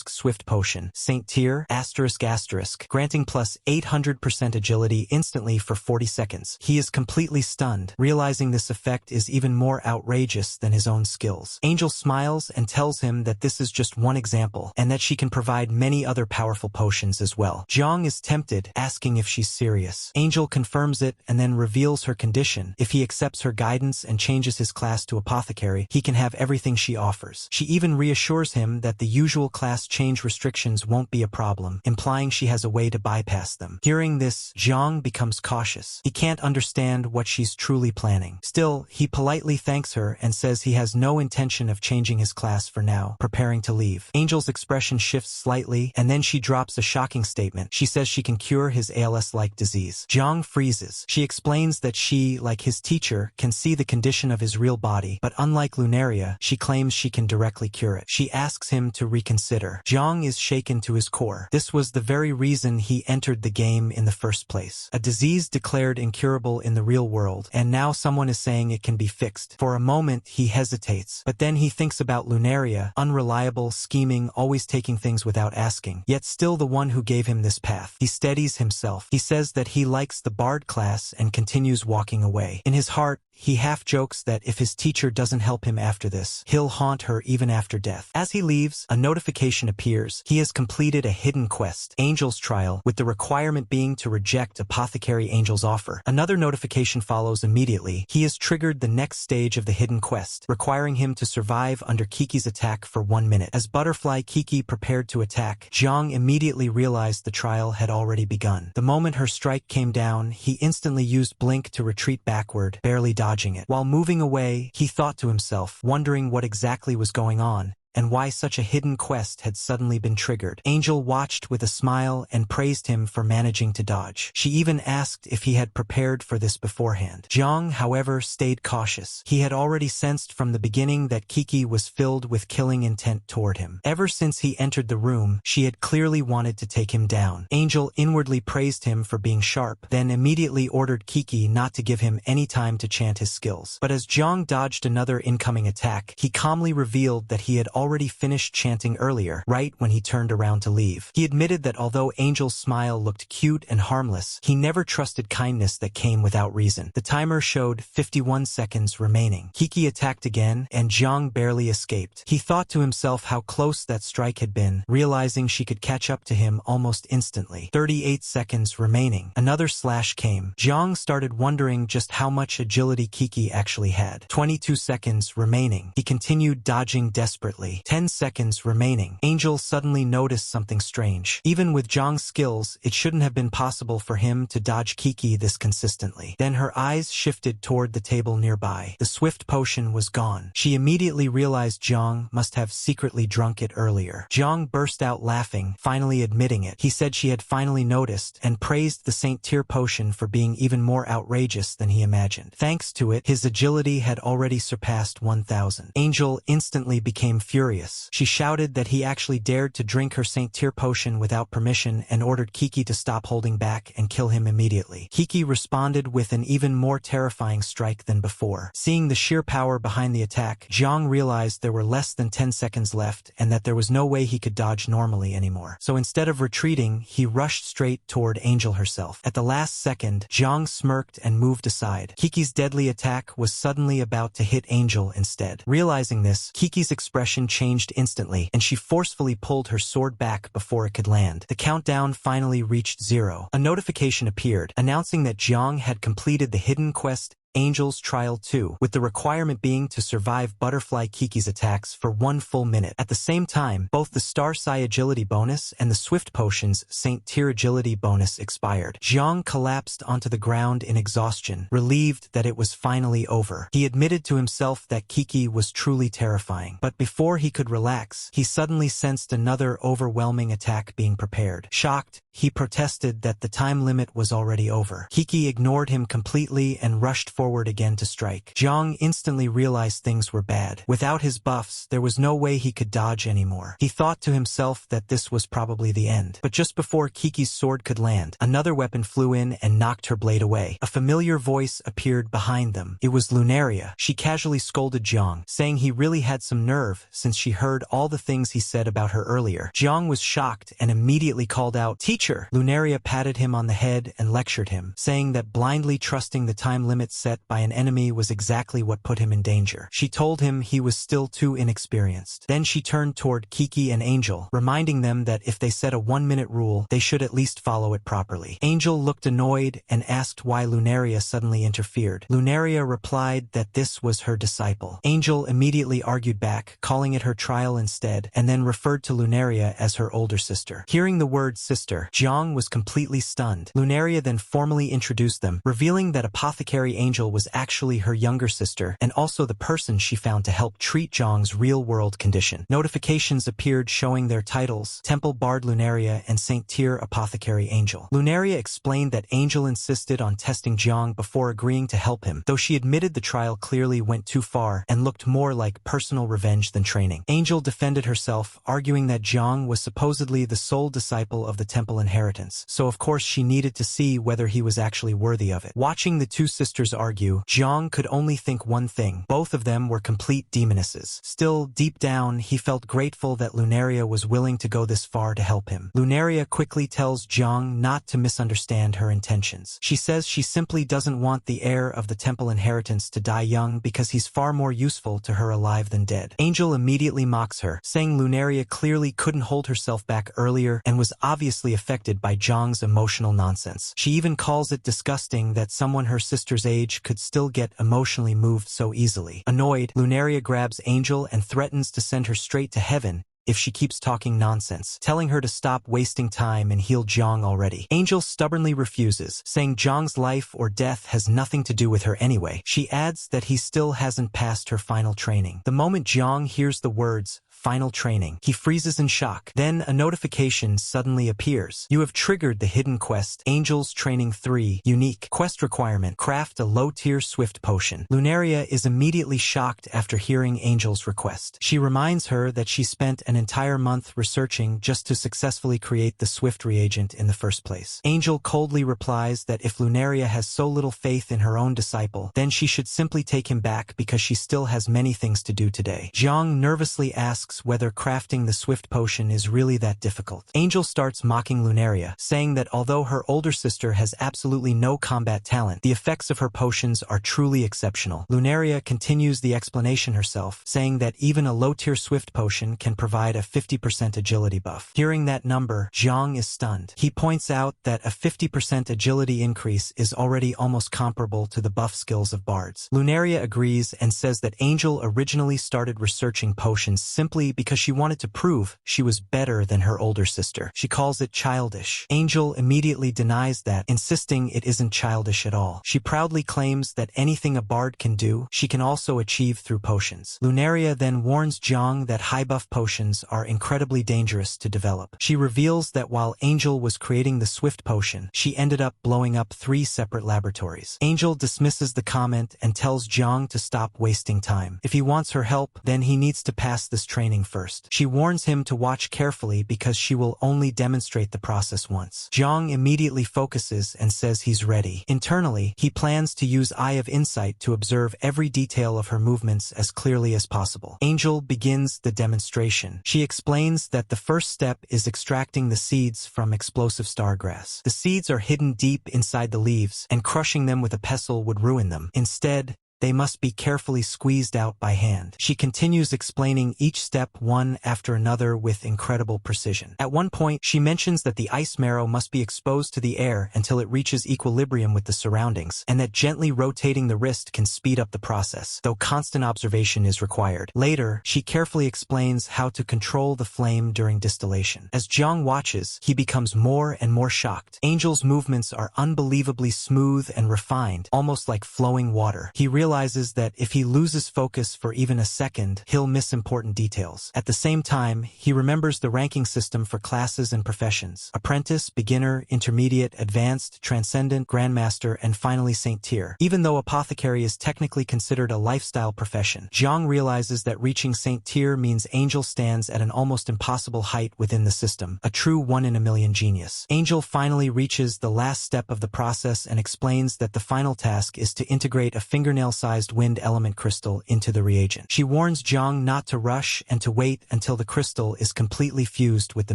Swift Potion, Saint Tier, ***, granting plus 800% agility instantly for 40 seconds. He is completely stunned, realizing this effect is even more outrageous than his own skills. Angel smiles and tells him that this is just one example, and that she can provide many other powerful potions as well. Jang is tempted, asking if she's serious. Angel confirms it and then reveals her condition. If he accepts her guidance and changes his class to Apothecary, he can have everything she offers. She even reassures him that the usual class change restrictions won't be a problem, implying she has a way to bypass them. Hearing this, Jang becomes cautious. He can't understand what she's truly planning. Still, he politely thanks her and says he has no intention of changing his class for now, preparing to leave. Angel's expression shifts slightly, and then she drops a shocking statement. She says she can cure his ALS-like disease. Jang freezes. She explains that she, like his teacher, can see the condition of his real body, but unlike Lunaria, she claims she can directly cure it. She asks him to reconsider. Jang is shaken to his core. This was the very reason he entered the game in the first place. A disease declared incurable in the real world, and now someone is saying it can be fixed. For a moment, he hesitates, but then he thinks about Lunaria, unreliable, scheming, always taking things without asking, yet still the one who gave him this path. He steadies himself. He says that he likes the Bard class and continues walking away. In his heart, he half jokes that if his teacher doesn't help him after this, he'll haunt her even after death. As he leaves, a notification appears. He has completed a hidden quest, Angel's Trial, with the requirement being to reject Apothecary Angel's offer. Another notification follows immediately. He has triggered the next stage of the hidden quest, requiring him to survive under Kiki's attack for 1 minute. As Butterfly Kiki prepared to attack, Jang immediately realized the trial had already begun. The moment her strike came down, he instantly used Blink to retreat backward, barely dodging it. While moving away, he thought to himself, wondering what exactly was going on, and why such a hidden quest had suddenly been triggered. Angel watched with a smile and praised him for managing to dodge. She even asked if he had prepared for this beforehand. Jang, however, stayed cautious. He had already sensed from the beginning that Kiki was filled with killing intent toward him. Ever since he entered the room, she had clearly wanted to take him down. Angel inwardly praised him for being sharp, then immediately ordered Kiki not to give him any time to chant his skills. But as Jang dodged another incoming attack, he calmly revealed that he had already finished chanting earlier, right when he turned around to leave. He admitted that although Angel's smile looked cute and harmless, he never trusted kindness that came without reason. The timer showed 51 seconds remaining. Kiki attacked again, and Jang barely escaped. He thought to himself how close that strike had been, realizing she could catch up to him almost instantly. 38 seconds remaining. Another slash came. Jang started wondering just how much agility Kiki actually had. 22 seconds remaining. He continued dodging desperately. 10 seconds remaining. Angel suddenly noticed something strange. Even with Jang's skills, it shouldn't have been possible for him to dodge Kiki this consistently. Then her eyes shifted toward the table nearby. The swift potion was gone. She immediately realized Jang must have secretly drunk it earlier. Jang burst out laughing, finally admitting it. He said she had finally noticed, and praised the Saint Tier potion for being even more outrageous than he imagined. Thanks to it, his agility had already surpassed 1,000. Angel instantly became furious furious. She shouted that he actually dared to drink her Saint Tier potion without permission and ordered Kiki to stop holding back and kill him immediately. Kiki responded with an even more terrifying strike than before. Seeing the sheer power behind the attack, Jang realized there were less than 10 seconds left and that there was no way he could dodge normally anymore. So instead of retreating, he rushed straight toward Angel herself. At the last second, Jang smirked and moved aside. Kiki's deadly attack was suddenly about to hit Angel instead. Realizing this, Kiki's expression changed instantly, and she forcefully pulled her sword back before it could land. The countdown finally reached 0. A notification appeared, announcing that Jang had completed the hidden quest Angel's Trial 2, with the requirement being to survive Butterfly Kiki's attacks for 1 full minute. At the same time, both the Star Psi Agility bonus and the Swift Potion's Saint Tier Agility bonus expired. Jang collapsed onto the ground in exhaustion, relieved that it was finally over. He admitted to himself that Kiki was truly terrifying, but before he could relax, he suddenly sensed another overwhelming attack being prepared. Shocked, he protested that the time limit was already over. Kiki ignored him completely and rushed forward again to strike. Jang instantly realized things were bad. Without his buffs, there was no way he could dodge anymore. He thought to himself that this was probably the end. But just before Kiki's sword could land, another weapon flew in and knocked her blade away. A familiar voice appeared behind them. It was Lunaria. She casually scolded Jang, saying he really had some nerve since she heard all the things he said about her earlier. Jang was shocked and immediately called out, "Teacher!" Lunaria patted him on the head and lectured him, saying that blindly trusting the time limit set by an enemy was exactly what put him in danger. She told him he was still too inexperienced. Then she turned toward Kiki and Angel, reminding them that if they set a 1-minute rule, they should at least follow it properly. Angel looked annoyed and asked why Lunaria suddenly interfered. Lunaria replied that this was her disciple. Angel immediately argued back, calling it her trial instead, and then referred to Lunaria as her older sister. Hearing the word sister, Jang was completely stunned. Lunaria then formally introduced them, revealing that Apothecary Angel was actually her younger sister and also the person she found to help treat Jang's real-world condition. Notifications appeared showing their titles, Temple Bard Lunaria and Saint Tier Apothecary Angel. Lunaria explained that Angel insisted on testing Jang before agreeing to help him, though she admitted the trial clearly went too far and looked more like personal revenge than training. Angel defended herself, arguing that Jang was supposedly the sole disciple of the Temple Inheritance, so of course she needed to see whether he was actually worthy of it. Watching the two sisters argue, Jang could only think one thing: both of them were complete demonesses. Still, deep down, he felt grateful that Lunaria was willing to go this far to help him. Lunaria quickly tells Jang not to misunderstand her intentions. She says she simply doesn't want the heir of the Temple Inheritance to die young because he's far more useful to her alive than dead. Angel immediately mocks her, saying Lunaria clearly couldn't hold herself back earlier and was obviously affected by Jang's emotional nonsense. She even calls it disgusting that someone her sister's age could still get emotionally moved so easily. Annoyed, Lunaria grabs Angel and threatens to send her straight to heaven if she keeps talking nonsense, telling her to stop wasting time and heal Jang already. Angel stubbornly refuses, saying Jang's life or death has nothing to do with her anyway. She adds that he still hasn't passed her final training. The moment Jang hears the words final training, he freezes in shock. Then a notification suddenly appears. You have triggered the hidden quest, Angel's Training 3, unique. Quest requirement, craft a low-tier Swift Potion. Lunaria is immediately shocked after hearing Angel's request. She reminds her that she spent an entire month researching just to successfully create the Swift reagent in the first place. Angel coldly replies that if Lunaria has so little faith in her own disciple, then she should simply take him back because she still has many things to do today. Jang nervously asks whether crafting the Swift Potion is really that difficult. Angel starts mocking Lunaria, saying that although her older sister has absolutely no combat talent, the effects of her potions are truly exceptional. Lunaria continues the explanation herself, saying that even a low-tier Swift Potion can provide a 50% agility buff. Hearing that number, Jang is stunned. He points out that a 50% agility increase is already almost comparable to the buff skills of bards. Lunaria agrees and says that Angel originally started researching potions simply because she wanted to prove she was better than her older sister. She calls it childish. Angel immediately denies that, insisting it isn't childish at all. She proudly claims that anything a bard can do, she can also achieve through potions. Lunaria then warns Jang that high buff potions are incredibly dangerous to develop. She reveals that while Angel was creating the Swift Potion, she ended up blowing up 3 separate laboratories. Angel dismisses the comment and tells Jang to stop wasting time. If he wants her help, then he needs to pass this training training first. She warns him to watch carefully because she will only demonstrate the process once. Jang immediately focuses and says he's ready. Internally, he plans to use Eye of Insight to observe every detail of her movements as clearly as possible. Angel begins the demonstration. She explains that the first step is extracting the seeds from explosive stargrass. The seeds are hidden deep inside the leaves, and crushing them with a pestle would ruin them. Instead, they must be carefully squeezed out by hand. She continues explaining each step one after another with incredible precision. At one point, she mentions that the ice marrow must be exposed to the air until it reaches equilibrium with the surroundings, and that gently rotating the wrist can speed up the process, though constant observation is required. Later, she carefully explains how to control the flame during distillation. As Jang watches, he becomes more and more shocked. Angel's movements are unbelievably smooth and refined, almost like flowing water. He realizes that if he loses focus for even a second, he'll miss important details. At the same time, he remembers the ranking system for classes and professions: apprentice, beginner, intermediate, advanced, transcendent, grandmaster, and finally Saint Tier. Even though apothecary is technically considered a lifestyle profession, Jang realizes that reaching Saint Tier means Angel stands at an almost impossible height within the system, a true one-in-a-million genius. Angel finally reaches the last step of the process and explains that the final task is to integrate a fingernail-sized wind element crystal into the reagent. She warns Jang not to rush and to wait until the crystal is completely fused with the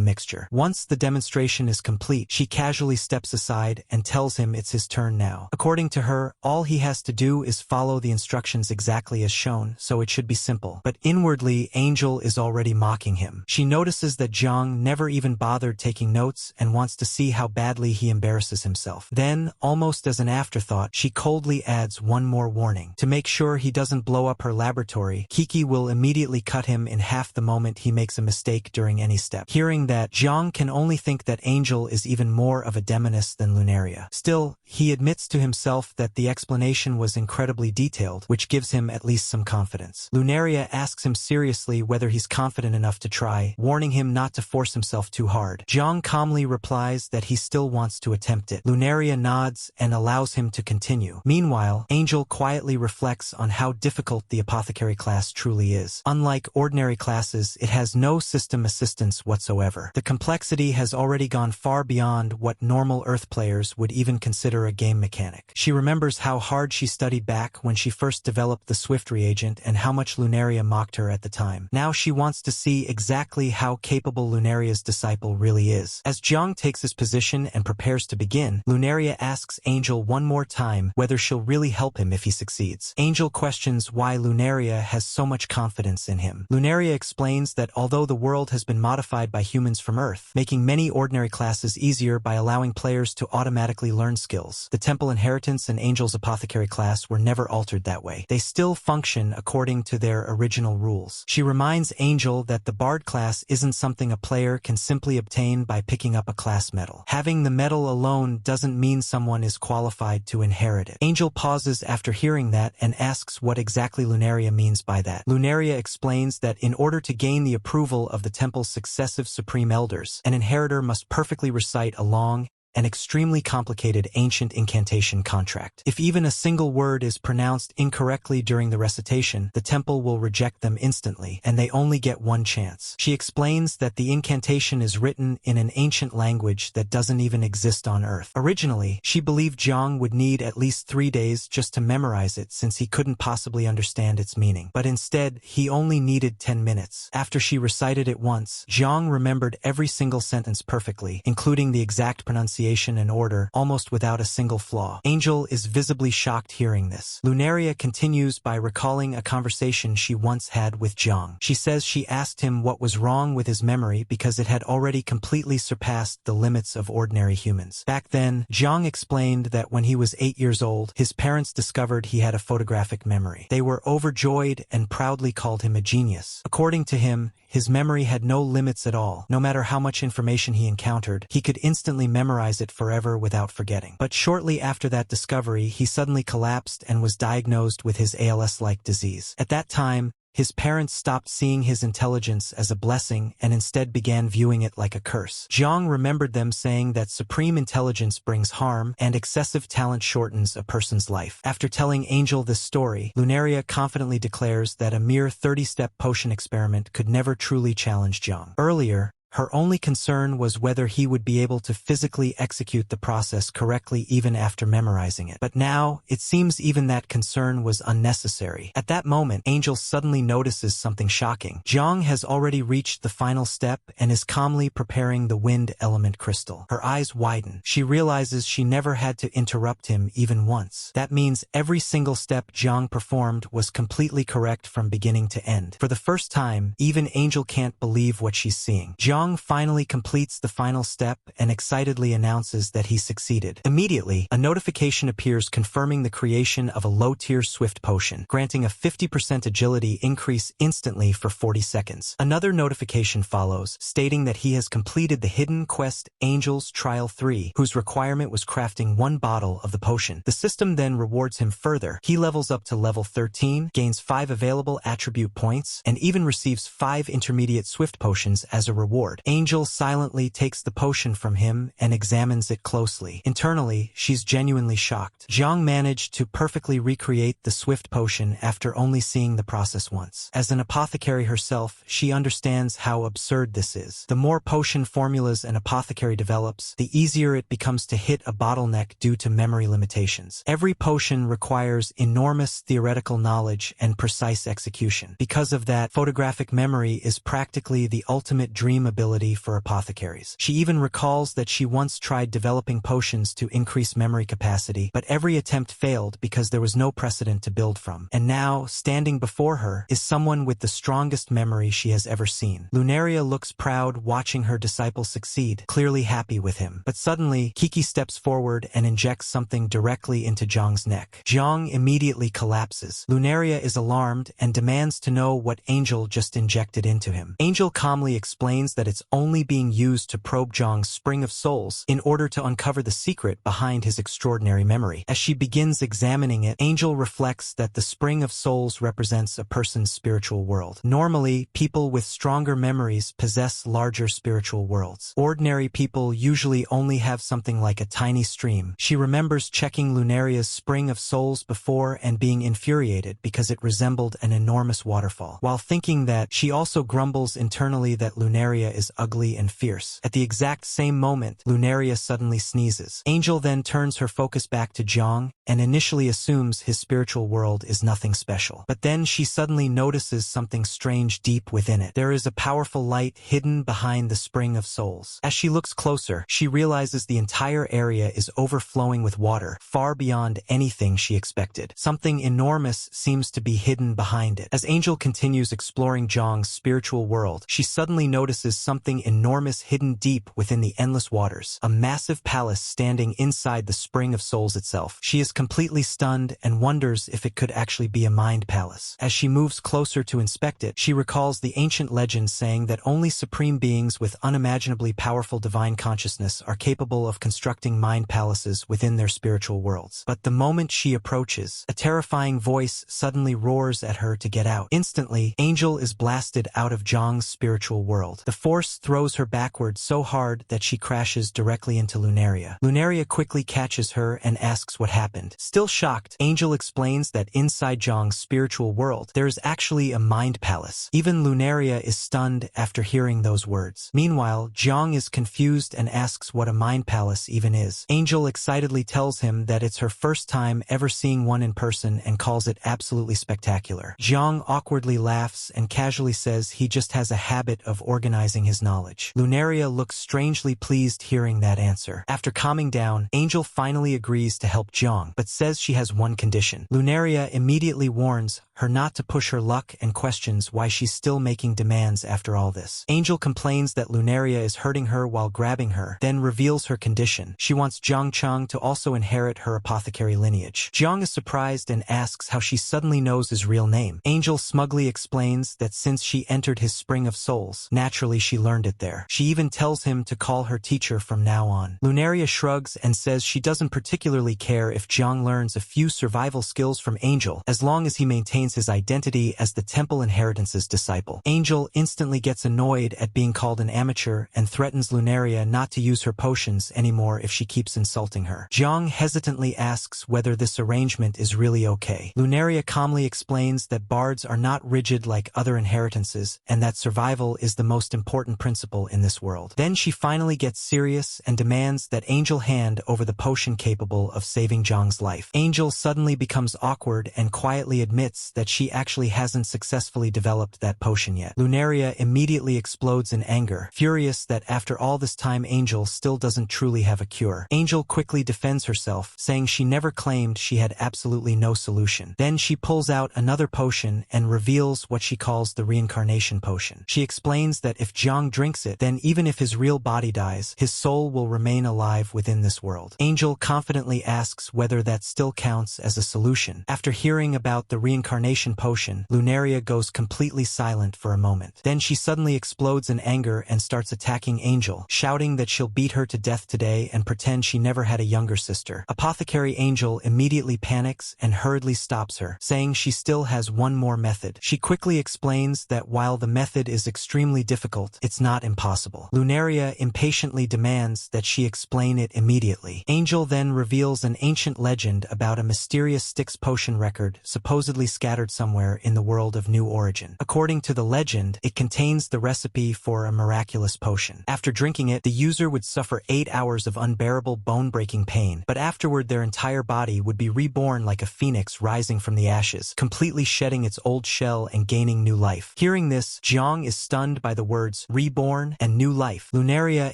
mixture. Once the demonstration is complete, she casually steps aside and tells him it's his turn now. According to her, all he has to do is follow the instructions exactly as shown, so it should be simple. But inwardly, Angel is already mocking him. She notices that Jang never even bothered taking notes and wants to see how badly he embarrasses himself. Then, almost as an afterthought, she coldly adds one more warning. To make sure he doesn't blow up her laboratory, Kiki will immediately cut him in half the moment he makes a mistake during any step. Hearing that, Jang can only think that Angel is even more of a demoness than Lunaria. Still, he admits to himself that the explanation was incredibly detailed, which gives him at least some confidence. Lunaria asks him seriously whether he's confident enough to try, warning him not to force himself too hard. Jang calmly replies that he still wants to attempt it. Lunaria nods and allows him to continue. Meanwhile, Angel quietly reflects on how difficult the apothecary class truly is. Unlike ordinary classes, it has no system assistance whatsoever. The complexity has already gone far beyond what normal Earth players would even consider a game mechanic. She remembers how hard she studied back when she first developed the Swift reagent and how much Lunaria mocked her at the time. Now she wants to see exactly how capable Lunaria's disciple really is. As Jang takes his position and prepares to begin, Lunaria asks Angel one more time whether she'll really help him if he succeeds. Angel questions why Lunaria has so much confidence in him. Lunaria explains that although the world has been modified by humans from Earth, making many ordinary classes easier by allowing players to automatically learn skills, the Temple Inheritance and Angel's Apothecary class were never altered that way. They still function according to their original rules. She reminds Angel that the Bard class isn't something a player can simply obtain by picking up a class medal. Having the medal alone doesn't mean someone is qualified to inherit it. Angel pauses after hearing that and asks what exactly Lunaria means by that. Lunaria explains that in order to gain the approval of the temple's successive supreme elders, an inheritor must perfectly recite a long an extremely complicated ancient incantation contract. If even a single word is pronounced incorrectly during the recitation, the temple will reject them instantly, and they only get one chance. She explains that the incantation is written in an ancient language that doesn't even exist on Earth. Originally, she believed Jang would need at least 3 days just to memorize it since he couldn't possibly understand its meaning. But instead, he only needed 10 minutes. After she recited it once, Jang remembered every single sentence perfectly, including the exact pronunciation and order, almost without a single flaw. Angel is visibly shocked hearing this. Lunaria continues by recalling a conversation she once had with Jang. She says she asked him what was wrong with his memory because it had already completely surpassed the limits of ordinary humans. Back then, Jang explained that when he was 8 years old, his parents discovered he had a photographic memory. They were overjoyed and proudly called him a genius. According to him, his memory had no limits at all. No matter how much information he encountered, he could instantly memorize it forever without forgetting. But shortly after that discovery, he suddenly collapsed and was diagnosed with his ALS-like disease. At that time, his parents stopped seeing his intelligence as a blessing and instead began viewing it like a curse. Jang remembered them saying that supreme intelligence brings harm and excessive talent shortens a person's life. After telling Angel this story, Lunaria confidently declares that a mere 30-step potion experiment could never truly challenge Jang. Earlier, her only concern was whether he would be able to physically execute the process correctly even after memorizing it. But now, it seems even that concern was unnecessary. At that moment, Angel suddenly notices something shocking. Jang has already reached the final step and is calmly preparing the wind element crystal. Her eyes widen. She realizes she never had to interrupt him even once. That means every single step Jang performed was completely correct from beginning to end. For the first time, even Angel can't believe what she's seeing. Jang finally completes the final step and excitedly announces that he succeeded. Immediately, a notification appears confirming the creation of a low-tier swift potion, granting a 50% agility increase instantly for 40 seconds. Another notification follows, stating that he has completed the hidden quest Angel's Trial 3, whose requirement was crafting 1 bottle of the potion. The system then rewards him further. He levels up to level 13, gains 5 available attribute points, and even receives 5 intermediate swift potions as a reward. Angel silently takes the potion from him and examines it closely. Internally, she's genuinely shocked. Jang managed to perfectly recreate the swift potion after only seeing the process once. As an apothecary herself, she understands how absurd this is. The more potion formulas an apothecary develops, the easier it becomes to hit a bottleneck due to memory limitations. Every potion requires enormous theoretical knowledge and precise execution. Because of that, photographic memory is practically the ultimate dream ability for apothecaries. She even recalls that she once tried developing potions to increase memory capacity, but every attempt failed because there was no precedent to build from. And now, standing before her, is someone with the strongest memory she has ever seen. Lunaria looks proud watching her disciple succeed, clearly happy with him. But suddenly, Kiki steps forward and injects something directly into Jang's neck. Jang immediately collapses. Lunaria is alarmed and demands to know what Angel just injected into him. Angel calmly explains that it's only being used to probe Jang's Spring of Souls in order to uncover the secret behind his extraordinary memory. As she begins examining it, Angel reflects that the Spring of Souls represents a person's spiritual world. Normally, people with stronger memories possess larger spiritual worlds. Ordinary people usually only have something like a tiny stream. She remembers checking Lunaria's Spring of Souls before and being infuriated because it resembled an enormous waterfall. While thinking that, she also grumbles internally that Lunaria is ugly and fierce. At the exact same moment, Lunaria suddenly sneezes. Angel then turns her focus back to Jang and initially assumes his spiritual world is nothing special. But then she suddenly notices something strange deep within it. There is a powerful light hidden behind the Spring of Souls. As she looks closer, she realizes the entire area is overflowing with water, far beyond anything she expected. Something enormous seems to be hidden behind it. As Angel continues exploring Jang's spiritual world, she suddenly notices something enormous hidden deep within the endless waters, a massive palace standing inside the Spring of Souls itself. She is completely stunned and wonders if it could actually be a mind palace. As she moves closer to inspect it, she recalls the ancient legends saying that only supreme beings with unimaginably powerful divine consciousness are capable of constructing mind palaces within their spiritual worlds. But the moment she approaches, a terrifying voice suddenly roars at her to get out. Instantly, Angel is blasted out of Jang's spiritual world. The force throws her backward so hard that she crashes directly into Lunaria. Lunaria quickly catches her and asks what happened. Still shocked, Angel explains that inside Jang's spiritual world, there is actually a mind palace. Even Lunaria is stunned after hearing those words. Meanwhile, Jang is confused and asks what a mind palace even is. Angel excitedly tells him that it's her first time ever seeing one in person and calls it absolutely spectacular. Jang awkwardly laughs and casually says he just has a habit of organizing his knowledge. Lunaria looks strangely pleased hearing that answer. After calming down, Angel finally agrees to help Jang, but says she has one condition. Lunaria immediately warns her not to push her luck and questions why she's still making demands after all this. Angel complains that Lunaria is hurting her while grabbing her, then reveals her condition. She wants Jang Chang to also inherit her apothecary lineage. Jang is surprised and asks how she suddenly knows his real name. Angel smugly explains that since she entered his Spring of Souls, naturally she learned it there. She even tells him to call her teacher from now on. Lunaria shrugs and says she doesn't particularly care if Jang learns a few survival skills from Angel, as long as he maintains maintains his identity as the Temple Inheritance's disciple. Angel instantly gets annoyed at being called an amateur and threatens Lunaria not to use her potions anymore if she keeps insulting her. Jang hesitantly asks whether this arrangement is really okay. Lunaria calmly explains that bards are not rigid like other inheritances and that survival is the most important principle in this world. Then she finally gets serious and demands that Angel hand over the potion capable of saving Jang's life. Angel suddenly becomes awkward and quietly admits that she actually hasn't successfully developed that potion yet. Lunaria immediately explodes in anger, furious that after all this time Angel still doesn't truly have a cure. Angel quickly defends herself, saying she never claimed she had absolutely no solution. Then she pulls out another potion and reveals what she calls the reincarnation potion. She explains that if Jang drinks it, then even if his real body dies, his soul will remain alive within this world. Angel confidently asks whether that still counts as a solution. After hearing about the reincarnation potion, Lunaria goes completely silent for a moment. Then she suddenly explodes in anger and starts attacking Angel, shouting that she'll beat her to death today and pretend she never had a younger sister. Apothecary Angel immediately panics and hurriedly stops her, saying she still has one more method. She quickly explains that while the method is extremely difficult, it's not impossible. Lunaria impatiently demands that she explain it immediately. Angel then reveals an ancient legend about a mysterious Styx potion record supposedly scattered somewhere in the world of New Origin. According to the legend, it contains the recipe for a miraculous potion. After drinking it, the user would suffer 8 hours of unbearable bone-breaking pain, but afterward their entire body would be reborn like a phoenix rising from the ashes, completely shedding its old shell and gaining new life. Hearing this, Jang is stunned by the words reborn and new life. Lunaria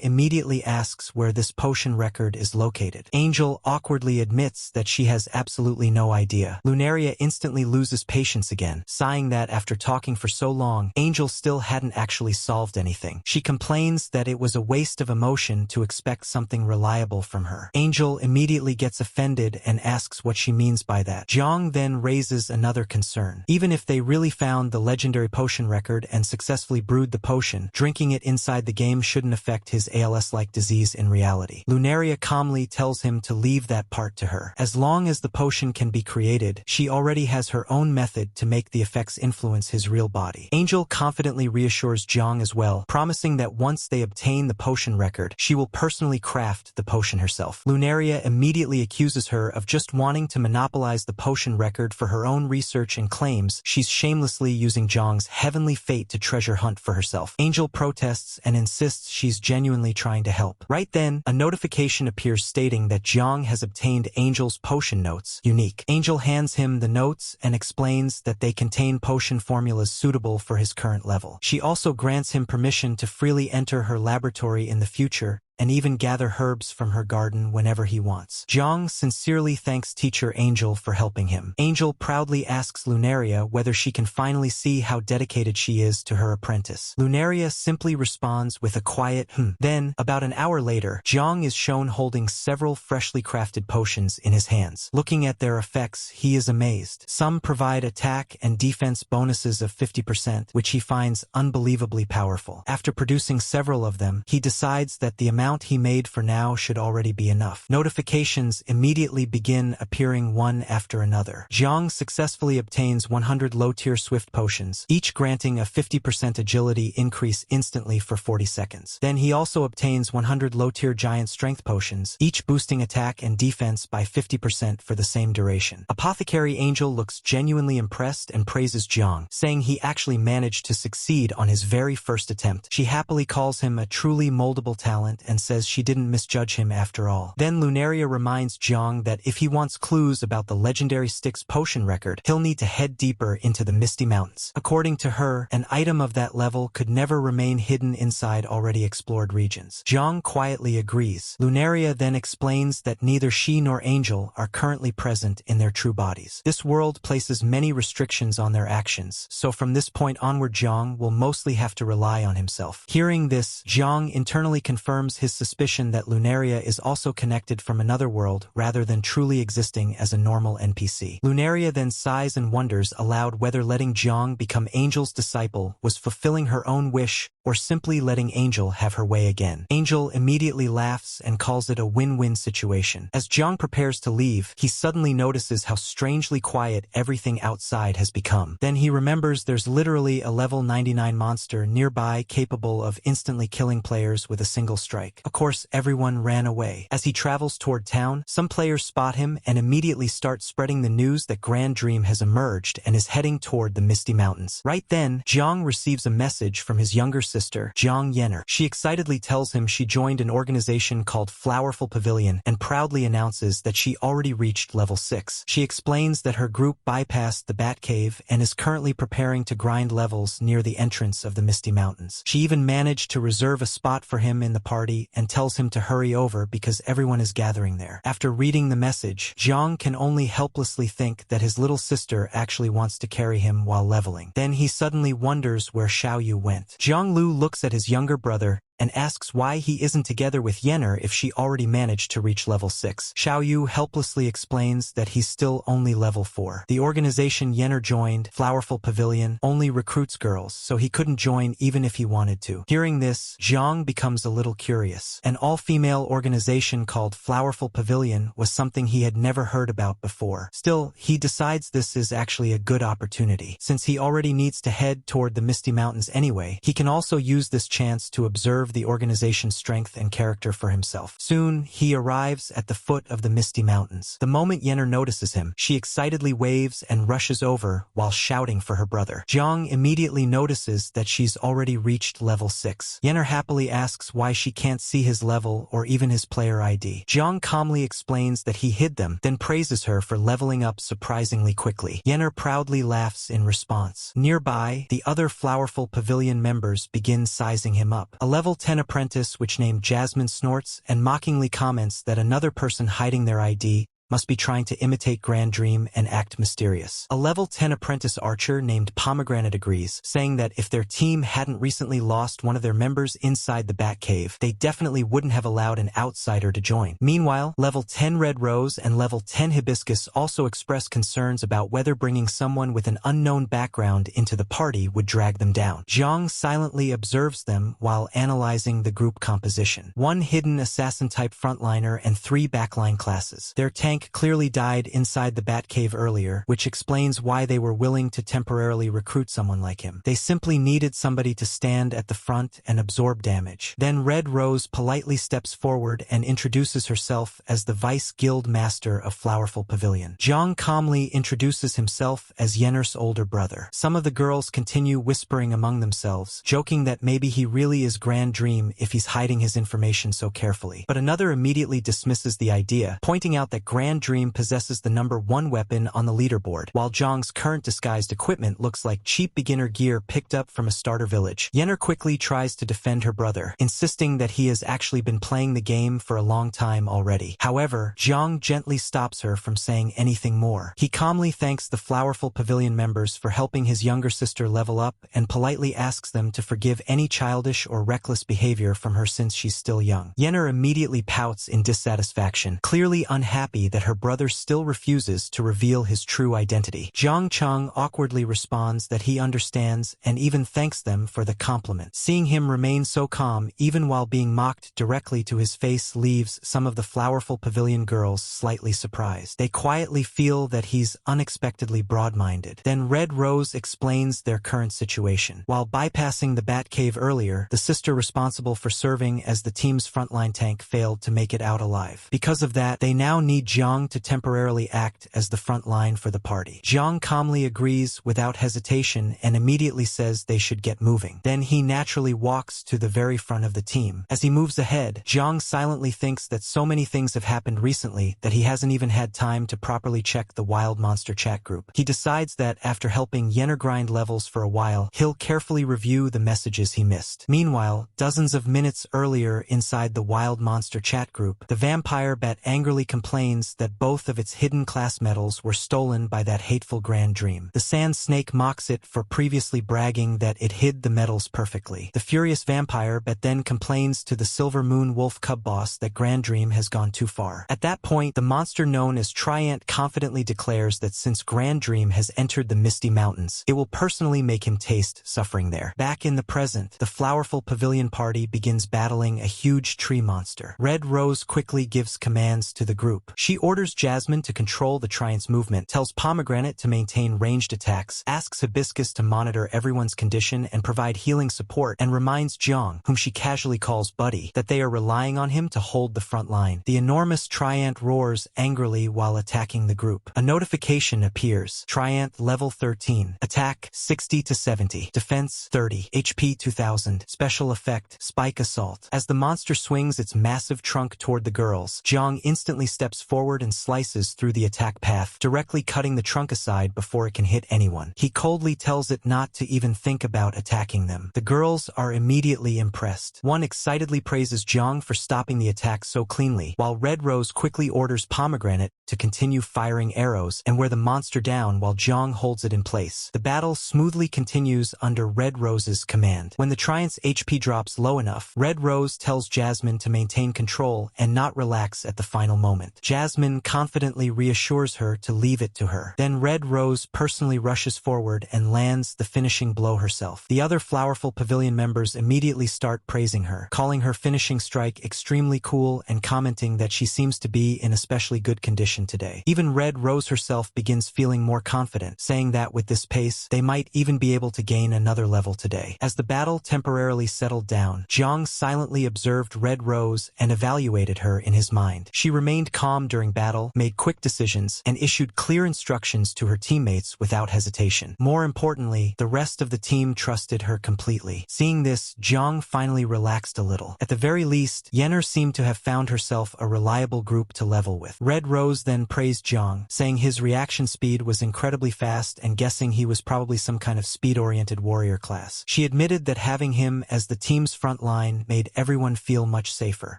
immediately asks where this potion record is located. Angel awkwardly admits that she has absolutely no idea. Lunaria instantly loses patience again, sighing that after talking for so long, Angel still hadn't actually solved anything. She complains that it was a waste of emotion to expect something reliable from her. Angel immediately gets offended and asks what she means by that. Jang then raises another concern. Even if they really found the legendary potion record and successfully brewed the potion, drinking it inside the game shouldn't affect his ALS-like disease in reality. Lunaria calmly tells him to leave that part to her. As long as the potion can be created, she already has her own method to make the effects influence his real body. Angel confidently reassures Jang as well, promising that once they obtain the potion record, she will personally craft the potion herself. Lunaria immediately accuses her of just wanting to monopolize the potion record for her own research and claims she's shamelessly using Jang's heavenly fate to treasure hunt for herself. Angel protests and insists she's genuinely trying to help. Right then, a notification appears stating that Jang has obtained Angel's potion notes, unique. Angel hands him the notes and explains that they contain potion formulas suitable for his current level. She also grants him permission to freely enter her laboratory in the future and even gather herbs from her garden whenever he wants. Jang sincerely thanks teacher Angel for helping him. Angel proudly asks Lunaria whether she can finally see how dedicated she is to her apprentice. Lunaria simply responds with a quiet Then, about an hour later, Jang is shown holding several freshly crafted potions in his hands. Looking at their effects, he is amazed. Some provide attack and defense bonuses of 50%, which he finds unbelievably powerful. After producing several of them, he decides that the amount he made for now should already be enough. Notifications immediately begin appearing one after another. Jang successfully obtains 100 low-tier swift potions, each granting a 50% agility increase instantly for 40 seconds. Then he also obtains 100 low-tier giant strength potions, each boosting attack and defense by 50% for the same duration. Apothecary Angel looks genuinely impressed and praises Jang, saying he actually managed to succeed on his very first attempt. She happily calls him a truly moldable talent and says she didn't misjudge him after all. Then Lunaria reminds Jang that if he wants clues about the legendary Styx potion record, he'll need to head deeper into the Misty Mountains. According to her, an item of that level could never remain hidden inside already explored regions. Jang quietly agrees. Lunaria then explains that neither she nor Angel are currently present in their true bodies. This world places many restrictions on their actions, so from this point onward Jang will mostly have to rely on himself. Hearing this, Jang internally confirms his suspicion that Lunaria is also connected from another world rather than truly existing as a normal NPC. Lunaria then sighs and wonders aloud whether letting Jang become Angel's disciple was fulfilling her own wish or simply letting Angel have her way again. Angel immediately laughs and calls it a win-win situation. As Jang prepares to leave, he suddenly notices how strangely quiet everything outside has become. Then he remembers there's literally a level 99 monster nearby capable of instantly killing players with a single strike. Of course, everyone ran away. As he travels toward town, some players spot him and immediately start spreading the news that Grand Dream has emerged and is heading toward the Misty Mountains. Right then, Jang receives a message from his younger sister, Jang Yener. She excitedly tells him she joined an organization called Flowerful Pavilion and proudly announces that she already reached level 6. She explains that her group bypassed the Batcave and is currently preparing to grind levels near the entrance of the Misty Mountains. She even managed to reserve a spot for him in the party and tells him to hurry over because everyone is gathering there. After reading the message, Jang can only helplessly think that his little sister actually wants to carry him while leveling. Then he suddenly wonders where Xiaoyu went. Zhang Lu looks at his younger brother and asks why he isn't together with Yener if she already managed to reach level 6. Xiaoyu helplessly explains that he's still only level 4. The organization Yener joined, Flowerful Pavilion, only recruits girls, so he couldn't join even if he wanted to. Hearing this, Zhang becomes a little curious. An all-female organization called Flowerful Pavilion was something he had never heard about before. Still, he decides this is actually a good opportunity. Since he already needs to head toward the Misty Mountains anyway, he can also use this chance to observe the organization's strength and character for himself. Soon, he arrives at the foot of the Misty Mountains. The moment Yener notices him, she excitedly waves and rushes over while shouting for her brother. Jang immediately notices that she's already reached level 6. Yener happily asks why she can't see his level or even his player ID. Jang calmly explains that he hid them, then praises her for leveling up surprisingly quickly. Yener proudly laughs in response. Nearby, the other Flowerful Pavilion members begin sizing him up. A level 10 apprentice which named Jasmine snorts and mockingly comments that another person hiding their ID must be trying to imitate Grand Dream and act mysterious. A level 10 apprentice archer named Pomegranate agrees, saying that if their team hadn't recently lost one of their members inside the Batcave, they definitely wouldn't have allowed an outsider to join. Meanwhile, level 10 Red Rose and level 10 Hibiscus also express concerns about whether bringing someone with an unknown background into the party would drag them down. Zhang silently observes them while analyzing the group composition. 1 hidden assassin-type frontliner and 3 backline classes. Their tank clearly died inside the Batcave earlier, which explains why they were willing to temporarily recruit someone like him. They simply needed somebody to stand at the front and absorb damage. Then Red Rose politely steps forward and introduces herself as the Vice Guild Master of Flowerful Pavilion. Zhang calmly introduces himself as Yener's older brother. Some of the girls continue whispering among themselves, joking that maybe he really is Grand Dream if he's hiding his information so carefully. But another immediately dismisses the idea, pointing out that Grand Dream possesses the number 1 weapon on the leaderboard, while Zhang's current disguised equipment looks like cheap beginner gear picked up from a starter village. Yener quickly tries to defend her brother, insisting that he has actually been playing the game for a long time already. However, Zhang gently stops her from saying anything more. He calmly thanks the Flowerful Pavilion members for helping his younger sister level up and politely asks them to forgive any childish or reckless behavior from her since she's still young. Yener immediately pouts in dissatisfaction, clearly unhappy that her brother still refuses to reveal his true identity. Zhang Cheng awkwardly responds that he understands and even thanks them for the compliment. Seeing him remain so calm even while being mocked directly to his face leaves some of the Flowerful Pavilion girls slightly surprised. They quietly feel that he's unexpectedly broad-minded. Then Red Rose explains their current situation. While bypassing the Batcave earlier, the sister responsible for serving as the team's frontline tank failed to make it out alive. Because of that, they now need Zhang to temporarily act as the front line for the party. Zhang calmly agrees without hesitation and immediately says they should get moving. Then he naturally walks to the very front of the team. As he moves ahead, Zhang silently thinks that so many things have happened recently that he hasn't even had time to properly check the Wild Monster chat group. He decides that after helping Yener grind levels for a while, he'll carefully review the messages he missed. Meanwhile, dozens of minutes earlier inside the Wild Monster chat group, the vampire bat angrily complains realizes that both of its hidden class medals were stolen by that hateful Grand Dream. The Sand Snake mocks it for previously bragging that it hid the medals perfectly. The furious vampire but then complains to the Silver Moon Wolf Cub boss that Grand Dream has gone too far. At that point, the monster known as Triant confidently declares that since Grand Dream has entered the Misty Mountains, it will personally make him taste suffering there. Back in the present, the Flowerful Pavilion party begins battling a huge tree monster. Red Rose quickly gives commands to the group. She orders Jasmine to control the Triant's movement, tells Pomegranate to maintain ranged attacks, asks Hibiscus to monitor everyone's condition and provide healing support, and reminds Jang, whom she casually calls Buddy, that they are relying on him to hold the front line. The enormous Triant roars angrily while attacking the group. A notification appears. Triant level 13. Attack 60 to 70. Defense 30. HP 2000. Special effect Spike Assault. As the monster swings its massive trunk toward the girls, Jang instantly steps forward and slices through the attack path, directly cutting the trunk aside before it can hit anyone. He coldly tells it not to even think about attacking them. The girls are immediately impressed. One excitedly praises Jang for stopping the attack so cleanly, while Red Rose quickly orders Pomegranate to continue firing arrows and wear the monster down while Jang holds it in place. The battle smoothly continues under Red Rose's command. When the Triant's HP drops low enough, Red Rose tells Jasmine to maintain control and not relax at the final moment. Jasmine confidently reassures her to leave it to her. Then Red Rose personally rushes forward and lands the finishing blow herself. The other Flowerful Pavilion members immediately start praising her, calling her finishing strike extremely cool and commenting that she seems to be in especially good condition today. Even Red Rose herself begins feeling more confident, saying that with this pace, they might even be able to gain another level today. As the battle temporarily settled down, Jang silently observed Red Rose and evaluated her in his mind. She remained calm during battle, made quick decisions, and issued clear instructions to her teammates without hesitation. More importantly, the rest of the team trusted her completely. Seeing this, Jang finally relaxed a little. At the very least, Yenner seemed to have found herself a reliable group to level with. Red Rose then praised Jang, saying his reaction speed was incredibly fast and guessing he was probably some kind of speed-oriented warrior class. She admitted that having him as the team's front line made everyone feel much safer.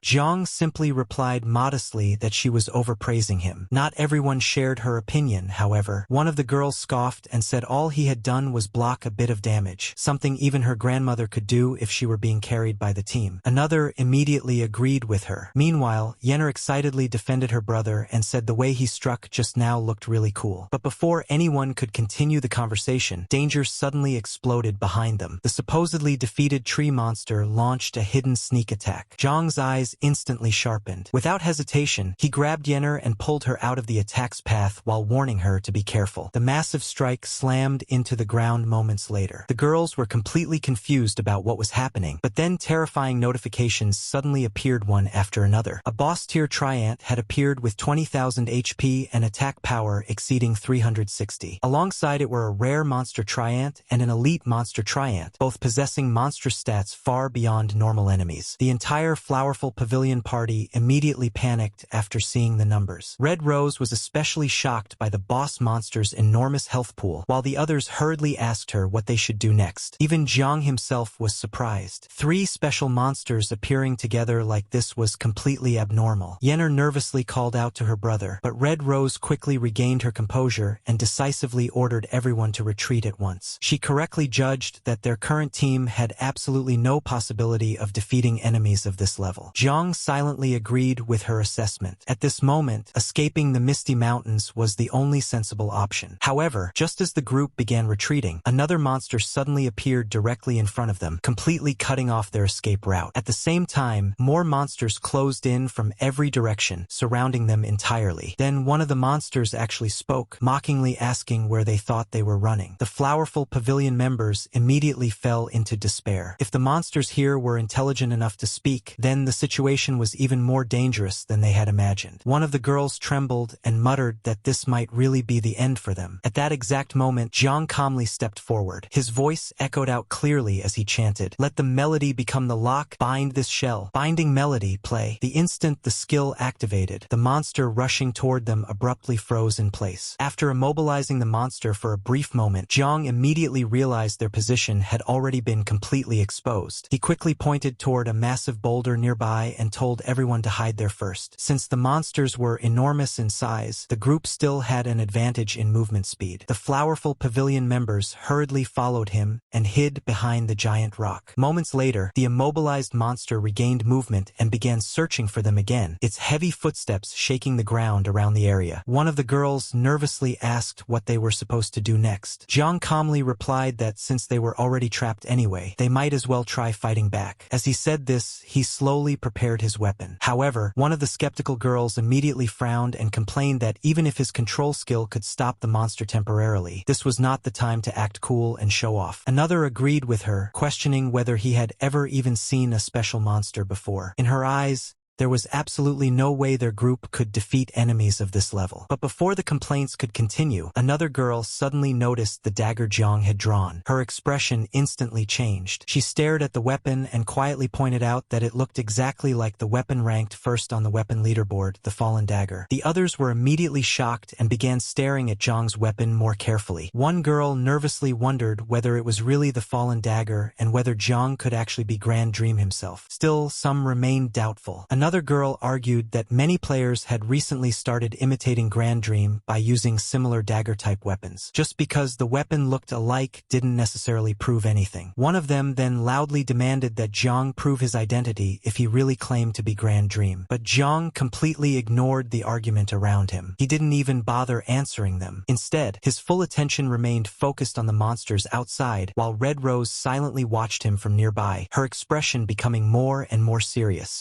Jang simply replied modestly that she was overpraising him. Not everyone shared her opinion, however. One of the girls scoffed and said all he had done was block a bit of damage, something even her grandmother could do if she were being carried by the team. Another immediately agreed with her. Meanwhile, Yenner excitedly defended her brother and said the way he struck just now looked really cool. But before anyone could continue the conversation, danger suddenly exploded behind them. The supposedly defeated tree monster launched a hidden sneak attack. Jang's eyes instantly sharpened. Without hesitation, he grabbed Yenner and pulled her out of the attack's path while warning her to be careful. The massive strike slammed into the ground moments later. The girls were completely confused about what was happening, but then terrifying notifications suddenly appeared one after another. A boss-tier Triant had appeared with 20,000 HP and attack power exceeding 360. Alongside it were a rare monster Triant and an elite monster Triant, both possessing monstrous stats far beyond normal enemies. The entire Flowerful Pavilion party immediately panicked after seeing the numbers. Red Rose was especially shocked by the boss monster's enormous health pool, while the others hurriedly asked her what they should do next. Even Jang himself was surprised. 3 special monsters appearing together like this was completely abnormal. Yenner nervously called out to her brother, but Red Rose quickly regained her composure and decisively ordered everyone to retreat at once. She correctly judged that their current team had absolutely no possibility of defeating enemies of this level. Jang silently agreed with her assessment. At this moment, escaping the Misty Mountains was the only sensible option. However, just as the group began retreating, another monster suddenly appeared directly in front of them, completely cutting off their escape route. At the same time, more monsters closed in from every direction, surrounding them entirely. Then one of the monsters actually spoke, mockingly asking where they thought they were running. The Flowerful Pavilion members immediately fell into despair. If the monsters here were intelligent enough to speak, then the situation was even more dangerous than they had imagined. One of the girls trembled and muttered that this might really be the end for them. At that exact moment, Jang calmly stepped forward. His voice echoed out clearly as he chanted, "Let the melody become the lock, bind this shell." Binding melody, play. The instant the skill activated, the monster rushing toward them abruptly froze in place. After immobilizing the monster for a brief moment, Jang immediately realized their position had already been completely exposed. He quickly pointed toward a massive boulder nearby and told everyone to hide there first. Since the monsters were enormous in size, the group still had an advantage in movement speed. The flowerful pavilion members hurriedly followed him and hid behind the giant rock. Moments later, the immobilized monster regained movement and began searching for them again, its heavy footsteps shaking the ground around the area. One of the girls nervously asked what they were supposed to do next. Jang calmly replied that since they were already trapped anyway, they might as well try fighting back. As he said this, he slowly prepared his weapon. However, one of the skeptical girls immediately frowned and complained that even if his control skill could stop the monster temporarily, this was not the time to act cool and show off. Another agreed with her, questioning whether he had ever even seen a special monster before. In her eyes, there was absolutely no way their group could defeat enemies of this level. But before the complaints could continue, another girl suddenly noticed the dagger Jang had drawn. Her expression instantly changed. She stared at the weapon and quietly pointed out that it looked exactly like the weapon ranked first on the weapon leaderboard, the fallen dagger. The others were immediately shocked and began staring at Jang's weapon more carefully. One girl nervously wondered whether it was really the fallen dagger and whether Jang could actually be Grand Dream himself. Still, some remained doubtful. Another girl argued that many players had recently started imitating Grand Dream by using similar dagger-type weapons. Just because the weapon looked alike didn't necessarily prove anything. One of them then loudly demanded that Jang prove his identity if he really claimed to be Grand Dream. But Jang completely ignored the argument around him. He didn't even bother answering them. Instead, his full attention remained focused on the monsters outside, while Red Rose silently watched him from nearby, her expression becoming more and more serious.